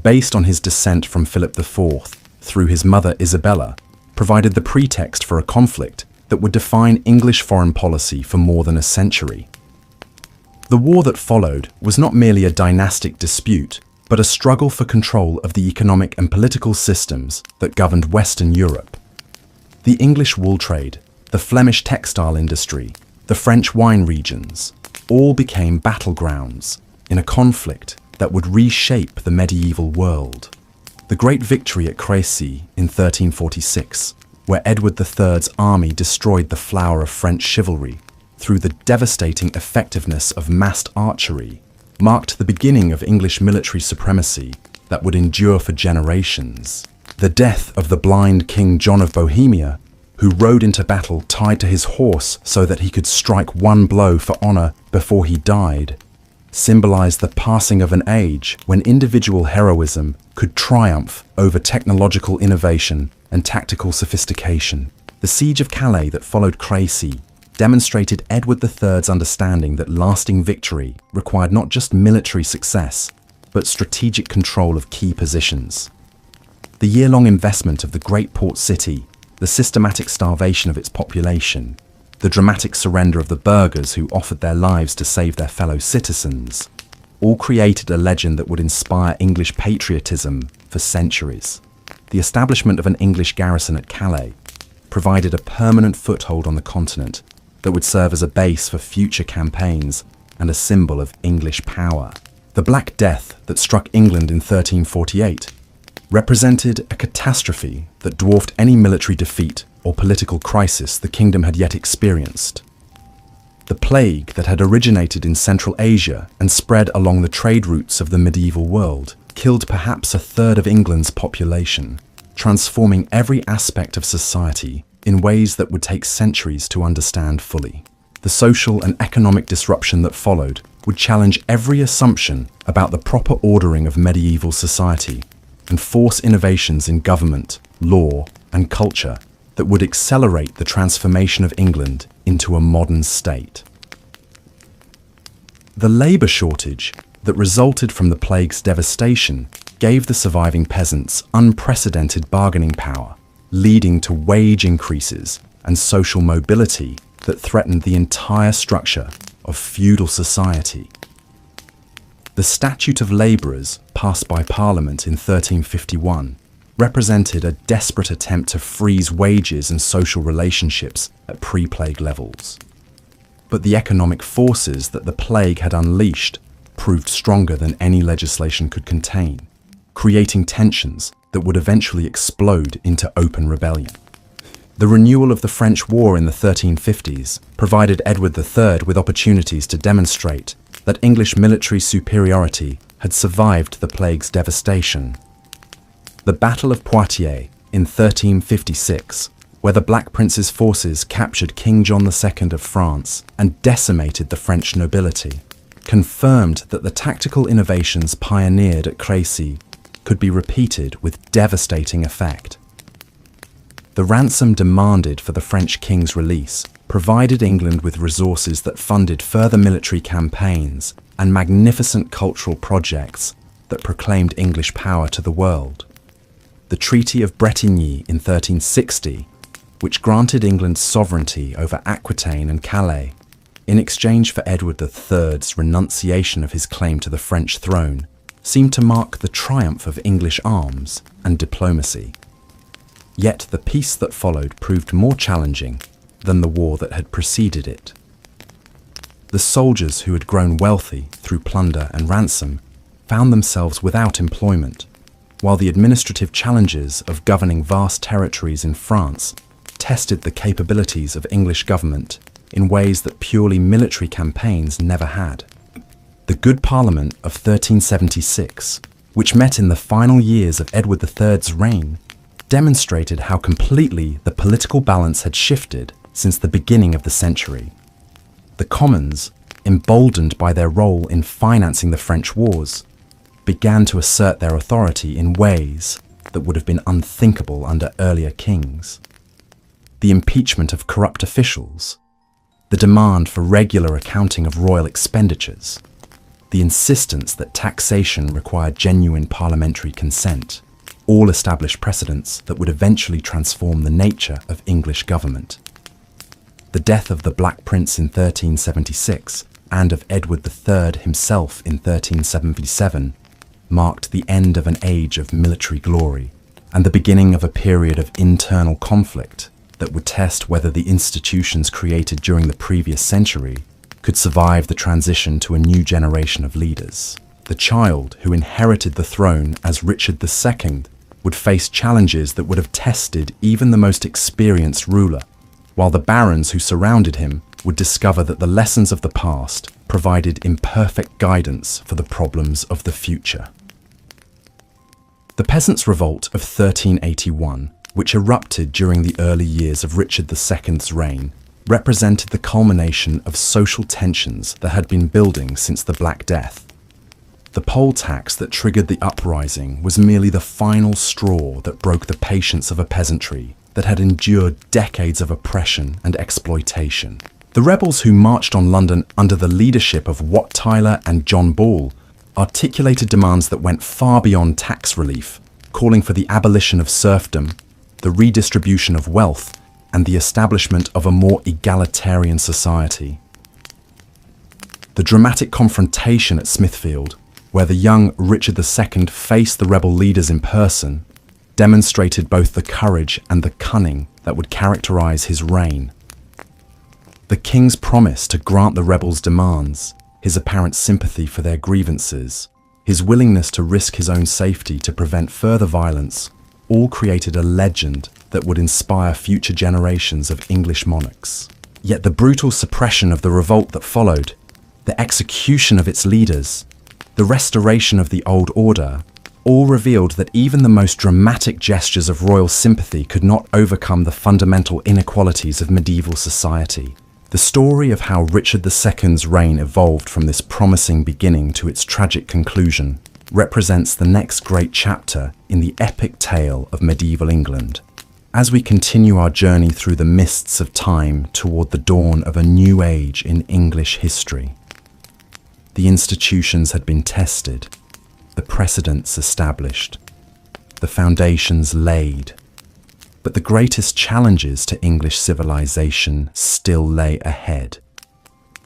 based on his descent from Philip IV through his mother Isabella, provided the pretext for a conflict that would define English foreign policy for more than a century. The war that followed was not merely a dynastic dispute, but a struggle for control of the economic and political systems that governed Western Europe. The English wool trade, the Flemish textile industry, the French wine regions, all became battlegrounds in a conflict that would reshape the medieval world. The great victory at Crécy in 1346, where Edward III's army destroyed the flower of French chivalry through the devastating effectiveness of massed archery, marked the beginning of English military supremacy that would endure for generations. The death of the blind King John of Bohemia, who rode into battle tied to his horse so that he could strike one blow for honor before he died, symbolized the passing of an age when individual heroism could triumph over technological innovation and tactical sophistication. The siege of Calais that followed Crécy demonstrated Edward III's understanding that lasting victory required not just military success, but strategic control of key positions. The year-long investment of the great port city, the systematic starvation of its population, the dramatic surrender of the burghers who offered their lives to save their fellow citizens, all created a legend that would inspire English patriotism for centuries. The establishment of an English garrison at Calais provided a permanent foothold on the continent that would serve as a base for future campaigns and a symbol of English power. The Black Death that struck England in 1348 represented a catastrophe that dwarfed any military defeat or political crisis the kingdom had yet experienced. The plague that had originated in Central Asia and spread along the trade routes of the medieval world killed perhaps a third of England's population, transforming every aspect of society in ways that would take centuries to understand fully. The social and economic disruption that followed would challenge every assumption about the proper ordering of medieval society and force innovations in government, law, and culture that would accelerate the transformation of England into a modern state. The labour shortage that resulted from the plague's devastation gave the surviving peasants unprecedented bargaining power, leading to wage increases and social mobility that threatened the entire structure of feudal society. The Statute of Labourers, passed by Parliament in 1351, represented a desperate attempt to freeze wages and social relationships at pre-plague levels. But the economic forces that the plague had unleashed proved stronger than any legislation could contain, creating tensions that would eventually explode into open rebellion. The renewal of the French War in the 1350s provided Edward III with opportunities to demonstrate that English military superiority had survived the plague's devastation. The Battle of Poitiers in 1356, where the Black Prince's forces captured King John II of France and decimated the French nobility, confirmed that the tactical innovations pioneered at Crécy could be repeated with devastating effect. The ransom demanded for the French king's release provided England with resources that funded further military campaigns and magnificent cultural projects that proclaimed English power to the world. The Treaty of Bretigny in 1360, which granted England sovereignty over Aquitaine and Calais, in exchange for Edward III's renunciation of his claim to the French throne, seemed to mark the triumph of English arms and diplomacy. Yet the peace that followed proved more challenging than the war that had preceded it. The soldiers who had grown wealthy through plunder and ransom found themselves without employment, while the administrative challenges of governing vast territories in France tested the capabilities of English government in ways that purely military campaigns never had. The Good Parliament of 1376, which met in the final years of Edward III's reign, demonstrated how completely the political balance had shifted since the beginning of the century. The Commons, emboldened by their role in financing the French wars, began to assert their authority in ways that would have been unthinkable under earlier kings. The impeachment of corrupt officials, the demand for regular accounting of royal expenditures, the insistence that taxation required genuine parliamentary consent, all established precedents that would eventually transform the nature of English government. The death of the Black Prince in 1376 and of Edward III himself in 1377 marked the end of an age of military glory and the beginning of a period of internal conflict that would test whether the institutions created during the previous century could survive the transition to a new generation of leaders. The child who inherited the throne as Richard II would face challenges that would have tested even the most experienced ruler, while the barons who surrounded him would discover that the lessons of the past provided imperfect guidance for the problems of the future. The Peasants' Revolt of 1381, which erupted during the early years of Richard II's reign, represented the culmination of social tensions that had been building since the Black Death. The poll tax that triggered the uprising was merely the final straw that broke the patience of a peasantry that had endured decades of oppression and exploitation. The rebels who marched on London under the leadership of Wat Tyler and John Ball articulated demands that went far beyond tax relief, calling for the abolition of serfdom, the redistribution of wealth, and the establishment of a more egalitarian society. The dramatic confrontation at Smithfield, where the young Richard II faced the rebel leaders in person, demonstrated both the courage and the cunning that would characterize his reign. The king's promise to grant the rebels' demands, his apparent sympathy for their grievances, his willingness to risk his own safety to prevent further violence, all created a legend that would inspire future generations of English monarchs. Yet the brutal suppression of the revolt that followed, the execution of its leaders, the restoration of the old order, all revealed that even the most dramatic gestures of royal sympathy could not overcome the fundamental inequalities of medieval society. The story of how Richard II's reign evolved from this promising beginning to its tragic conclusion represents the next great chapter in the epic tale of medieval England. As we continue our journey through the mists of time toward the dawn of a new age in English history, the institutions had been tested, the precedents established, the foundations laid, but the greatest challenges to English civilization still lay ahead,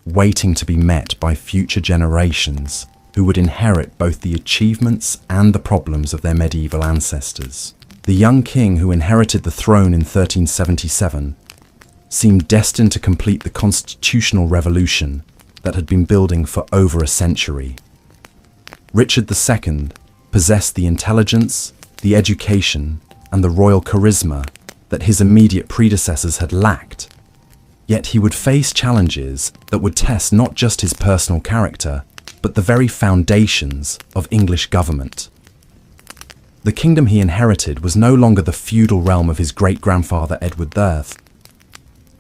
waiting to be met by future generations who would inherit both the achievements and the problems of their medieval ancestors. The young king who inherited the throne in 1377 seemed destined to complete the constitutional revolution that had been building for over a century. Richard II possessed the intelligence, the education, and the royal charisma that his immediate predecessors had lacked. Yet he would face challenges that would test not just his personal character, but the very foundations of English government. The kingdom he inherited was no longer the feudal realm of his great-grandfather Edward III,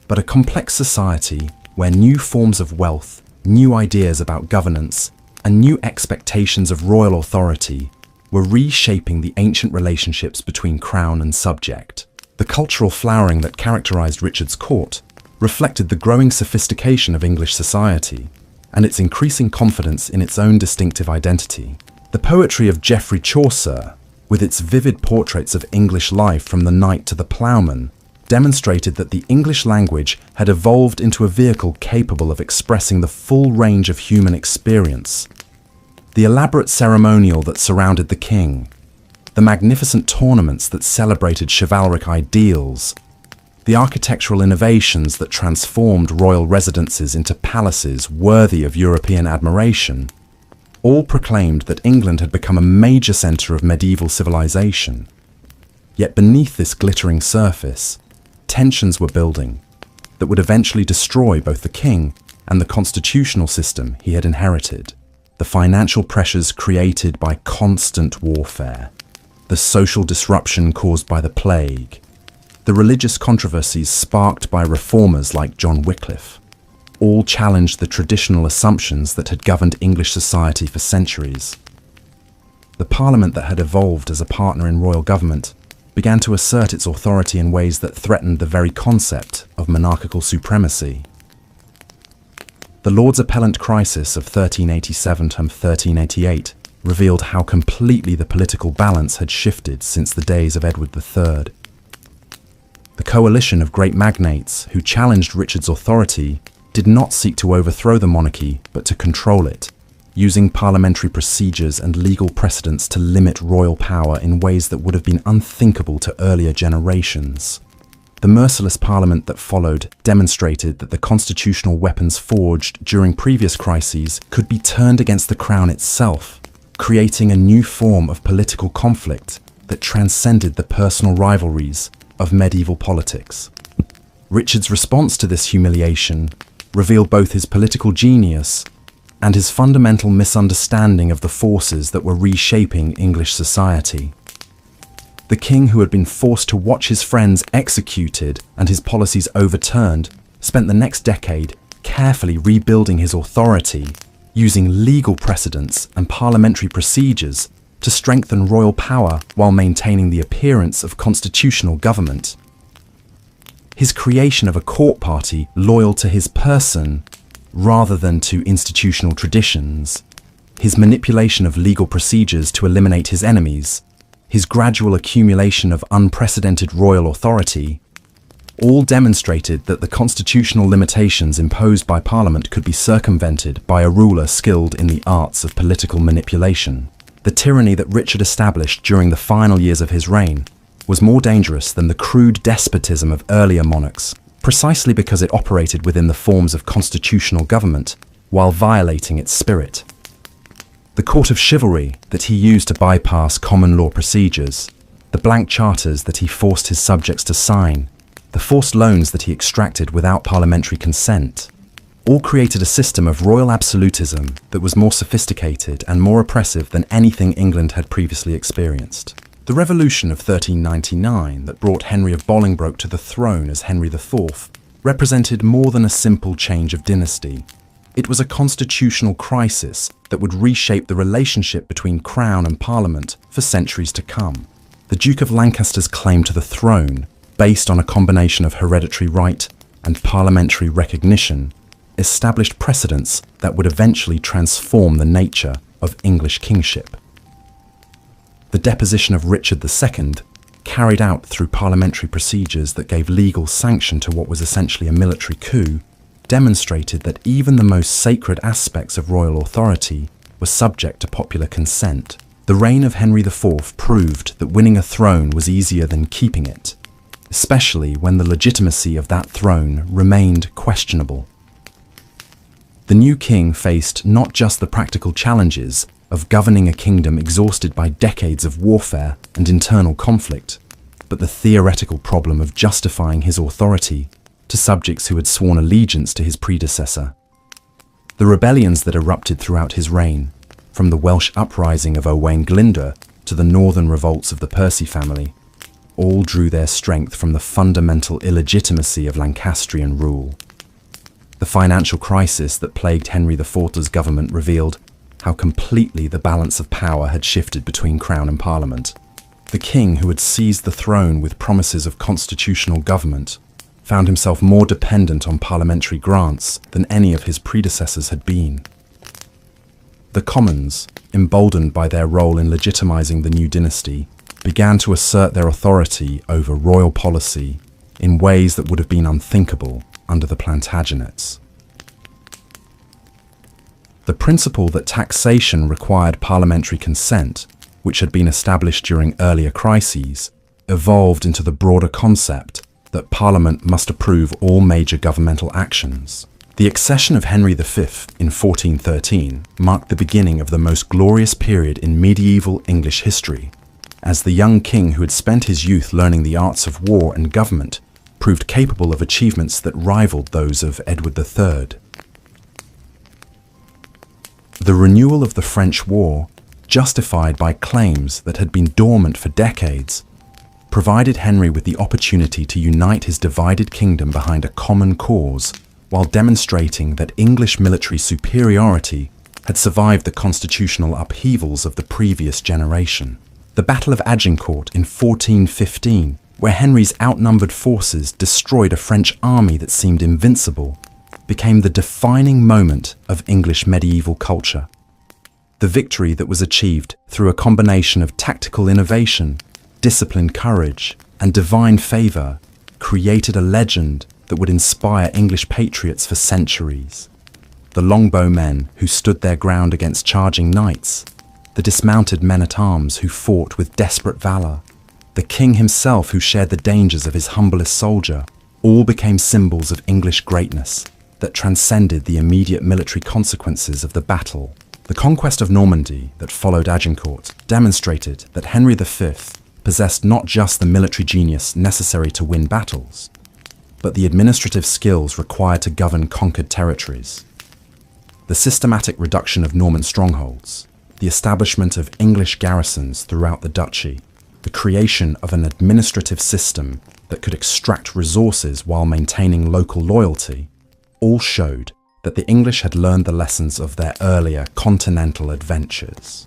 but a complex society where new forms of wealth, new ideas about governance, and new expectations of royal authority were reshaping the ancient relationships between crown and subject. The cultural flowering that characterized Richard's court reflected the growing sophistication of English society and its increasing confidence in its own distinctive identity. The poetry of Geoffrey Chaucer, with its vivid portraits of English life from the knight to the ploughman, demonstrated that the English language had evolved into a vehicle capable of expressing the full range of human experience. The elaborate ceremonial that surrounded the king, the magnificent tournaments that celebrated chivalric ideals, the architectural innovations that transformed royal residences into palaces worthy of European admiration, all proclaimed that England had become a major centre of medieval civilization. Yet beneath this glittering surface, tensions were building that would eventually destroy both the king and the constitutional system he had inherited. The financial pressures created by constant warfare, the social disruption caused by the plague, the religious controversies sparked by reformers like John Wycliffe, all challenged the traditional assumptions that had governed English society for centuries. The Parliament that had evolved as a partner in royal government began to assert its authority in ways that threatened the very concept of monarchical supremacy. The Lords Appellant crisis of 1387 to 1388 revealed how completely the political balance had shifted since the days of Edward III. The coalition of great magnates who challenged Richard's authority did not seek to overthrow the monarchy, but to control it, using parliamentary procedures and legal precedents to limit royal power in ways that would have been unthinkable to earlier generations. The merciless parliament that followed demonstrated that the constitutional weapons forged during previous crises could be turned against the crown itself, creating a new form of political conflict that transcended the personal rivalries of medieval politics. Richard's response to this humiliation revealed both his political genius and his fundamental misunderstanding of the forces that were reshaping English society. The king, who had been forced to watch his friends executed and his policies overturned, spent the next decade carefully rebuilding his authority, using legal precedents and parliamentary procedures to strengthen royal power while maintaining the appearance of constitutional government. His creation of a court party loyal to his person rather than to institutional traditions, his manipulation of legal procedures to eliminate his enemies, his gradual accumulation of unprecedented royal authority, all demonstrated that the constitutional limitations imposed by Parliament could be circumvented by a ruler skilled in the arts of political manipulation. The tyranny that Richard established during the final years of his reign was more dangerous than the crude despotism of earlier monarchs, precisely because it operated within the forms of constitutional government while violating its spirit. The court of chivalry that he used to bypass common law procedures, the blank charters that he forced his subjects to sign, the forced loans that he extracted without parliamentary consent, all created a system of royal absolutism that was more sophisticated and more oppressive than anything England had previously experienced. The revolution of 1399 that brought Henry of Bolingbroke to the throne as Henry IV represented more than a simple change of dynasty. It was a constitutional crisis that would reshape the relationship between Crown and Parliament for centuries to come. The Duke of Lancaster's claim to the throne, based on a combination of hereditary right and parliamentary recognition, established precedents that would eventually transform the nature of English kingship. The deposition of Richard II, carried out through parliamentary procedures that gave legal sanction to what was essentially a military coup, demonstrated that even the most sacred aspects of royal authority were subject to popular consent. The reign of Henry IV proved that winning a throne was easier than keeping it, especially when the legitimacy of that throne remained questionable. The new king faced not just the practical challenges of governing a kingdom exhausted by decades of warfare and internal conflict, but the theoretical problem of justifying his authority to subjects who had sworn allegiance to his predecessor. The rebellions that erupted throughout his reign, from the Welsh uprising of Owain Glyndwr to the northern revolts of the Percy family, all drew their strength from the fundamental illegitimacy of Lancastrian rule. The financial crisis that plagued Henry IV's government revealed how completely the balance of power had shifted between Crown and Parliament. The king, who had seized the throne with promises of constitutional government, found himself more dependent on parliamentary grants than any of his predecessors had been. The Commons, emboldened by their role in legitimising the new dynasty, began to assert their authority over royal policy in ways that would have been unthinkable under the Plantagenets. The principle that taxation required parliamentary consent, which had been established during earlier crises, evolved into the broader concept that Parliament must approve all major governmental actions. The accession of Henry V in 1413 marked the beginning of the most glorious period in medieval English history, as the young king who had spent his youth learning the arts of war and government proved capable of achievements that rivaled those of Edward III. The renewal of the French War, justified by claims that had been dormant for decades, provided Henry with the opportunity to unite his divided kingdom behind a common cause, while demonstrating that English military superiority had survived the constitutional upheavals of the previous generation. The Battle of Agincourt in 1415, where Henry's outnumbered forces destroyed a French army that seemed invincible, became the defining moment of English medieval culture. The victory that was achieved through a combination of tactical innovation, disciplined courage, and divine favour created a legend that would inspire English patriots for centuries. The longbowmen who stood their ground against charging knights, the dismounted men-at-arms who fought with desperate valour, the king himself who shared the dangers of his humblest soldier, all became symbols of English greatness that transcended the immediate military consequences of the battle. The conquest of Normandy that followed Agincourt demonstrated that Henry V possessed not just the military genius necessary to win battles, but the administrative skills required to govern conquered territories. The systematic reduction of Norman strongholds, the establishment of English garrisons throughout the duchy, the creation of an administrative system that could extract resources while maintaining local loyalty, all showed that the English had learned the lessons of their earlier continental adventures.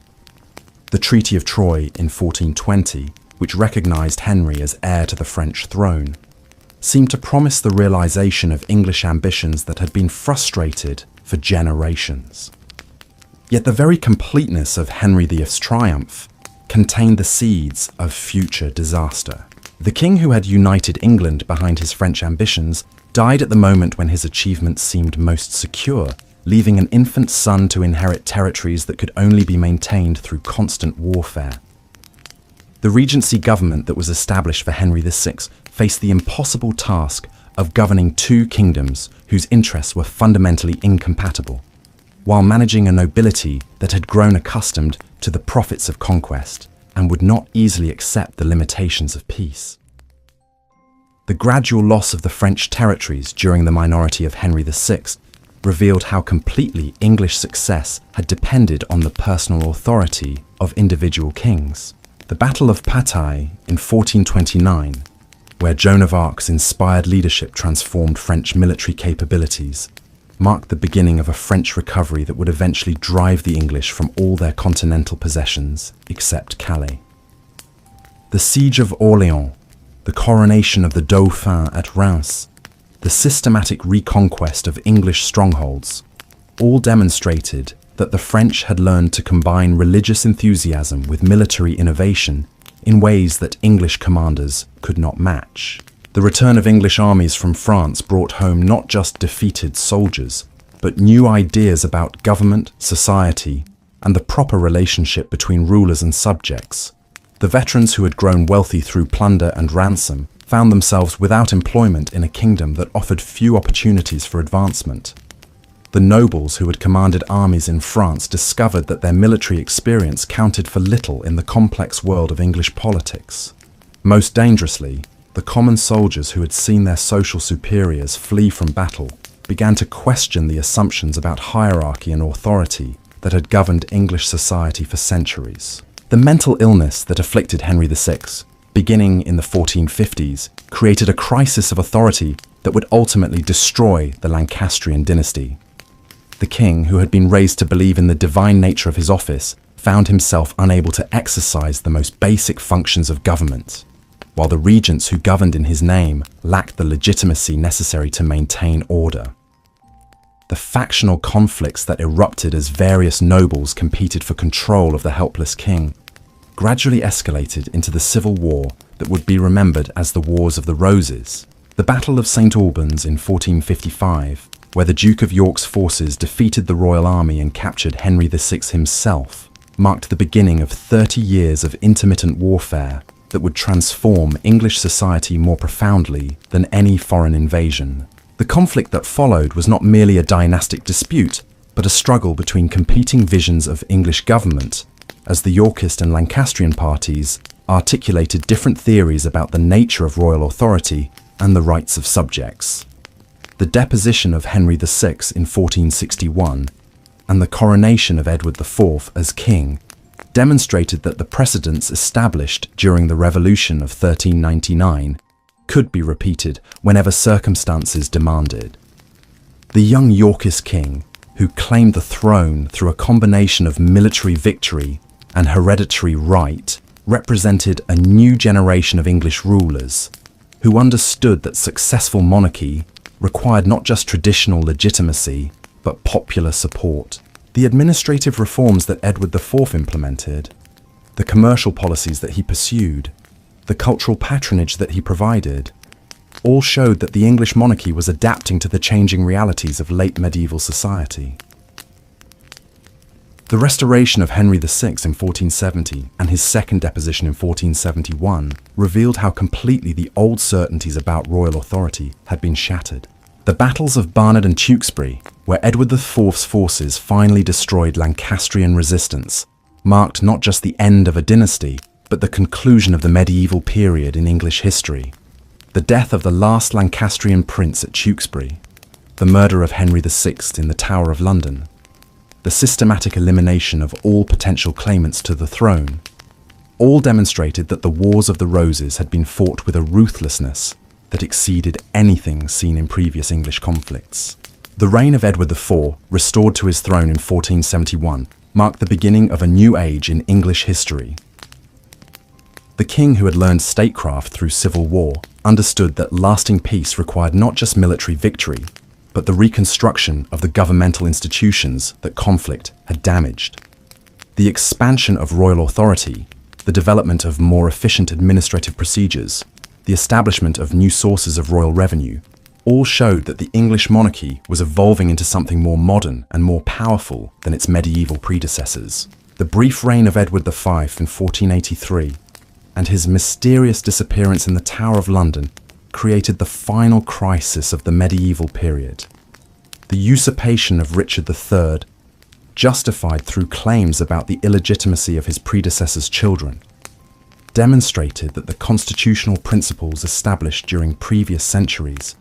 The Treaty of Troyes in 1420, which recognised Henry as heir to the French throne, seemed to promise the realisation of English ambitions that had been frustrated for generations. Yet the very completeness of Henry V's triumph contained the seeds of future disaster. The king who had united England behind his French ambitions died at the moment when his achievements seemed most secure, leaving an infant son to inherit territories that could only be maintained through constant warfare. The Regency government that was established for Henry VI faced the impossible task of governing two kingdoms whose interests were fundamentally incompatible, while managing a nobility that had grown accustomed to the profits of conquest and would not easily accept the limitations of peace. The gradual loss of the French territories during the minority of Henry VI revealed how completely English success had depended on the personal authority of individual kings. The Battle of Patay in 1429 where Joan of Arc's inspired leadership transformed French military capabilities, marked the beginning of a French recovery that would eventually drive the English from all their continental possessions except Calais. The Siege of Orléans, the coronation of the Dauphin at Reims, the systematic reconquest of English strongholds, all demonstrated that the French had learned to combine religious enthusiasm with military innovation in ways that English commanders could not match. The return of English armies from France brought home not just defeated soldiers, but new ideas about government, society, and the proper relationship between rulers and subjects. The veterans who had grown wealthy through plunder and ransom found themselves without employment in a kingdom that offered few opportunities for advancement. The nobles who had commanded armies in France discovered that their military experience counted for little in the complex world of English politics. Most dangerously, the common soldiers who had seen their social superiors flee from battle began to question the assumptions about hierarchy and authority that had governed English society for centuries. The mental illness that afflicted Henry VI, beginning in the 1450s, created a crisis of authority that would ultimately destroy the Lancastrian dynasty. The king, who had been raised to believe in the divine nature of his office, found himself unable to exercise the most basic functions of government, while the regents who governed in his name lacked the legitimacy necessary to maintain order. The factional conflicts that erupted as various nobles competed for control of the helpless king gradually escalated into the civil war that would be remembered as the Wars of the Roses. The Battle of St. Albans in 1455, where the Duke of York's forces defeated the royal army and captured Henry VI himself, marked the beginning of 30 years of intermittent warfare that would transform English society more profoundly than any foreign invasion. The conflict that followed was not merely a dynastic dispute, but a struggle between competing visions of English government, as the Yorkist and Lancastrian parties articulated different theories about the nature of royal authority and the rights of subjects. The deposition of Henry VI in 1461 and the coronation of Edward IV as king demonstrated that the precedents established during the Revolution of 1399 could be repeated whenever circumstances demanded. The young Yorkist king, who claimed the throne through a combination of military victory and hereditary right, represented a new generation of English rulers who understood that successful monarchy required not just traditional legitimacy, but popular support. The administrative reforms that Edward IV implemented, the commercial policies that he pursued, the cultural patronage that he provided, all showed that the English monarchy was adapting to the changing realities of late medieval society. The restoration of Henry VI in 1470 and his second deposition in 1471 revealed how completely the old certainties about royal authority had been shattered. The battles of Barnard and Tewkesbury, where Edward IV's forces finally destroyed Lancastrian resistance, marked not just the end of a dynasty, but the conclusion of the medieval period in English history. The death of the last Lancastrian prince at Tewkesbury, the murder of Henry VI in the Tower of London, the systematic elimination of all potential claimants to the throne, all demonstrated that the Wars of the Roses had been fought with a ruthlessness that exceeded anything seen in previous English conflicts. The reign of Edward IV, restored to his throne in 1471, marked the beginning of a new age in English history. The king, who had learned statecraft through civil war, understood that lasting peace required not just military victory, but the reconstruction of the governmental institutions that conflict had damaged. The expansion of royal authority, the development of more efficient administrative procedures, the establishment of new sources of royal revenue, all showed that the English monarchy was evolving into something more modern and more powerful than its medieval predecessors. The brief reign of Edward V in 1483 and his mysterious disappearance in the Tower of London created the final crisis of the medieval period. The usurpation of Richard III, justified through claims about the illegitimacy of his predecessor's children, demonstrated that the constitutional principles established during previous centuries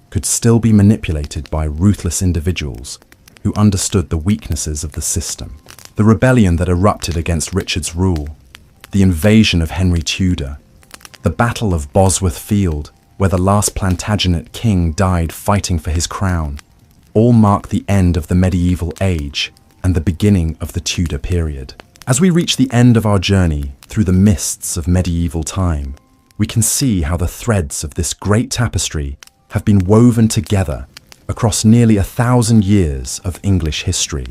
could still be manipulated by ruthless individuals who understood the weaknesses of the system. The rebellion that erupted against Richard's rule, the invasion of Henry Tudor, The Battle of Bosworth Field, where the last Plantagenet king died fighting for his crown, all mark the end of the medieval age and the beginning of the Tudor period. As we reach the end of our journey through the mists of medieval time, we can see how the threads of this great tapestry have been woven together across nearly 1,000 years of English history.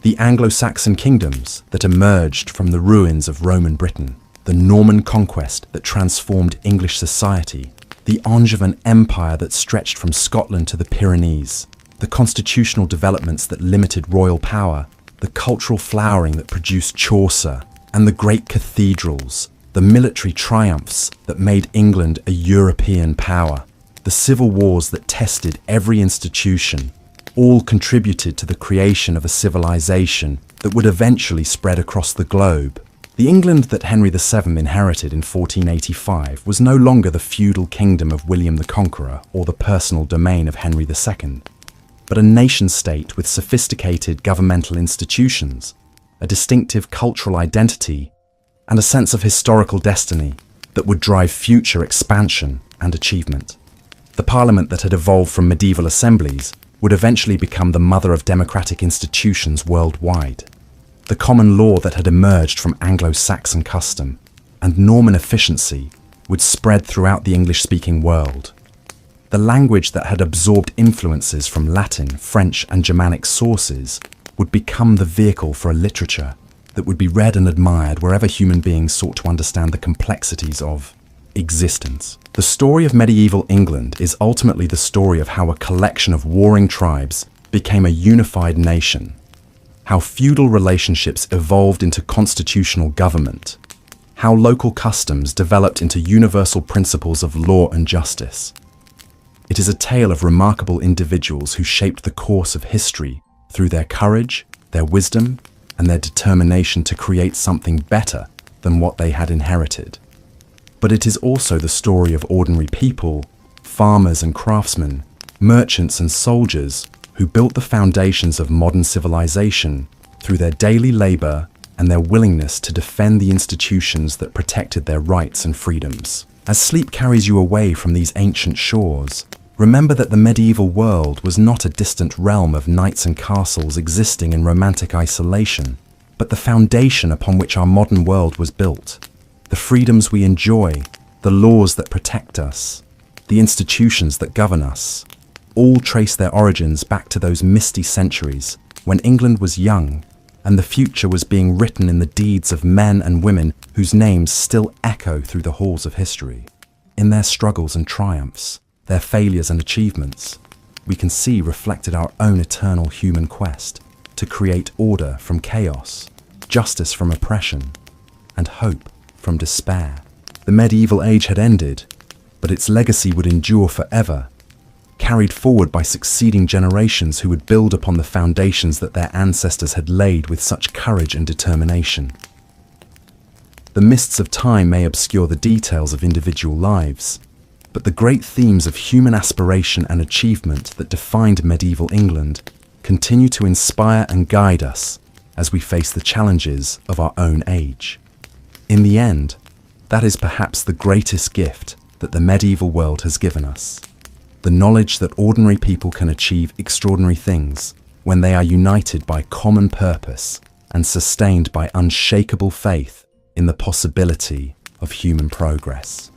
The Anglo-Saxon kingdoms that emerged from the ruins of Roman Britain, the Norman conquest that transformed English society, the Angevin Empire that stretched from Scotland to the Pyrenees, the constitutional developments that limited royal power, the cultural flowering that produced Chaucer, and the great cathedrals, the military triumphs that made England a European power, the civil wars that tested every institution, all contributed to the creation of a civilization that would eventually spread across the globe. The England that Henry VII inherited in 1485 was no longer the feudal kingdom of William the Conqueror or the personal domain of Henry II, but a nation-state with sophisticated governmental institutions, a distinctive cultural identity, and a sense of historical destiny that would drive future expansion and achievement. The Parliament that had evolved from medieval assemblies would eventually become the mother of democratic institutions worldwide. The common law that had emerged from Anglo-Saxon custom and Norman efficiency would spread throughout the English-speaking world. The language that had absorbed influences from Latin, French, and Germanic sources would become the vehicle for a literature that would be read and admired wherever human beings sought to understand the complexities of existence. The story of medieval England is ultimately the story of how a collection of warring tribes became a unified nation, how feudal relationships evolved into constitutional government, how local customs developed into universal principles of law and justice. It is a tale of remarkable individuals who shaped the course of history through their courage, their wisdom, and their determination to create something better than what they had inherited. But it is also the story of ordinary people, farmers and craftsmen, merchants and soldiers who built the foundations of modern civilization through their daily labor and their willingness to defend the institutions that protected their rights and freedoms. As sleep carries you away from these ancient shores, remember that the medieval world was not a distant realm of knights and castles existing in romantic isolation, but the foundation upon which our modern world was built. The freedoms we enjoy, the laws that protect us, the institutions that govern us, all trace their origins back to those misty centuries when England was young and the future was being written in the deeds of men and women whose names still echo through the halls of history. In their struggles and triumphs, their failures and achievements, we can see reflected our own eternal human quest to create order from chaos, justice from oppression, and hope from despair. The medieval age had ended, but its legacy would endure forever, carried forward by succeeding generations who would build upon the foundations that their ancestors had laid with such courage and determination. The mists of time may obscure the details of individual lives, but the great themes of human aspiration and achievement that defined medieval England continue to inspire and guide us as we face the challenges of our own age. In the end, that is perhaps the greatest gift that the medieval world has given us. The knowledge that ordinary people can achieve extraordinary things when they are united by common purpose and sustained by unshakable faith in the possibility of human progress.